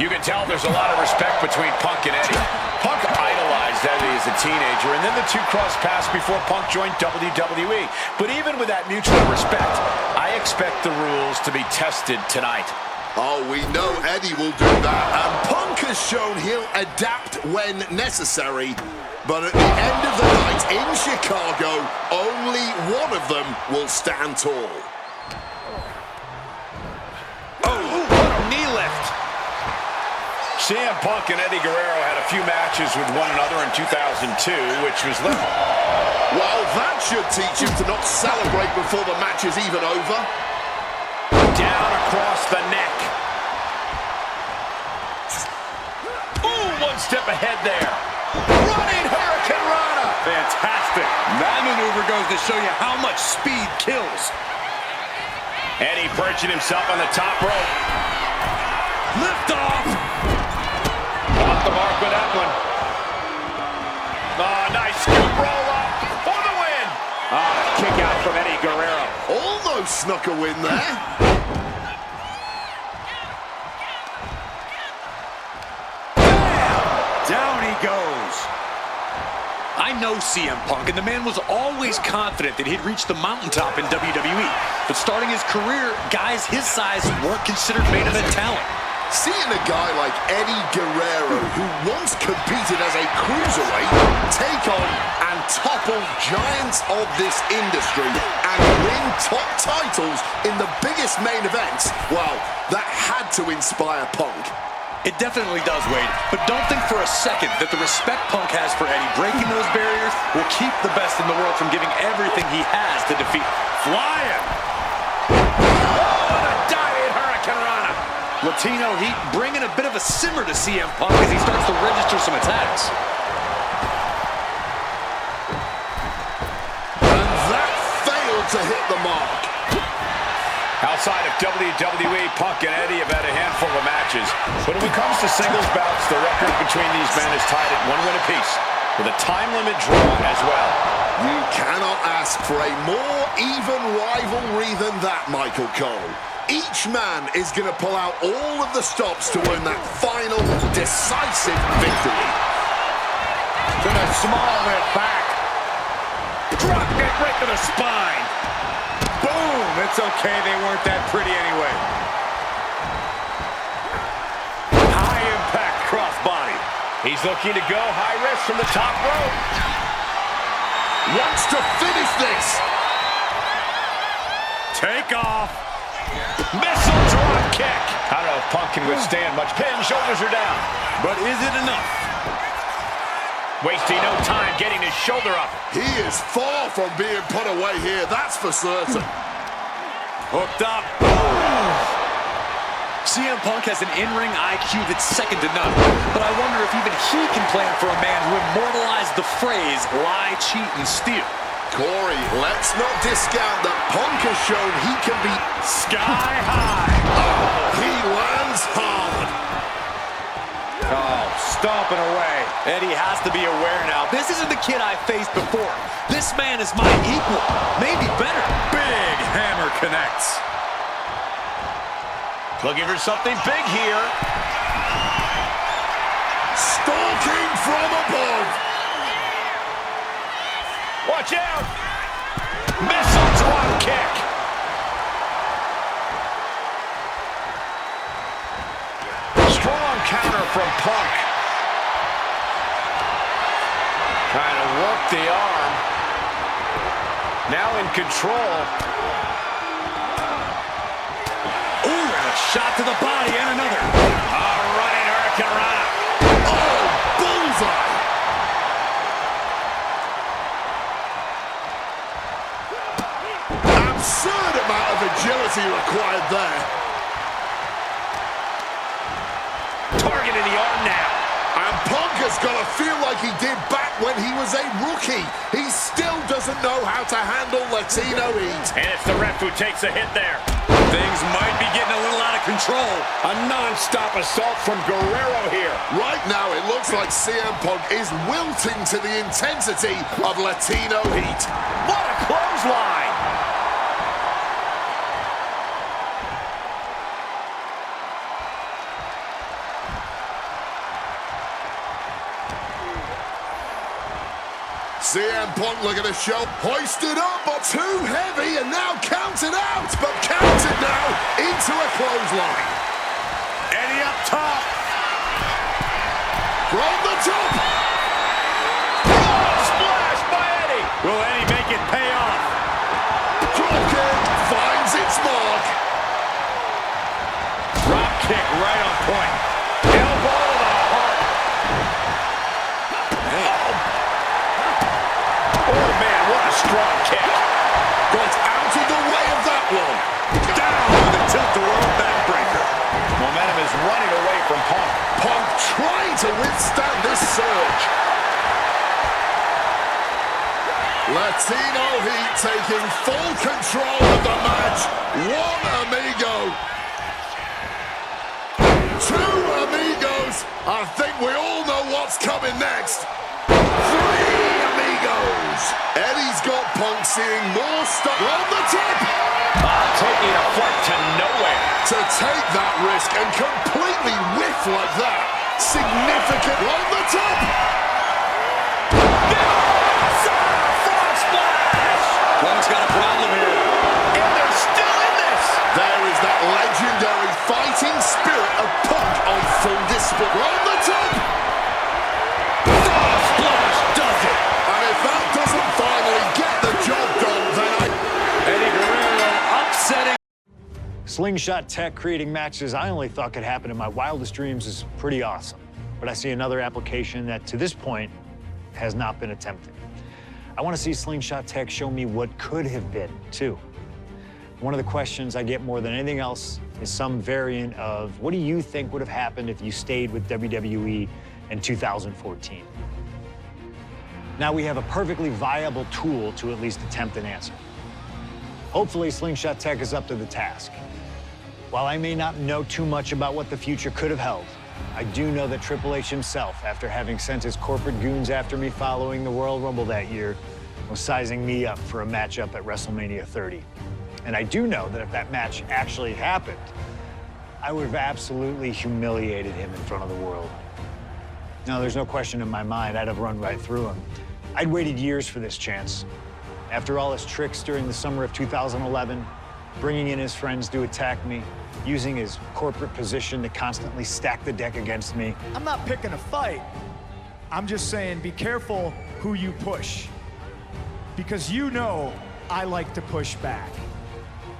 You can tell there's a lot of respect between Punk and Eddie. Punk idolized Eddie as a teenager, and then the two crossed paths before Punk joined WWE. But even with that mutual respect, I expect the rules to be tested tonight. Oh, we know Eddie will do that, and Punk has shown he'll adapt when necessary. But at the end of the night in Chicago, only one of them will stand tall. Oh, what a knee lift. CM Punk and Eddie Guerrero had a few matches with one another in 2002, which was little. Well, that should teach him to not celebrate before the match is even over. Down across the neck. Ooh, one step ahead there. Running Hurricane Rana. Fantastic. That maneuver goes to show you how much speed kills. Eddie perching himself on the top rope. Lift off. Off the mark with that one. Oh, nice scoop roll up for the win. Kick out from Eddie Guerrero. Almost snuck a win there. Down he goes. I know CM Punk, and the man was always confident that he'd reach the mountaintop in WWE. But starting his career, guys his size weren't considered main event talent. Seeing a guy like Eddie Guerrero, who once competed as a cruiserweight, take on and topple giants of this industry and win top titles in the biggest main events, well, that had to inspire Punk. It definitely does, Wade, but don't think for a second that the respect Punk has for Eddie breaking those barriers will keep the best in the world from giving everything he has to defeat. Flying. Oh, and a diving Hurricane Rana. Latino heat bringing a bit of a simmer to CM Punk as he starts to register some attacks. And that failed to hit the mark. Outside of WWE, Punk and Eddie have had a handful of matches. But when it comes to singles bouts, the record between these men is tied at 1 win apiece, with a time limit draw as well. You cannot ask for a more even rivalry than that, Michael Cole. Each man is going to pull out all of the stops to win that final, decisive victory. To the small of it back. Drop kick right to the spine. Boom! It's okay, they weren't that pretty anyway. High impact crossbody. He's looking to go high risk from the top rope. Wants to finish this. Take off. Missile drop kick. I don't know if Punk can withstand much. Pin, shoulders are down. But is it enough? Wasting no time getting his shoulder up. He is far from being put away here, that's for certain. Hooked up. CM Punk has an in-ring IQ that's second to none. But I wonder if even he can plan for a man who immortalized the phrase, lie, cheat, and steal. Corey, let's not discount that Punk has shown he can be Sky high. Oh, he lands hard. Oh, stomping away. Eddie has to be aware now. This isn't the kid I faced before. This man is my equal, maybe better. Big hammer connects. Looking for something big here. Stalking from above. Watch out. Missile drop kick. Strong counter from Punk. Trying to work the arm. Now in control. Ooh, and a shot to the body and another. Running Hurricane Rana. Oh, bullseye. Absurd amount of agility required there. Targeting the arm now. And Punk has got to feel like he did back when he was a rookie. He still doesn't know how to handle Latino heat. And it's the ref who takes a hit there. Things might be getting a little out of control. A non-stop assault from Guerrero here. Right now, it looks like CM Punk is wilting to the intensity of Latino heat. What a clothesline. CM Punk looking to show. Hoisted up, but too heavy, and now counted out. But counted now into a clothesline. Eddie up top. From the top. Oh, splash by Eddie. Will Eddie make it pay off? Dropkick finds its mark. Drop kick right on point. Elbow to the heart. Oh, man, what a strong kick. Got out of the way of that one. Down with a tilt-the-world backbreaker. Momentum is running away from Punk. Punk trying to withstand this surge. Latino Heat taking full control of the match. One amigo. Two amigos. I think we all know what's coming next. Three amigos. Eddie's got Punk seeing more stuff on the top. Taking a flight to nowhere. To take that risk and completely whiff like that. Significant on the top. Frog splash. Punk's got a problem here. And they're still in this. There is that legendary fighting spirit of Punk on full display. On the top. Frog splash does it. And if that doesn't finally get the job done, then Eddie Guerrero upsetting. Slingshot tech creating matches I only thought could happen in my wildest dreams is pretty awesome. But I see another application that, to this point, has not been attempted. I want to see Slingshot tech show me what could have been, too. One of the questions I get more than anything else is some variant of, what do you think would have happened if you stayed with WWE in 2014? Now we have a perfectly viable tool to at least attempt an answer. Hopefully, Slingshot Tech is up to the task. While I may not know too much about what the future could have held, I do know that Triple H himself, after having sent his corporate goons after me following the Royal Rumble that year, was sizing me up for a matchup at WrestleMania 30. And I do know that if that match actually happened, I would have absolutely humiliated him in front of the world. Now, there's no question in my mind I'd have run right through him. I'd waited years for this chance. After all his tricks during the summer of 2011, bringing in his friends to attack me, using his corporate position to constantly stack the deck against me. I'm not picking a fight. I'm just saying be careful who you push. Because you know I like to push back.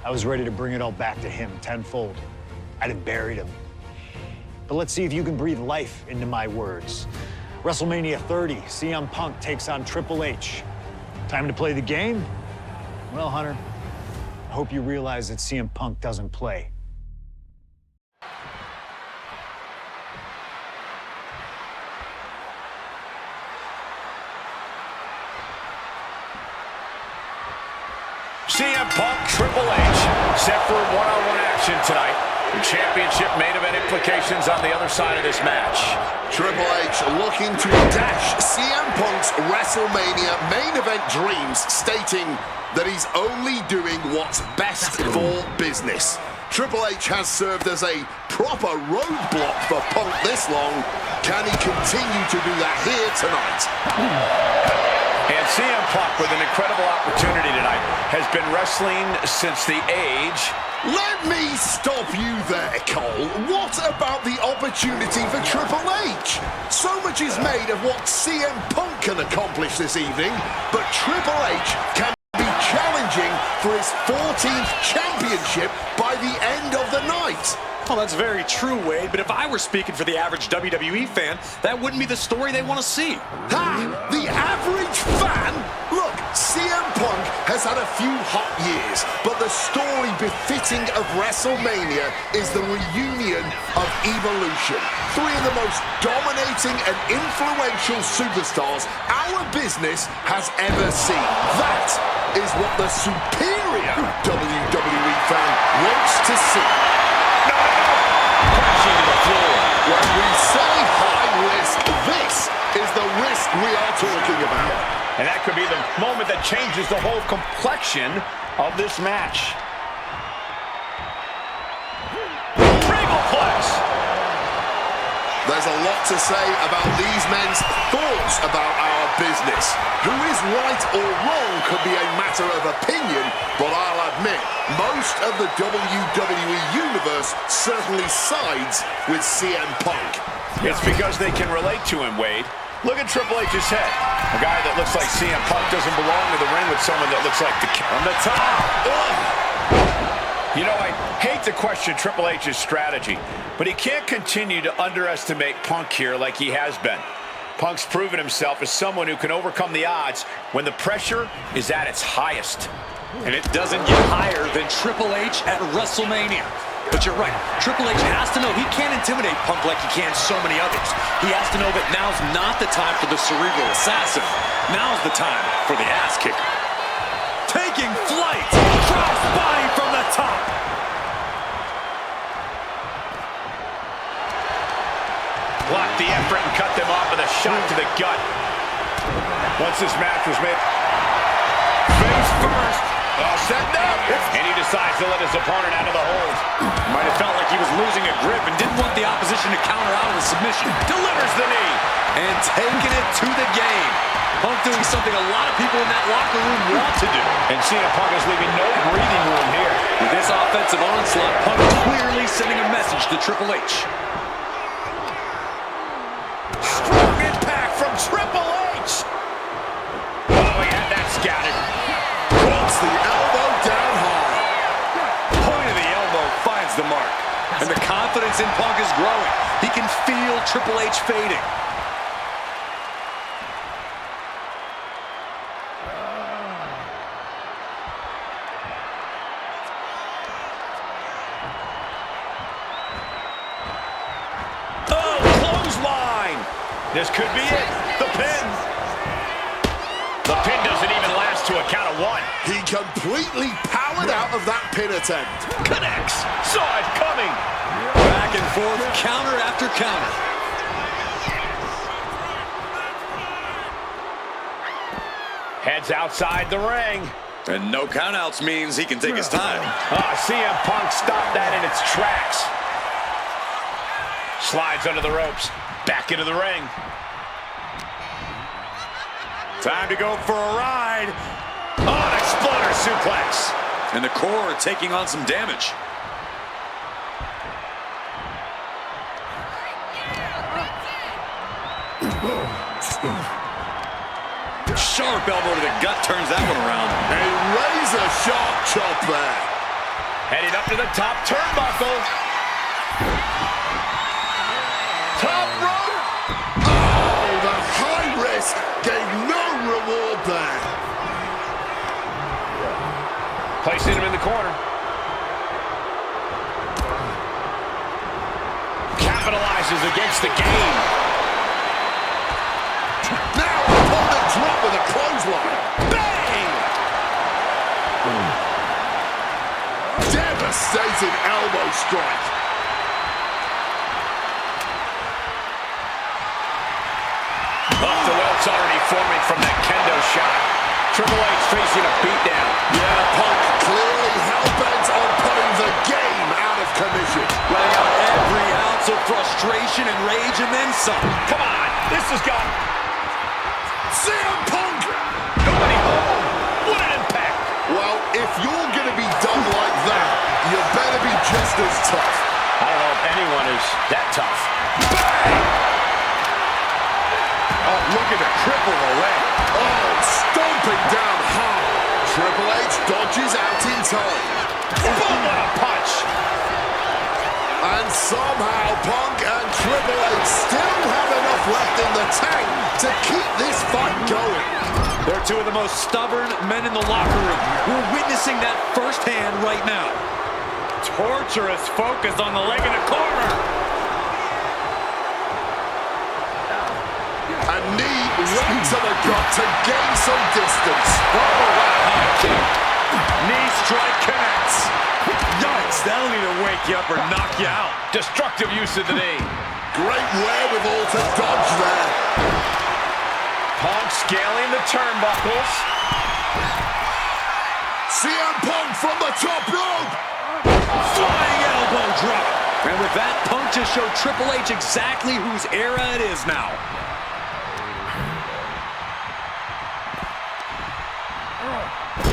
I was ready to bring it all back to him tenfold. I'd have buried him. But let's see if you can breathe life into my words. WrestleMania 30, CM Punk takes on Triple H. Time to play the game? Well, Hunter, I hope you realize that CM Punk doesn't play. CM Punk, Triple H, set for one-on-one action tonight. The championship main event implications on the other side of this match. Triple H looking to dash CM Punk's WrestleMania main event dreams, stating that he's only doing what's best for business. Triple H has served as a proper roadblock for Punk this long. Can he continue to do that here tonight? And CM Punk, with an incredible opportunity tonight, has been wrestling since the age... Let me stop you there, Cole. What about the opportunity for Triple H? So much is made of what CM Punk can accomplish this evening, but Triple H can be challenging for his 14th championship by the end of the night. Well, that's very true, Wade, but if I were speaking for the average WWE fan, that wouldn't be the story they want to see. Ha! The average fan? Look, CM Punk has had a few hot years, but the story befitting of WrestleMania is the reunion of Evolution. Three of the most dominating and influential superstars our business has ever seen. That is what the superior WWE fan wants to see. Crashing to the floor. When we say high risk, this is the risk we are talking about. And that could be the moment that changes the whole complexion of this match. Preplex. There's a lot to say about these men's thoughts about our business. Who is right or wrong could be a matter of opinion, but I'll admit, most of the WWE Universe certainly sides with CM Punk. It's because they can relate to him, Wade. Look at Triple H's head. A guy that looks like CM Punk doesn't belong in the ring with someone that looks like on the top. Ugh. You know, I hate to question Triple H's strategy, but he can't continue to underestimate Punk here like he has been. Punk's proven himself as someone who can overcome the odds when the pressure is at its highest. And it doesn't get higher than Triple H at WrestleMania. But you're right, Triple H has to know he can't intimidate Punk like he can so many others. He has to know that now's not the time for the cerebral assassin. Now's the time for the ass kicker. Taking flight, cross body from the top. Blocked the effort and cut them off with a shot to the gut. Once this match was made, face first, all set up, and he decides to let his opponent out of the hold. Might have felt like he was losing a grip and didn't want the opposition to counter out of the submission. Delivers the knee. And taking it to the game. Punk doing something a lot of people in that locker room want to do. And CM Punk is leaving no breathing room here. With this offensive onslaught, Punk clearly sending a message to Triple H. Strong impact from Triple H. Oh, he had that scouted. Puts the elbow down hard. Point of the elbow finds the mark. And the confidence in Punk is growing. He can feel Triple H fading. This could be it. The pin. The pin doesn't even last to a count of one. He completely powered out of that pin attempt. Connects. Saw it coming. Back and forth, counter after counter. Heads outside the ring. And no countouts means he can take his time. CM Punk stopped that in its tracks. Slides under the ropes. Back into the ring. Time to go for a ride. Oh, an exploder suplex. And the core taking on some damage. Sharp elbow to the gut turns that one around. A razor sharp chop there. Headed up to the top turnbuckle. Top rope. Oh, the high risk gave no reward there. Placing him in the corner. Capitalizes against the game. Now upon the drop with a clothesline. Bang! massive elbow strike. Off the welts already forming from that kendo shot. Triple H facing a beatdown. Yeah, Punk clearly hell-bent on putting the game out of commission. Letting out every ounce of frustration and rage and then some. Come on, this has got CM Punk! nobody home. What an impact. Well, if you're going to be done like that, you better be just as tough. I don't know if anyone is that tough. Bang! Oh, looking to triple the leg. Oh, stomping down hard. Triple H dodges out in time. Boom, what a punch. And somehow Punk and Triple H still have enough left in the tank to keep this fight going. They're two of the most stubborn men in the locker room. We're witnessing that firsthand right now. Torturous focus on the leg in the corner. A knee right to the gut to gain some distance. Oh, wow, high kick. Knee strike connects. Yikes, that'll either wake you up or knock you out. Destructive use of the knee. Great wherewithal to dodge there. Punk scaling the turnbuckles. CM Punk from the top rope. Flying elbow drop. And with that, Punk just showed Triple H exactly whose era it is now.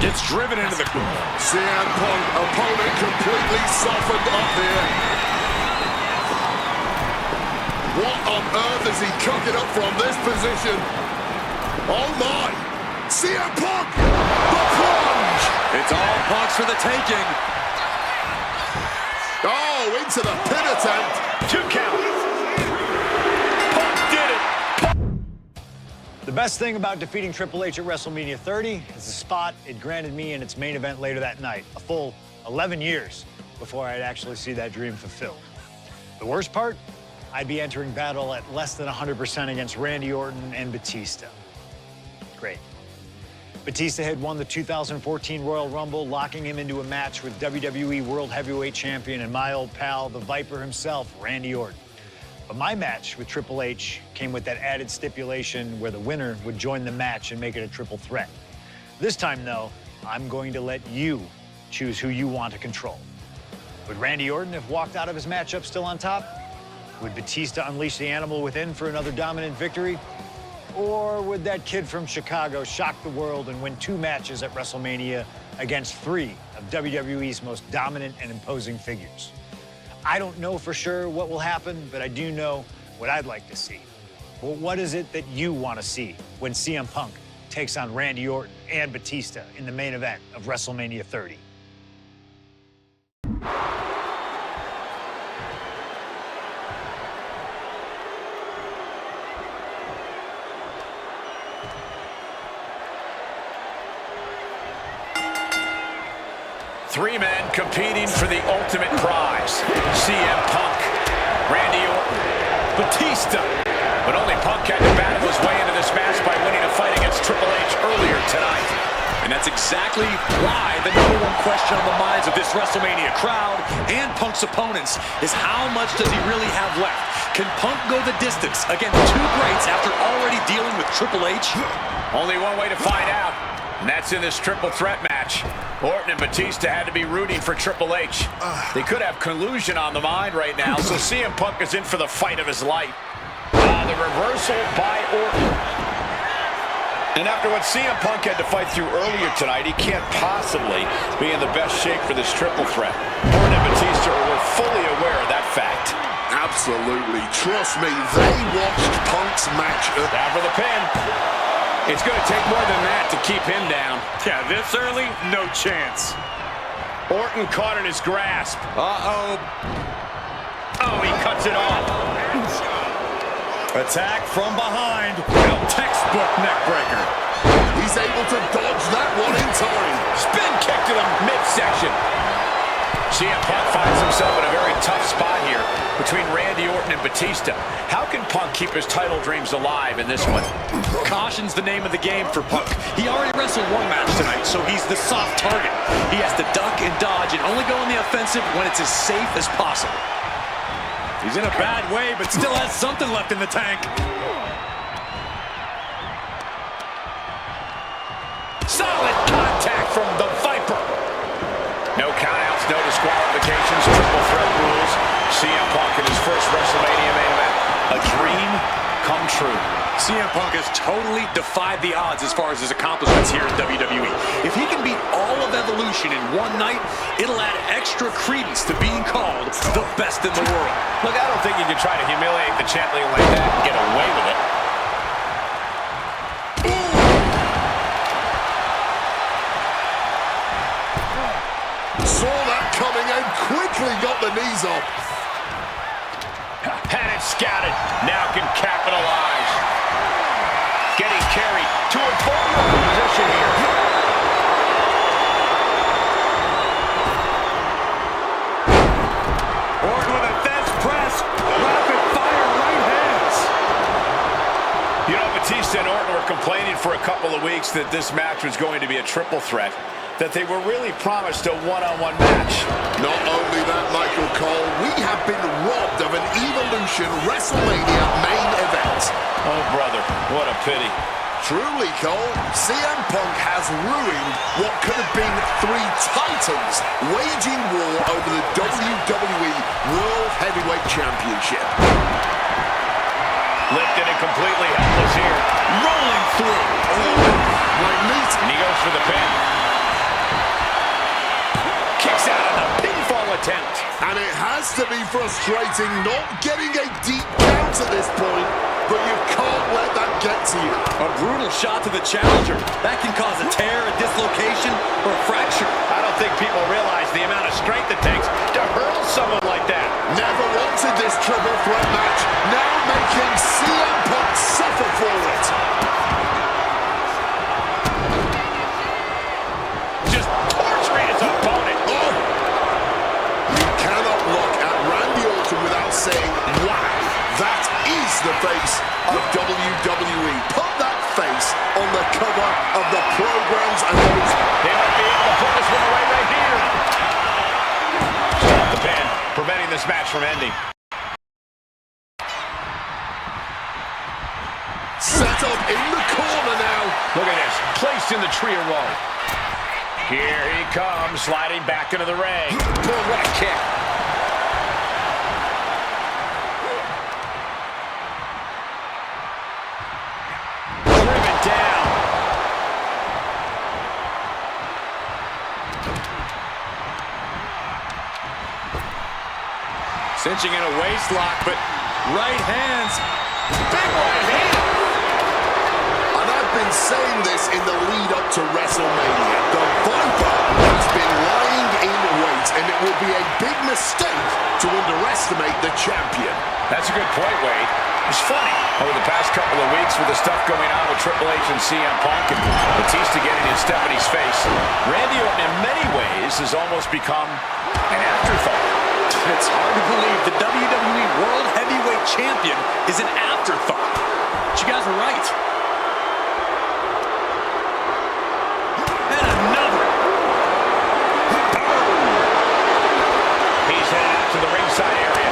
Gets driven into the... CM Punk, opponent completely softened up here. What on earth is he cooking up from this position? Oh my! CM Punk! The plunge! It's all Punk's for the taking. Oh, into the pin attempt. 2 count. Punk did it. The best thing about defeating Triple H at WrestleMania 30 is the spot it granted me in its main event later that night. A full 11 years before I'd actually see that dream fulfilled. The worst part? I'd be entering battle at less than 100% against Randy Orton and Batista. Great. Batista had won the 2014 Royal Rumble, locking him into a match with WWE World Heavyweight Champion and my old pal, the Viper himself, Randy Orton. But my match with Triple H came with that added stipulation where the winner would join the match and make it a triple threat. This time, though, I'm going to let you choose who you want to control. Would Randy Orton have walked out of his matchup still on top? Would Batista unleash the animal within for another dominant victory? Or would that kid from Chicago shock the world and win 2 matches at WrestleMania against 3 of WWE's most dominant and imposing figures? I don't know for sure what will happen, but I do know what I'd like to see. Well, what is it that you want to see when CM Punk takes on Randy Orton and Batista in the main event of WrestleMania 30? Three men competing for the ultimate prize. CM Punk, Randy Orton, Batista. But only Punk had to battle his way into this match by winning a fight against Triple H earlier tonight. And that's exactly why the #1 question on the minds of this WrestleMania crowd and Punk's opponents is how much does he really have left? Can Punk go the distance against 2 greats after already dealing with Triple H? Only one way to find out, and that's in this triple threat match. Orton and Batista had to be rooting for Triple H. They could have collusion on the mind right now, so CM Punk is in for the fight of his life. The reversal by Orton. And after what CM Punk had to fight through earlier tonight, he can't possibly be in the best shape for this triple threat. Orton and Batista were fully aware of that fact. Absolutely. Trust me, they watched Punk's match. Down for the pin. It's going to take more than that to keep him down. Yeah, this early, no chance. Orton caught in his grasp. Uh-oh. Oh, he cuts it off. Attack from behind. Textbook neck breaker. He's able to dodge that one in time. Spin kick to the midsection. CM Punk finds himself in a very tough spot here between Randy Orton and Batista. How can Punk keep his title dreams alive in this one? Caution's the name of the game for Punk. He already wrestled one match tonight, so he's the soft target. He has to duck and dodge and only go on the offensive when it's as safe as possible. He's in a bad way, but still has something left in the tank. Solid contact from the Viper. No countouts, no disqualifications, triple threat rules. CM Punk in his first WrestleMania main event. A dream come true. CM Punk has totally defied the odds as far as his accomplishments here in WWE. If he can beat all of Evolution in one night, it'll add extra credence to being called the best in the world. Look, I don't think you can try to humiliate the champion like that and get away with it. Saw that coming and quickly got the knees up. Had it scouted, now can capitalize. Getting carried to a vulnerable position here. Orton with a fast press, rapid fire right hands. You know, Batista and Orton were complaining for a couple of weeks that this match was going to be a triple threat, that they were really promised a one-on-one match. Not only that, Michael Cole, we have been robbed of an Evolution WrestleMania main event. Oh, brother, what a pity. Truly, Cole, CM Punk has ruined what could have been 3 titans waging war over the WWE World Heavyweight Championship. Lifted and completely helpless here. Rolling through. Like meat. And he goes for the pin. Kicks out on the pinfall attempt. And it has to be frustrating not getting a deep count at this point, but you can't let that get to you. A brutal shot to the challenger. That can cause a tear, a dislocation, or a fracture. I don't think people realize the amount of strength it takes to hurl someone like that. Never wanted this triple threat match, now making CM Punk suffer for it. Just torturing his opponent. Oh! You cannot look at Randy Orton without saying, wow, that is the face of WWE. Put that face on the cover of the programs and those. They might be able to put this one away right here. Stop the pin, preventing this match from ending. Set up in the corner now. Look at this, placed in the trio roll. Here he comes, sliding back into the ring. Boy, what a kick. Driven down. Cinching in a waist lock, but right hands. Big right hand. And I've been saying this in the lead up to WrestleMania. The Viper has been lying in wait, and it will be a big mistake to underestimate the champion. That's a good point, Wade. It's funny, over the past couple of weeks with the stuff going on with Triple H and CM Punk and Batista getting in Stephanie's face, Randy Orton in many ways has almost become an afterthought. It's hard to believe the WWE World Heavyweight Champion is an afterthought. But you guys are right. And another. He's headed out to the ringside area.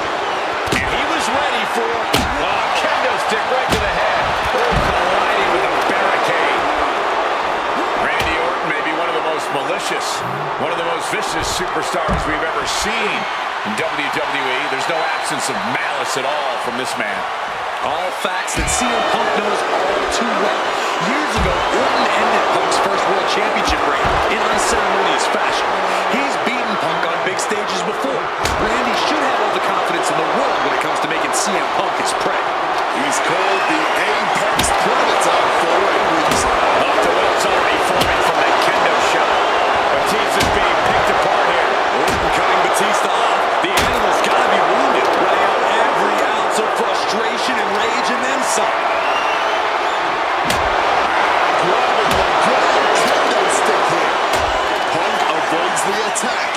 And he was ready for a kendo stick right to the head. Oh, colliding with a barricade. Randy Orton may be one of the most malicious, one of the most vicious superstars we've ever seen in WWE. There's no absence of malice at all from this man. All facts that CM Punk knows all too well. Years ago, Orton ended Punk's first World Championship reign in unceremonious fashion. He's beaten Punk on big stages before. Randy should have all the confidence in the world when it comes to making CM Punk his prey. He's called the Apex Predator for a reason. Up to what's already forming from that kendo shot. Batista's being picked apart here. Orton cutting Batista off. The animal's got to be wounded. Letting out every ounce of frustration and rage and then some. Grabbing the grand kendo stick here. Punk avoids the attack.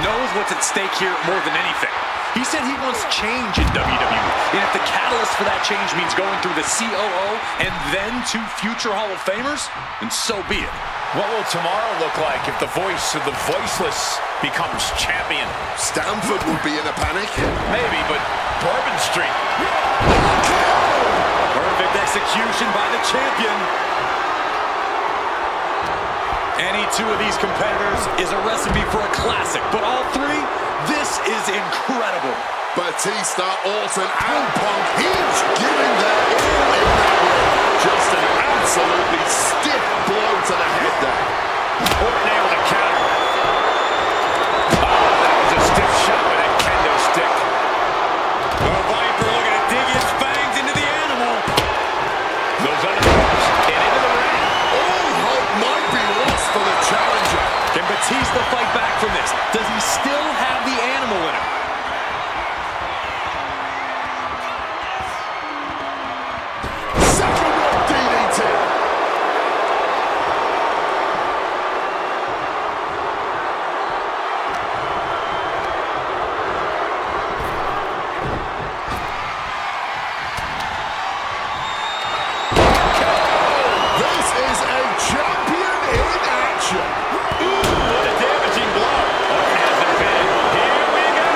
knows what's at stake here more than anything. He said he wants change in WWE, and if the catalyst for that change means going through the COO and then to future Hall of Famers, then so be it. What will tomorrow look like if the voice of the voiceless becomes champion? Stanford will be in a panic. Maybe, but Bourbon Street. Perfect execution by the champion. Any two of these competitors is a recipe for a classic, but all three, this is incredible. Batista, Orton, and Punk, each giving their all in that ring. Just an absolutely stiff blow to the head there. Orton able to counter. Oh, that was a stiff shot with that kendo stick. The Viper looking to dig his fangs into the animal. Goes under the ropes and into the ring. All hope might be lost for the challenger. Can Batista fight back from this? Does he still have the animal in him? Second rope DDT. This is a champion in action. What a damaging blow. Orton has the pin. Here we go.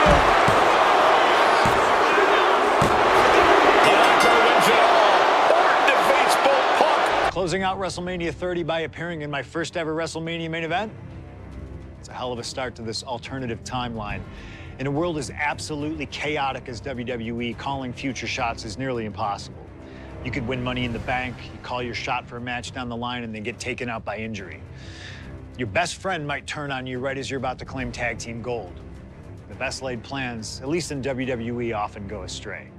Blanco wins it all. Orton defeats both Punk. Closing out WrestleMania 30 by appearing in my first ever WrestleMania main event. It's a hell of a start to this alternative timeline. In a world as absolutely chaotic as WWE, calling future shots is nearly impossible. You could win Money in the Bank, you call your shot for a match down the line, and then get taken out by injury. Your best friend might turn on you right as you're about to claim tag team gold. The best laid plans, at least in WWE, often go astray.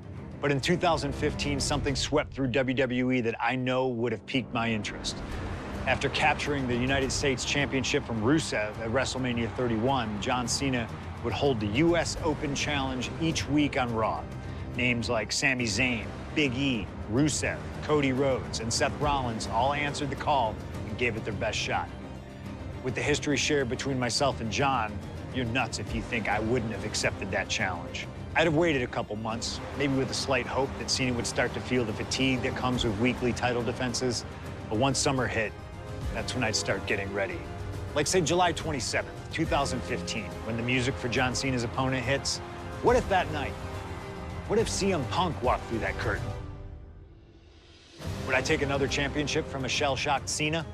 But in 2015, something swept through WWE that I know would have piqued my interest. After capturing the United States Championship from Rusev at WrestleMania 31, John Cena would hold the US Open Challenge each week on Raw. Names like Sami Zayn, Big E, Rusev, Cody Rhodes, and Seth Rollins all answered the call and gave it their best shot. With the history shared between myself and John, you're nuts if you think I wouldn't have accepted that challenge. I'd have waited a couple months, maybe with a slight hope that Cena would start to feel the fatigue that comes with weekly title defenses. But once summer hit, that's when I'd start getting ready. Like, say, July 27th, 2015, when the music for John Cena's opponent hits. What if that night? What if CM Punk walked through that curtain? Would I take another championship from a shell-shocked Cena?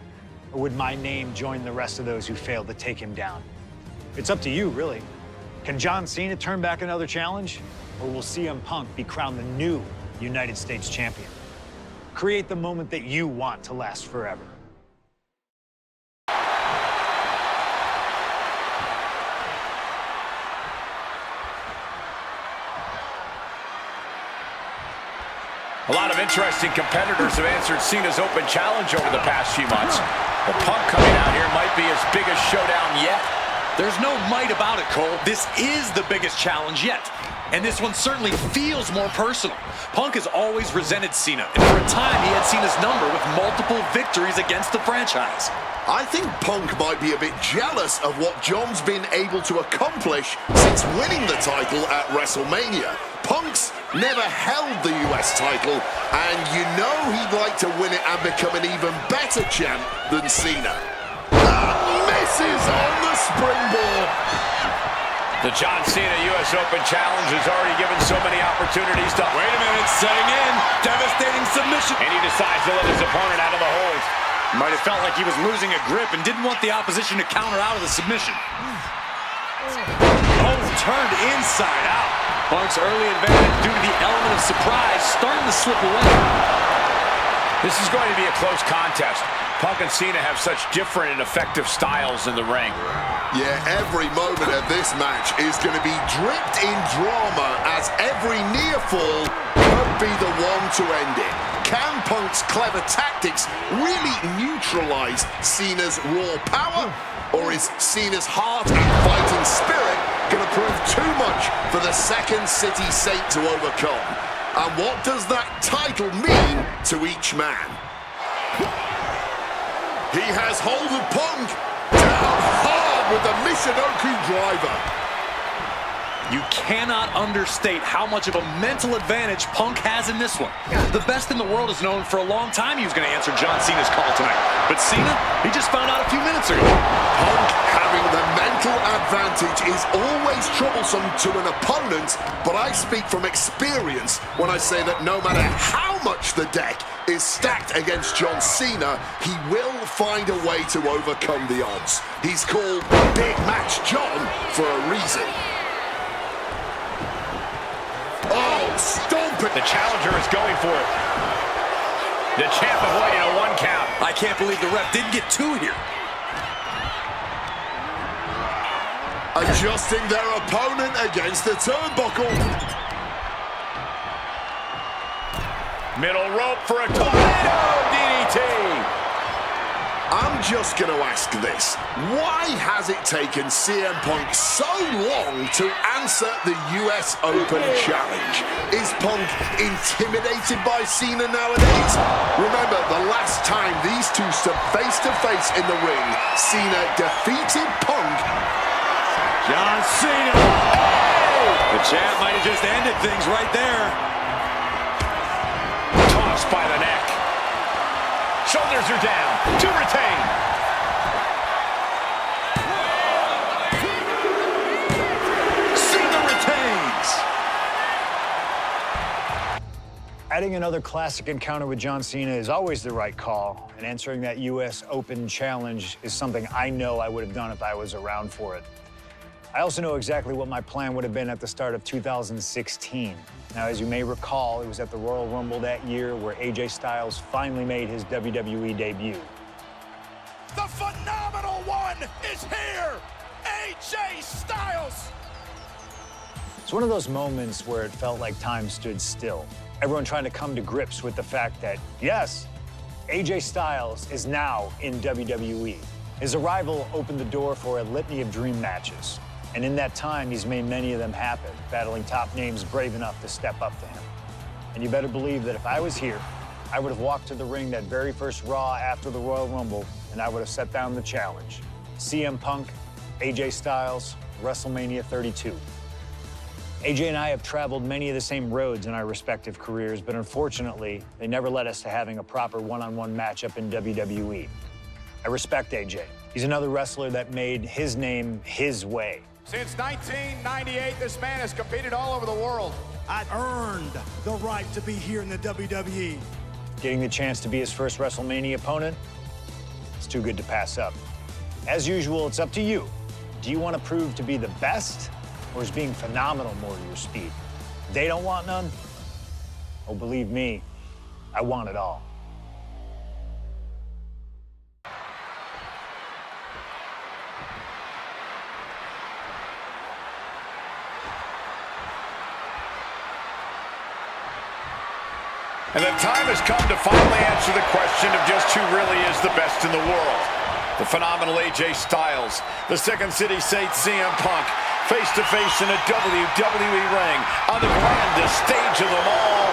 Or would my name join the rest of those who failed to take him down? It's up to you, really. Can John Cena turn back another challenge? Or will CM Punk be crowned the new United States champion? Create the moment that you want to last forever. A lot of interesting competitors have answered Cena's open challenge over the past few months. The Punk coming out here might be his biggest showdown yet. There's no might about it, Cole. This is the biggest challenge yet. And this one certainly feels more personal. Punk has always resented Cena, and for a time he had Cena's number with multiple victories against the franchise. I think Punk might be a bit jealous of what John's been able to accomplish since winning the title at WrestleMania. Punk's never held the US title, and you know he'd like to win it and become an even better champ than Cena. Misses on the springboard. The John Cena US Open Challenge has already given so many opportunities to... Wait a minute, setting in. Devastating submission. And he decides to let his opponent out of the hold. Might have felt like he was losing a grip and didn't want the opposition to counter out of the submission. Oh, turned inside out. Punk's early advantage due to the element of surprise starting to slip away. This is going to be a close contest. Punk and Cena have such different and effective styles in the ring. Yeah, every moment of this match is going to be dripped in drama as every near fall could be the one to end it. Can Punk's clever tactics really neutralize Cena's raw power? Or is Cena's heart and fighting spirit going to prove too much for the Second City Saint to overcome? And what does that title mean to each man? He has hold of Punk, down hard with the Michinoku driver. You cannot understate how much of a mental advantage Punk has in this one. The best in the world is known for a long time he was going to answer John Cena's call tonight. But Cena, he just found out a few minutes ago. Punk having the mental advantage is always troublesome to an opponent, but I speak from experience when I say that no matter how much the deck is stacked against John Cena, he will find a way to overcome the odds. He's called Big Match John for a reason. Oh, stomp it! The challenger is going for it. The champ avoiding a 1 count. I can't believe the ref didn't get 2 here. Adjusting their opponent against the turnbuckle. Middle rope for a tornado DDT. I'm just going to ask this. Why has it taken CM Punk so long to answer the US Open Challenge? Is Punk intimidated by Cena nowadays? Remember, the last time these two stood face to face in the ring, Cena defeated Punk. John Cena. Hey! The champ might have just ended things right there. Tossed by the neck. Shoulders are down to retain. Cena retains. Adding another classic encounter with John Cena is always the right call, and answering that US Open Challenge is something I know I would have done if I was around for it. I also know exactly what my plan would have been at the start of 2016. Now, as you may recall, it was at the Royal Rumble that year where AJ Styles finally made his WWE debut. The phenomenal one is here! AJ Styles! It's one of those moments where it felt like time stood still. Everyone trying to come to grips with the fact that, yes, AJ Styles is now in WWE. His arrival opened the door for a litany of dream matches. And in that time, he's made many of them happen, battling top names brave enough to step up to him. And you better believe that if I was here, I would have walked to the ring that very first Raw after the Royal Rumble, and I would have set down the challenge. CM Punk, AJ Styles, WrestleMania 32. AJ and I have traveled many of the same roads in our respective careers, but unfortunately, they never led us to having a proper one-on-one matchup in WWE. I respect AJ. He's another wrestler that made his name his way. Since 1998, this man has competed all over the world. I earned the right to be here in the WWE. Getting the chance to be his first WrestleMania opponent, it's too good to pass up. As usual, it's up to you. Do you want to prove to be the best, or is being phenomenal more to your speed? They don't want none? Oh, believe me, I want it all. And the time has come to finally answer the question of just who really is the best in the world. The phenomenal AJ Styles, the Second City Saint CM Punk, face-to-face in a WWE ring on the grandest stage of them all,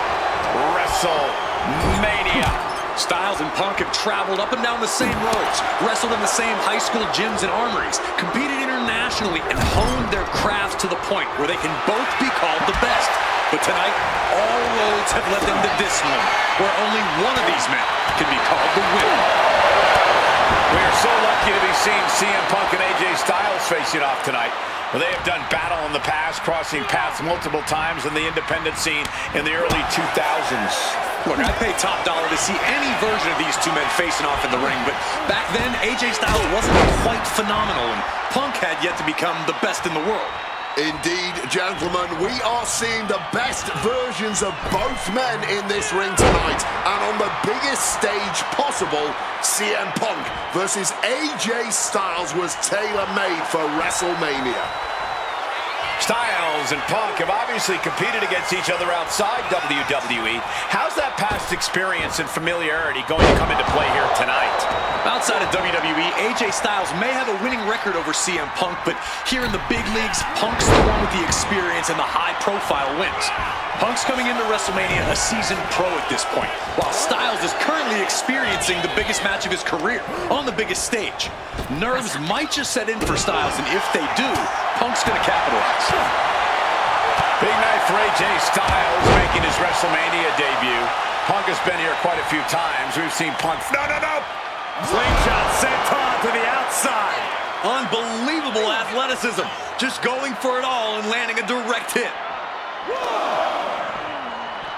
WrestleMania. Styles and Punk have traveled up and down the same roads, wrestled in the same high school gyms and armories, competed internationally, and honed their crafts to the point where they can both be called the best. But tonight, all roads have led them to this moment, where only one of these men can be called the winner. We are so lucky to be seeing CM Punk and AJ Styles facing off tonight. Well, they have done battle in the past, crossing paths multiple times in the independent scene in the early 2000s. Look, I'd pay top dollar to see any version of these two men facing off in the ring, but back then, AJ Styles wasn't quite phenomenal, and Punk had yet to become the best in the world. Indeed, gentlemen, we are seeing the best versions of both men in this ring tonight. And on the biggest stage possible, CM Punk versus AJ Styles was tailor-made for WrestleMania. Styles and Punk have obviously competed against each other outside WWE. How's that past experience and familiarity going to come into play here tonight? Outside of WWE, AJ Styles may have a winning record over CM Punk, but here in the big leagues, Punk's the one with the experience and the high-profile wins. Punk's coming into WrestleMania a seasoned pro at this point, while Styles is currently experiencing the biggest match of his career on the biggest stage. Nerves might just set in for Styles, and if they do, Punk's going to capitalize. Big night for AJ Styles making his WrestleMania debut. Punk has been here quite a few times. We've seen Punk. No. Slingshot senton to the outside. Unbelievable athleticism. Just going for it all and landing a direct hit.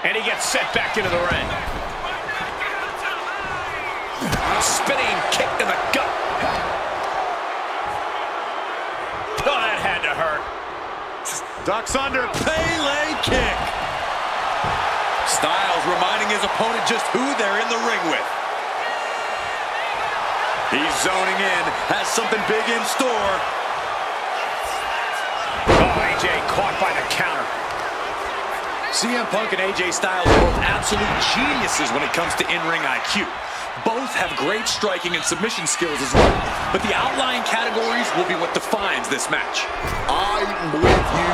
And he gets set back into the ring. A spinning kick to the gut. Oh, that had to hurt. Ducks under, Pele kick. Styles reminding his opponent just who they're in the ring with. He's zoning in, has something big in store. Oh, AJ caught by the counter. CM Punk and AJ Styles are both absolute geniuses when it comes to in-ring IQ. Both have great striking and submission skills as well. But the outlying categories will be what defines this match. I'm with you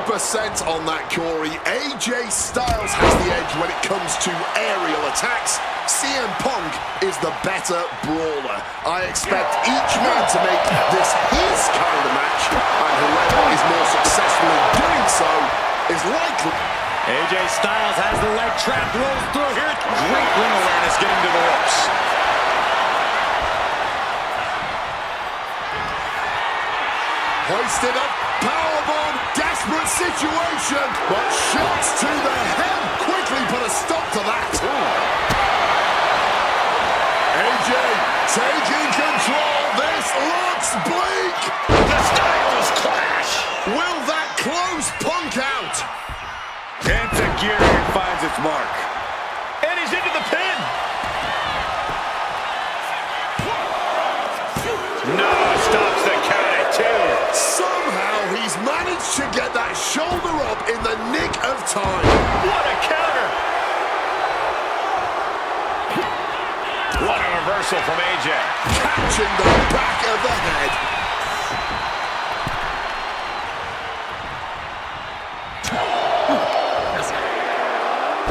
100% on that, Corey. AJ Styles has the edge when it comes to aerial attacks. CM Punk is the better brawler. I expect each man to make this his kind of match, and whoever is more successful in doing so is likely. AJ Styles has the leg trap, rolls through here. Great ring awareness getting to the ropes. Hoisted up, powerbomb, desperate situation, but shots to the head quickly put a stop to that. AJ taking control. This looks bleak. The Styles clash. Will that close Punk out? Enzuigiri finds its mark. And he's into the pin. No, stops the count at 2. Somehow he's managed to get that shoulder up in the nick of time. What a counter. What a reversal from AJ. Catching the back of the head.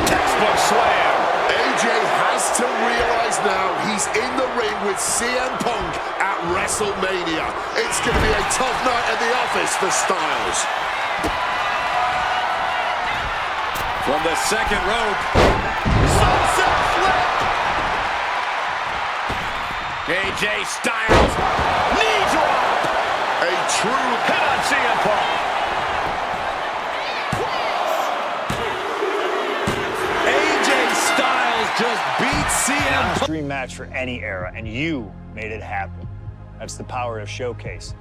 Textbook slam. AJ has to realize now he's in the ring with CM Punk at WrestleMania. It's going to be a tough night at the office for Styles. From the second rope. Sunset flip. AJ Styles. Knee drop. A true Hit on CM Punk. Just beat CM Punk. Dream match for any era, and you made it happen. That's the power of Showcase.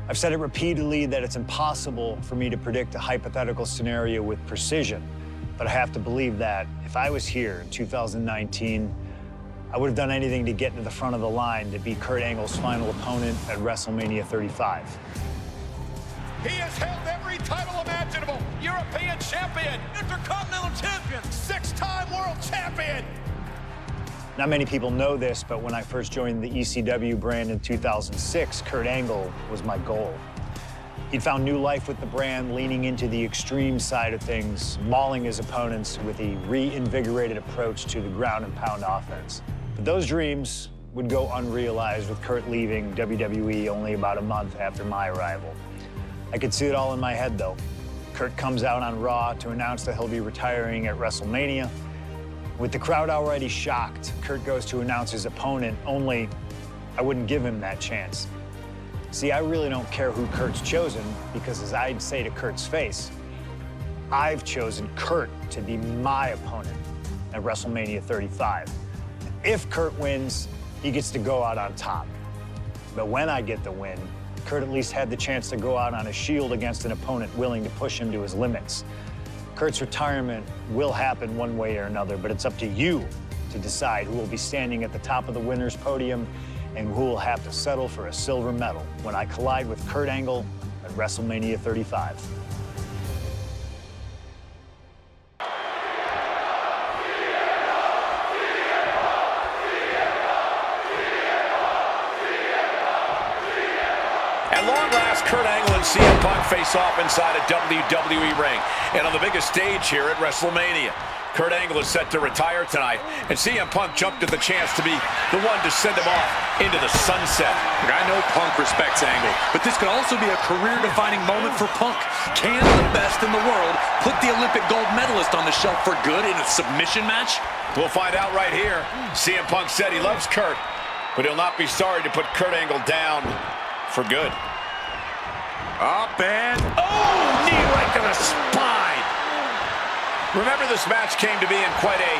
I've said it repeatedly that it's impossible for me to predict a hypothetical scenario with precision, but I have to believe that if I was here in 2019, I would have done anything to get to the front of the line to beat Kurt Angle's final opponent at WrestleMania 35. He has held every title imaginable. European champion, Intercontinental champion, 6-time world champion. Not many people know this, but when I first joined the ECW brand in 2006, Kurt Angle was my goal. He'd found new life with the brand, leaning into the extreme side of things, mauling his opponents with a reinvigorated approach to the ground and pound offense. But those dreams would go unrealized with Kurt leaving WWE only about a month after my arrival. I could see it all in my head, though. Kurt comes out on Raw to announce that he'll be retiring at WrestleMania. With the crowd already shocked, Kurt goes to announce his opponent, only I wouldn't give him that chance. See, I really don't care who Kurt's chosen, because as I'd say to Kurt's face, I've chosen Kurt to be my opponent at WrestleMania 35. If Kurt wins, he gets to go out on top. But when I get the win, Kurt at least had the chance to go out on a shield against an opponent willing to push him to his limits. Kurt's retirement will happen one way or another, but it's up to you to decide who will be standing at the top of the winner's podium and who will have to settle for a silver medal when I collide with Kurt Angle at WrestleMania 35. At long last, past, Kurt Angle and CM Punk face off inside a WWE ring and on the biggest stage here at WrestleMania. Kurt Angle is set to retire tonight, and CM Punk jumped at the chance to be the one to send him off into the sunset. I know Punk respects Angle, but this could also be a career-defining moment for Punk. Can the best in the world put the Olympic gold medalist on the shelf for good in a submission match? We'll find out right here. CM Punk said he loves Kurt, but he'll not be sorry to put Kurt Angle down for good. Up and... Oh, knee right to the spine. Remember, this match came to be in quite a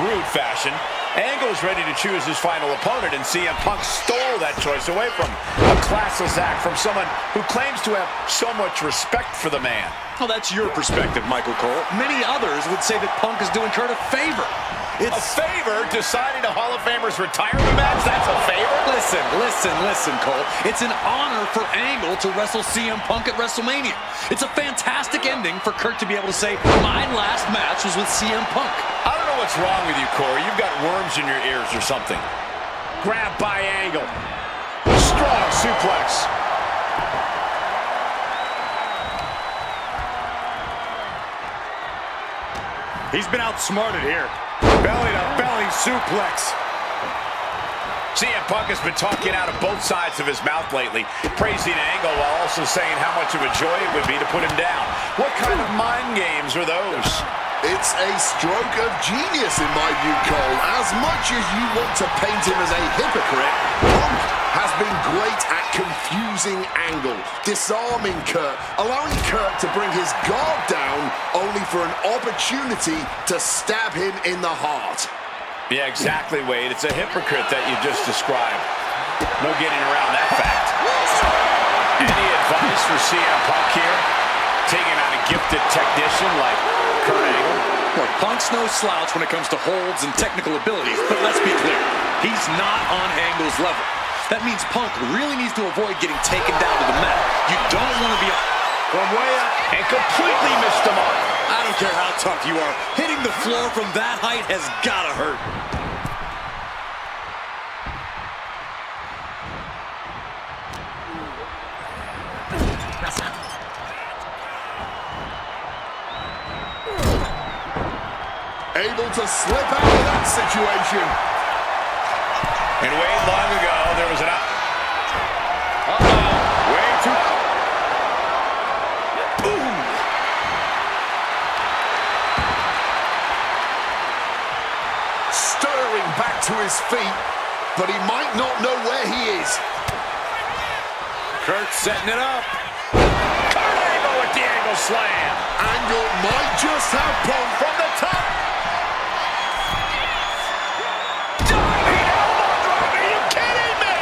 rude fashion. Angle is ready to choose his final opponent, and CM Punk stole that choice away from him. A classless act from someone who claims to have so much respect for the man. Well, that's your perspective, Michael Cole. Many others would say that Punk is doing Kurt a favor. It's a favor? Deciding a Hall of Famer's retirement match? That's a favor? Listen, Cole. It's an honor for Angle to wrestle CM Punk at WrestleMania. It's a fantastic ending for Kurt to be able to say, my last match was with CM Punk. I don't know what's wrong with you, Corey. You've got worms in your ears or something. Grab by Angle. Strong suplex. He's been outsmarted here. Belly-to-belly suplex. CM Punk has been talking out of both sides of his mouth lately, praising Angle while also saying how much of a joy it would be to put him down. What kind of mind games are those? It's a stroke of genius in my view, Cole. As much as you want to paint him as a hypocrite, Punk has been great at confusing Angle, disarming Kurt, allowing Kurt to bring his guard down, only for an opportunity to stab him in the heart. Yeah, exactly, Wade. It's a hypocrite that you just described. No getting around that fact. Any advice for CM Punk here? Taking on a gifted technician like Kurt Angle? Well, Punk's no slouch when it comes to holds and technical abilities, but let's be clear. He's not on Angle's level. That means Punk really needs to avoid getting taken down to the mat. You don't want to be from way up and completely missed the mark. I don't care how tough you are. Hitting the floor from that height has got to hurt. Able to slip out of that situation. And Wade, long ago, there was an Way too... Boom! Stirring back to his feet, but he might not know where he is. Kurt setting it up. Kurt Angle with the Angle slam. Angle might just have Punk From the top. Diving elbow drop. Are you kidding me?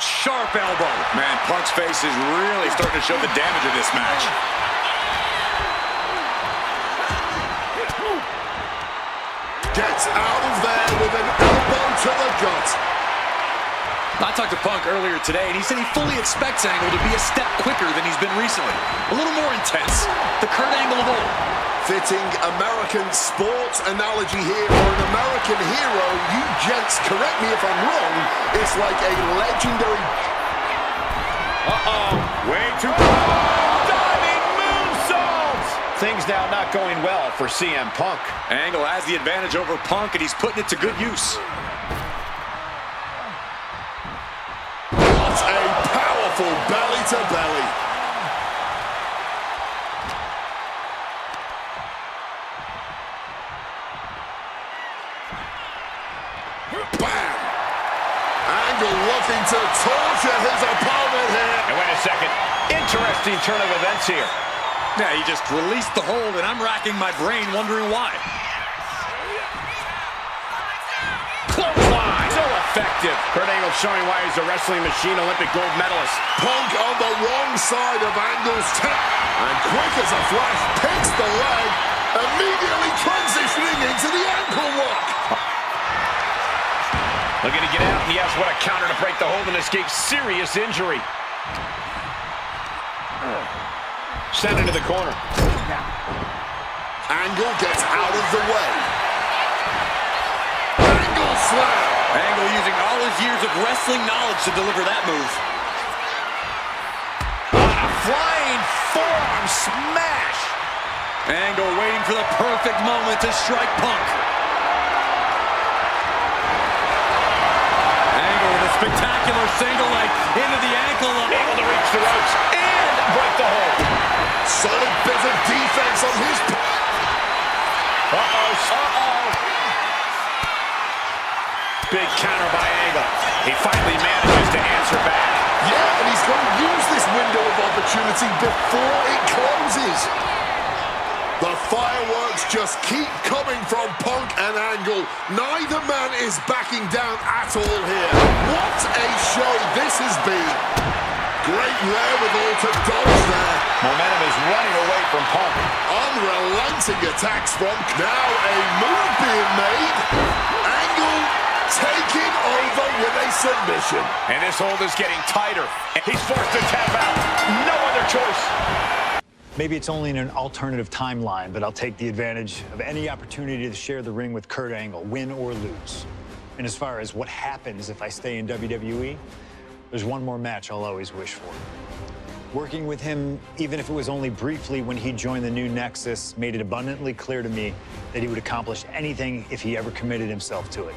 Sharp elbow. Man, Punk's face is really starting to show the damage of this match. gets out of there with an elbow to the gut. I talked to Punk earlier today, and he said he fully expects Angle to be a step quicker than he's been recently. A little more intense. The Kurt Angle of old. Fitting American sports analogy here for an American hero. You gents, correct me if I'm wrong, it's like a legendary... Way too... Diving moonsault! Things now not going well for CM Punk. Angle has the advantage over Punk, and he's putting it to good use. What a powerful belly-to-belly. Bam! Angle looking to torture his opponent here. And wait a second. Interesting turn of events here. Yeah, he just released the hold, and I'm racking my brain wondering why. Clothesline. So effective. Kurt Angle showing why he's a wrestling machine Olympic gold medalist. Punk on the wrong side of Angle's tap. And quick as a flash, picks the leg, immediately transitioning into the ankle lock. Looking to get out, and he has what a counter to break the hold and escape serious injury. Sent into the corner. Angle gets out of the way. Angle slam. Angle using all his years of wrestling knowledge to deliver that move. A flying forearm smash. Angle waiting for the perfect moment to strike Punk. Angle with a spectacular single leg into the ankle lock. Able to reach the ropes and break the hold. Solid bit of defense on his... Big counter by Angle. He finally manages to answer back. Yeah, and he's going to use this window of opportunity before it closes. The fireworks just keep coming from Punk and Angle. Neither man is backing down at all here. What a show this has been. Great wherewithal to dodge there. Momentum is running away from Punk. Unrelenting attacks from... Now a move being made. Angle taking over with a submission. And this hold is getting tighter. And he's forced to tap out. No other choice. Maybe it's only in an alternative timeline, but I'll take the advantage of any opportunity to share the ring with Kurt Angle, win or lose. And as far as what happens if I stay in WWE, there's one more match I'll always wish for. Working with him, even if it was only briefly when he joined the new Nexus, made it abundantly clear to me that he would accomplish anything if he ever committed himself to it.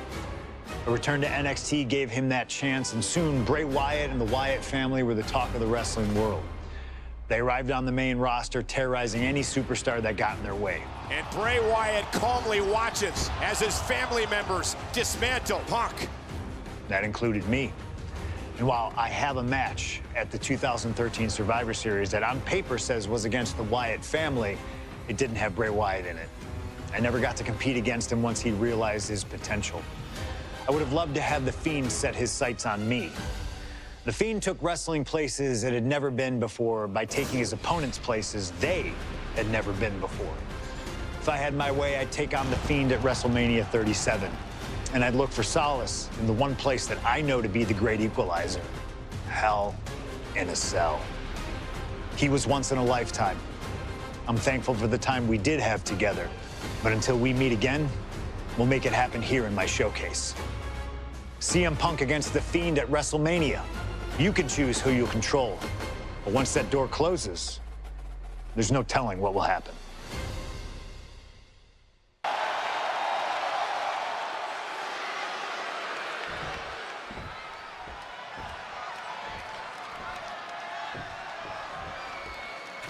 A return to NXT gave him that chance, and soon Bray Wyatt and the Wyatt family were the talk of the wrestling world. They arrived on the main roster, terrorizing any superstar that got in their way. And Bray Wyatt calmly watches as his family members dismantle Punk. That included me. And while I have a match at the 2013 Survivor Series that on paper says was against the Wyatt family, it didn't have Bray Wyatt in it. I never got to compete against him once he realized his potential. I would have loved to have The Fiend set his sights on me. The Fiend took wrestling places it had never been before by taking his opponents places they had never been before. If I had my way, I'd take on The Fiend at WrestleMania 37. And I'd look for solace in the one place that I know to be the great equalizer, Hell in a Cell. He was once in a lifetime. I'm thankful for the time we did have together. But until we meet again, we'll make it happen here in my showcase. CM Punk against The Fiend at WrestleMania. You can choose who you'll control. But once that door closes, there's no telling what will happen.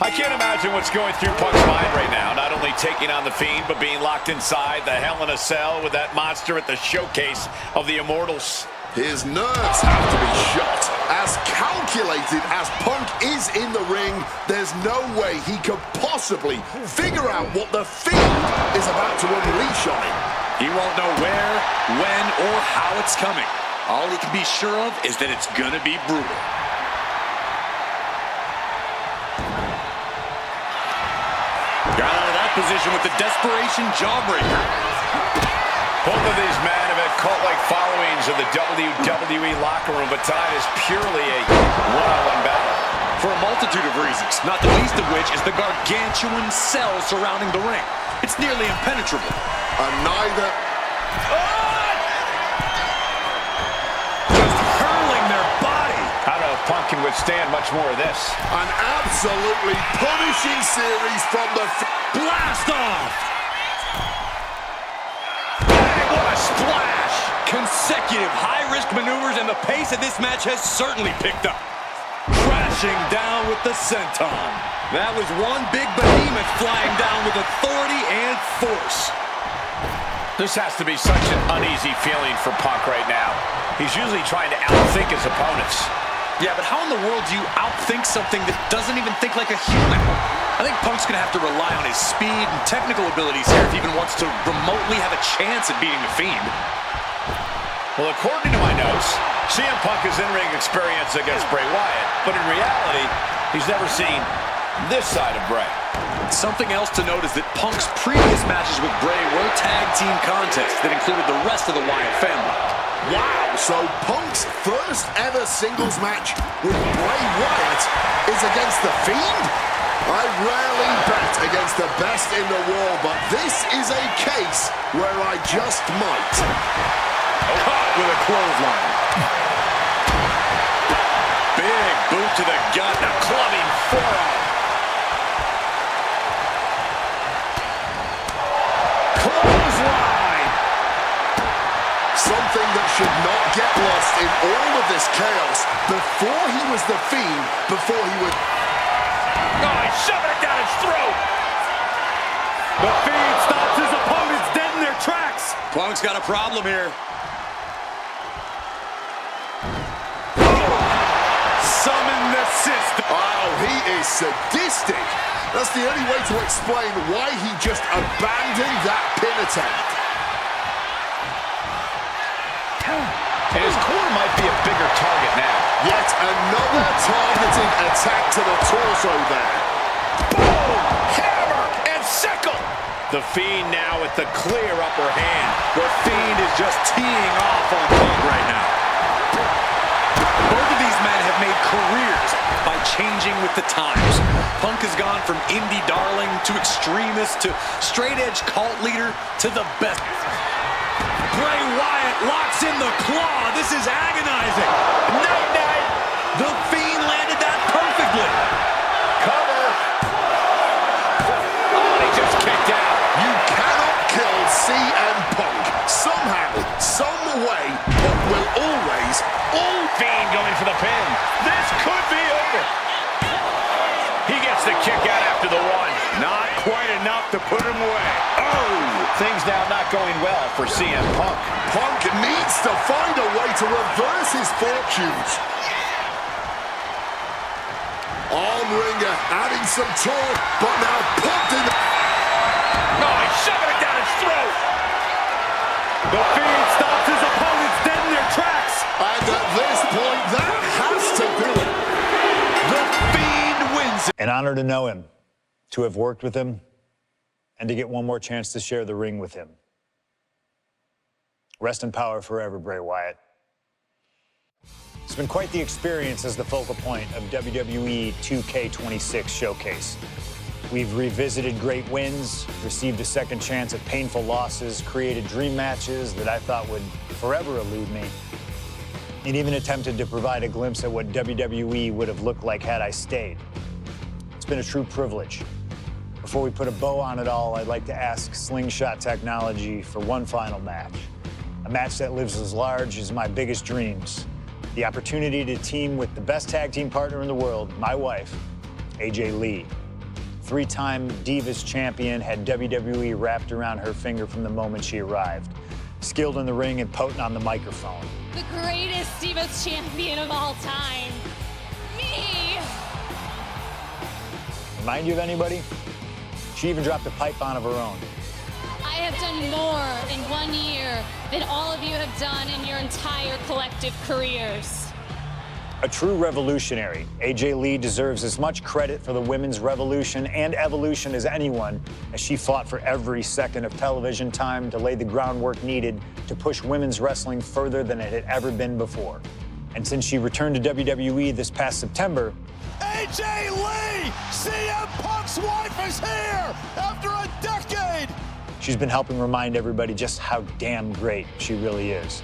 I can't imagine what's going through Punk's mind right now. Not only taking on The Fiend, but being locked inside the Hell in a Cell with that monster at the showcase of the Immortals. His nerves have to be shot. As calculated as Punk is in the ring, there's no way he could possibly figure out what The Fiend is about to unleash on him. He won't know where, when, or how it's coming. All he can be sure of is that it's gonna be brutal. Got out of that position with the desperation jawbreaker. Both of these men have had cult-like followings in the WWE locker room, but tonight is purely a one-on-one battle. For a multitude of reasons, not the least of which is the gargantuan cell surrounding the ring. It's nearly impenetrable. And neither... Just hurling their body. I don't know if Punk can withstand much more of this. An absolutely punishing series from the... Blast off! What a splash! Consecutive high-risk maneuvers, and the pace of this match has certainly picked up. Crashing down with the senton. That was one big behemoth flying down with authority and force. This has to be such an uneasy feeling for Punk right now. He's usually trying to outthink his opponents. Yeah, but how in the world do you outthink something that doesn't even think like a human? I think Punk's gonna have to rely on his speed and technical abilities here if he even wants to remotely have a chance at beating The Fiend. Well, according to my notes, CM Punk has in-ring experience against Bray Wyatt, but in reality, he's never seen this side of Bray. Something else to note is that Punk's previous matches with Bray were tag team contests that included the rest of the Wyatt family. Wow, so Punk's first ever singles match with Bray Wyatt is against The Fiend? I rarely bet against the best in the world, but this is a case where I just might. Caught with a clothesline. Big boot to the gut. A clubbing forearm. Clothesline. Something that should not get lost in all of this chaos. Before he was the Fiend, before he would... Oh, he's shoving it down his throat. The Fiend stops his opponents dead in their tracks. Punk's got a problem here. Summon the system. Oh, he is sadistic. That's the only way to explain why he just abandoned that pin attempt. And his core might be a bigger target now. Yet another targeted attack to the torso there. Boom! Hammer and sickle. The Fiend now with the clear upper hand. The Fiend is just teeing off on Punk right now. Both of these men have made careers by changing with the times. Punk has gone from indie darling to extremist to straight-edge cult leader to the best. Bray Wyatt locks in the claw. This is agonizing. Night-night. The Fiend landed that perfectly. Cover. Oh, he just kicked out. You cannot kill CM Punk. Somehow, some way, Punk will always... Fiend going for the pin. This could be over. He gets the kick out after the one. Not quite enough to put him away. Oh, things now not going well for CM Punk. Punk needs to find a way to reverse his fortunes. Arm wringer adding some torque, but now Punk in... Oh, he's shoving it down his throat. The Fiend stops his opponents dead in their tracks. And at this point, that has to do it. The Fiend wins it. An honor to know him, to have worked with him, and to get one more chance to share the ring with him. Rest in power forever, Bray Wyatt. It's been quite the experience as the focal point of WWE 2K26 Showcase. We've revisited great wins, received a second chance at painful losses, created dream matches that I thought would forever elude me, and even attempted to provide a glimpse at what WWE would have looked like had I stayed. It's been a true privilege. Before we put a bow on it all, I'd like to ask Slingshot Technology for one final match. A match that lives as large as my biggest dreams. The opportunity to team with the best tag team partner in the world, my wife, AJ Lee. Three-time Divas champion, had WWE wrapped around her finger from the moment she arrived. Skilled in the ring and potent on the microphone. The greatest Divas champion of all time. Me! Remind you of anybody? She even dropped a pipe on of her own. I have done more in 1 year than all of you have done in your entire collective careers. A true revolutionary, AJ Lee deserves as much credit for the women's revolution and evolution as anyone, as she fought for every second of television time to lay the groundwork needed to push women's wrestling further than it had ever been before. And since she returned to WWE this past September, AJ Lee! CM Punk's wife is here after a decade! she's been helping remind everybody just how damn great she really is.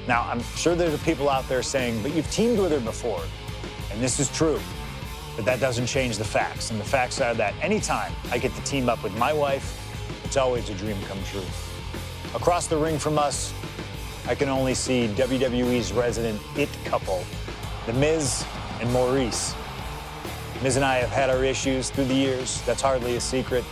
Now, I'm sure there are people out there saying, but you've teamed with her before. And this is true, but that doesn't change the facts. And the facts are that anytime I get to team up with my wife, it's always a dream come true. Across the ring from us, I can only see WWE's resident it couple, The Miz and Maurice. Miz and I have had our issues through the years. That's hardly a secret.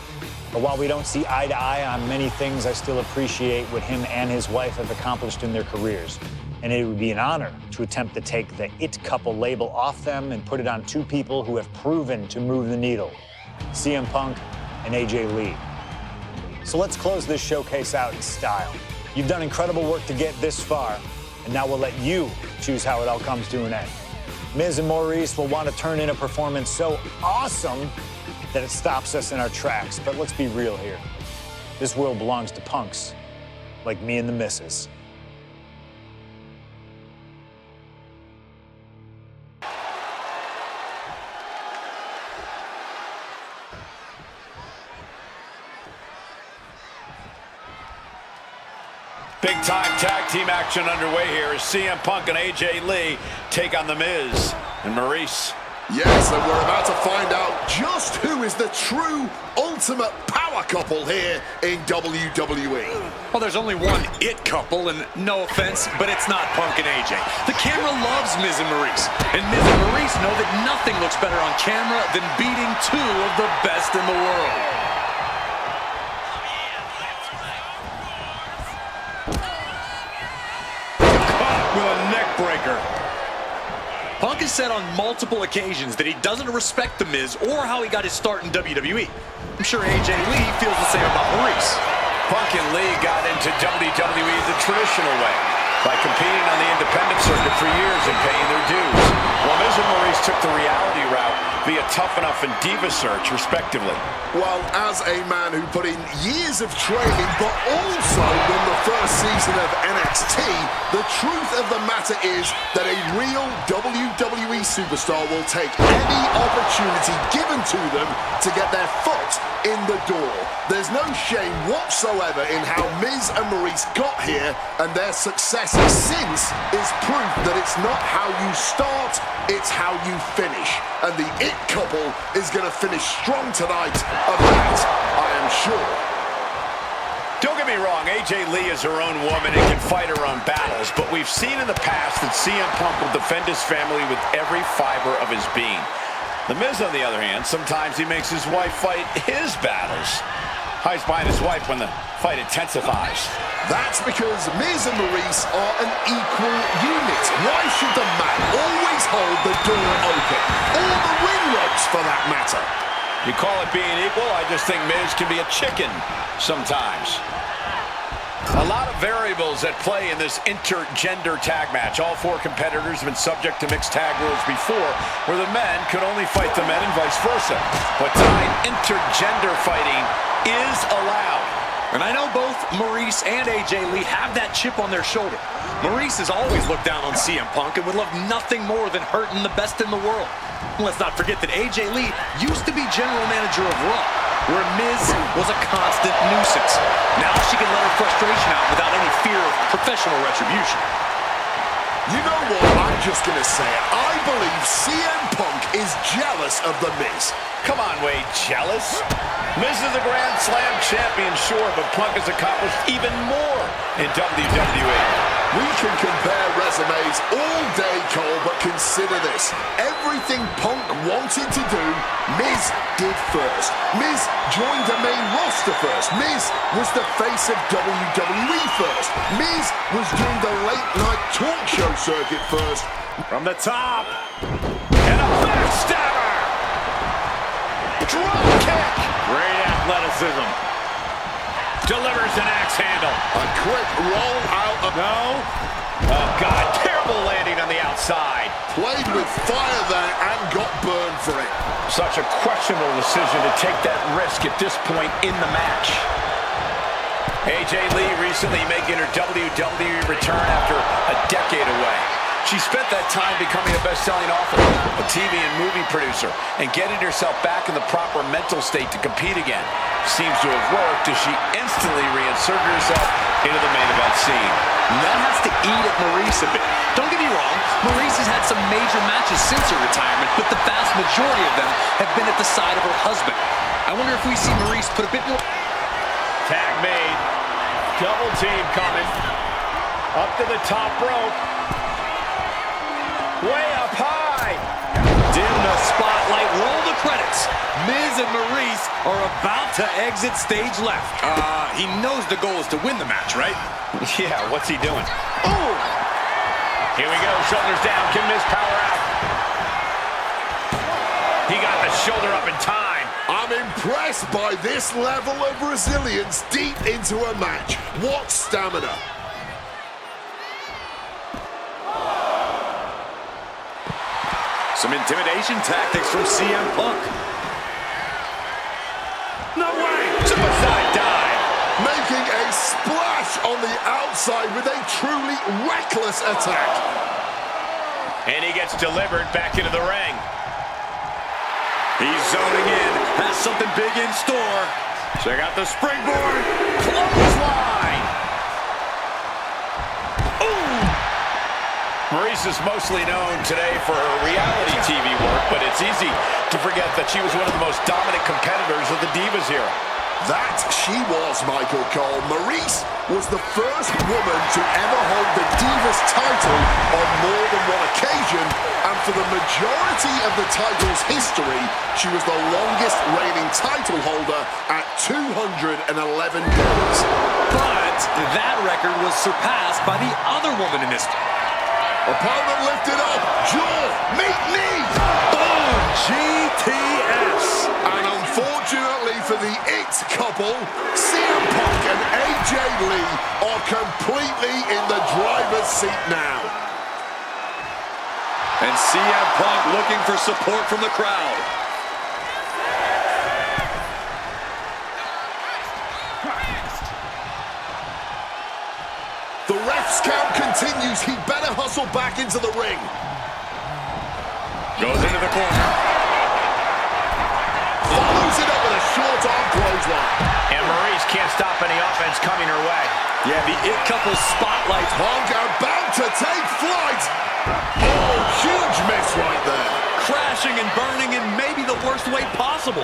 But while we don't see eye to eye on many things, I still appreciate what him and his wife have accomplished in their careers. And it would be an honor to attempt to take the it couple label off them and put it on two people who have proven to move the needle, CM Punk and AJ Lee. So let's close this showcase out in style. You've done incredible work to get this far, and now we'll let you choose how it all comes to an end. Miz and Maurice will want to turn in a performance so awesome that it stops us in our tracks. But let's be real here. This world belongs to punks like me and the missus. Big time tag team action underway here as CM Punk and AJ Lee take on The Miz and Maurice. Yes, and we're about to find out just who is the true ultimate power couple here in WWE. Well, there's only one it couple, and no offense, but it's not Punk and AJ. The camera loves Miz and Maurice, and Miz and Maurice know that nothing looks better on camera than beating two of the best in the world. Caught with a neck breaker. Punk has said on multiple occasions that he doesn't respect The Miz or how he got his start in WWE. I'm sure AJ Lee feels the same about Maurice. Punk and Lee got into WWE the traditional way, by competing on the independent circuit for years and paying their dues, while Miz and Maurice took the reality route via Tough Enough and Diva Search, respectively. Well, as a man who put in years of training, but also won the first season of NXT, the truth of the matter is that a real WWE superstar will take any opportunity given to them to get their foot in the door. There's no shame whatsoever in how Miz and Maurice got here, and their success since is proof that it's not how you start, it's how you finish. And the it couple is going to finish strong tonight, of that I am sure. Don't get me wrong, AJ Lee is her own woman and can fight her own battles, but we've seen in the past that CM Punk will defend his family with every fiber of his being. The Miz, on the other hand, sometimes he makes his wife fight his battles. Hides behind his wife when the fight intensifies. That's because Miz and Maurice are an equal unit. Why should the man always hold the door open? Or the ring ropes, for that matter. You call it being equal? I just think Miz can be a chicken sometimes. A lot of variables at play in this intergender tag match. All four competitors have been subject to mixed tag rules before, where the men could only fight the men and vice versa. But tonight, intergender fighting is allowed. And I know both Maurice and AJ Lee have that chip on their shoulder. Maurice has always looked down on CM Punk and would love nothing more than hurting the best in the world. And let's not forget that AJ Lee used to be general manager of Raw, where Miz was a constant nuisance. Now she can let her frustration out without any fear of professional retribution. You know what? I'm just going to say it. I believe CM Punk is jealous of The Miz. Come on, Wade, jealous? Miz is a Grand Slam champion, sure, but Punk has accomplished even more in WWE. We can compare resumes all day, Cole, but consider this. Everything Punk wanted to do, Miz did first. Miz joined the main roster first. Miz was the face of WWE first. Miz was doing the late-night talk show circuit first. From the top, and a backstabber! Drop kick! Great athleticism. Delivers an axe handle. A quick roll out of... No. Oh, God. Terrible landing on the outside. Played with fire there and got burned for it. Such a questionable decision to take that risk at this point in the match. AJ Lee recently making her WWE return after a decade away. She spent that time becoming a best-selling author, a TV and movie producer, and getting herself back in the proper mental state to compete again. Seems to have worked as she instantly reinserted herself into the main event scene. That has to eat at Maurice a bit. Don't get me wrong, Maurice has had some major matches since her retirement, but the vast majority of them have been at the side of her husband. I wonder if we see Maurice put a bit more... Tag made. Double team coming. Up to the top rope. Way up high. Dim the spotlight, roll the credits. Miz and Maurice are about to exit stage left. He knows the goal is to win the match, right? Yeah, what's he doing? Oh! Here we go, shoulders down. Can Miz power out? He got the shoulder up in time. I'm impressed by this level of resilience deep into a match. What stamina. Some intimidation tactics from CM Punk. No way! Suicide dive! Making a splash on the outside with a truly reckless attack. And he gets delivered back into the ring. He's zoning in. Has something big in store. Check out the springboard. Clothesline! Maryse is mostly known today for her reality TV work, but it's easy to forget that she was one of the most dominant competitors of the Divas era. That she was, Michael Cole. Maryse was the first woman to ever hold the Divas title on more than one occasion, and for the majority of the title's history, she was the longest reigning title holder at 211 days. But that record was surpassed by the other woman in history. Opponent lifted up, jaw, meet knee. Boom! GTS. And unfortunately for the It couple, CM Punk and AJ Lee are completely in the driver's seat now. And CM Punk looking for support from the crowd. The ref's count continues. He better hustle back into the ring. Goes into the corner. Follows it up with a short arm clothesline. And Maryse can't stop any offense coming her way. Yeah, the It couple's spotlight. Punk about to take flight. Oh, huge miss right there. Crashing and burning in maybe the worst way possible.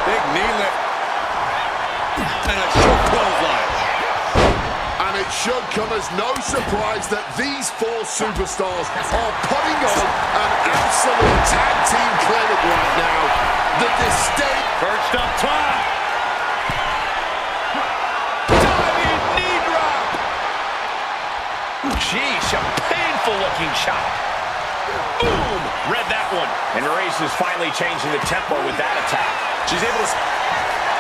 Big knee lift. And a short clothesline. And it should come as no surprise that these four superstars are putting on an absolute tag team clinic right now. The distinct... Perched up top. Diving knee drop. Jeez, a painful looking shot. Boom! Read that one. And Maryse is finally changing the tempo with that attack. She's able to...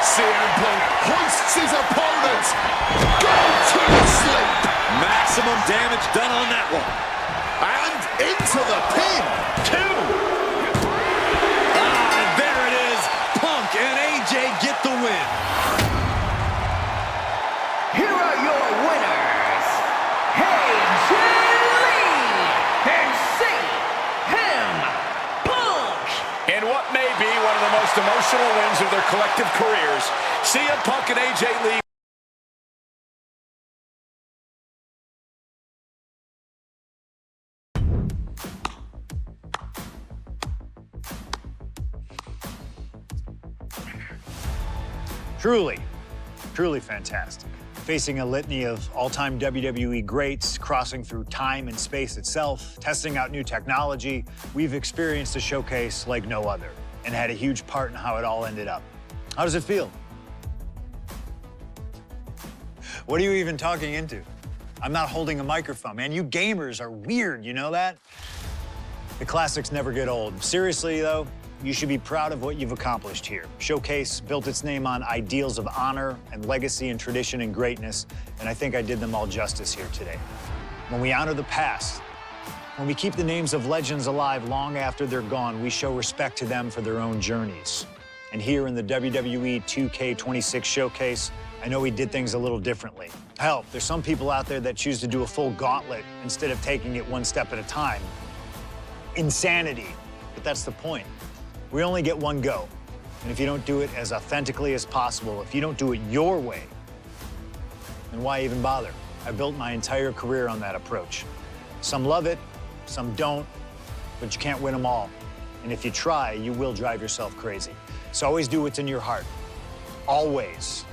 CM Punk hoists his opponent. Go to sleep. Maximum damage done on that one. And into the pin. Two. And there it is. Punk and AJ get the win. Here are your winners, AJ Lee and CM Punk. In what may be one of the most emotional wins of their collective careers, CM Punk and AJ Lee. Truly, truly fantastic. Facing a litany of all-time WWE greats, crossing through time and space itself, testing out new technology, we've experienced a showcase like no other and had a huge part in how it all ended up. How does it feel? What are you even talking into? I'm not holding a microphone, man. You gamers are weird, you know that? The classics never get old. Seriously, though, you should be proud of what you've accomplished here. Showcase built its name on ideals of honor and legacy and tradition and greatness, and I think I did them all justice here today. When we honor the past, when we keep the names of legends alive long after they're gone, we show respect to them for their own journeys. And here in the WWE 2K26 showcase, I know we did things a little differently. Hell, there's some people out there that choose to do a full gauntlet instead of taking it one step at a time. Insanity, but that's the point. We only get one go. And if you don't do it as authentically as possible, if you don't do it your way, then why even bother? I built my entire career on that approach. Some love it, some don't, but you can't win them all. And if you try, you will drive yourself crazy. So always do what's in your heart. Always.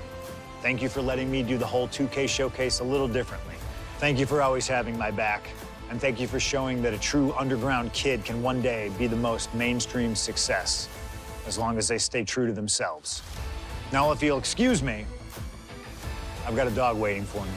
Thank you for letting me do the whole 2K showcase a little differently. Thank you for always having my back. And thank you for showing that a true underground kid can one day be the most mainstream success, as long as they stay true to themselves. Now, if you'll excuse me, I've got a dog waiting for me.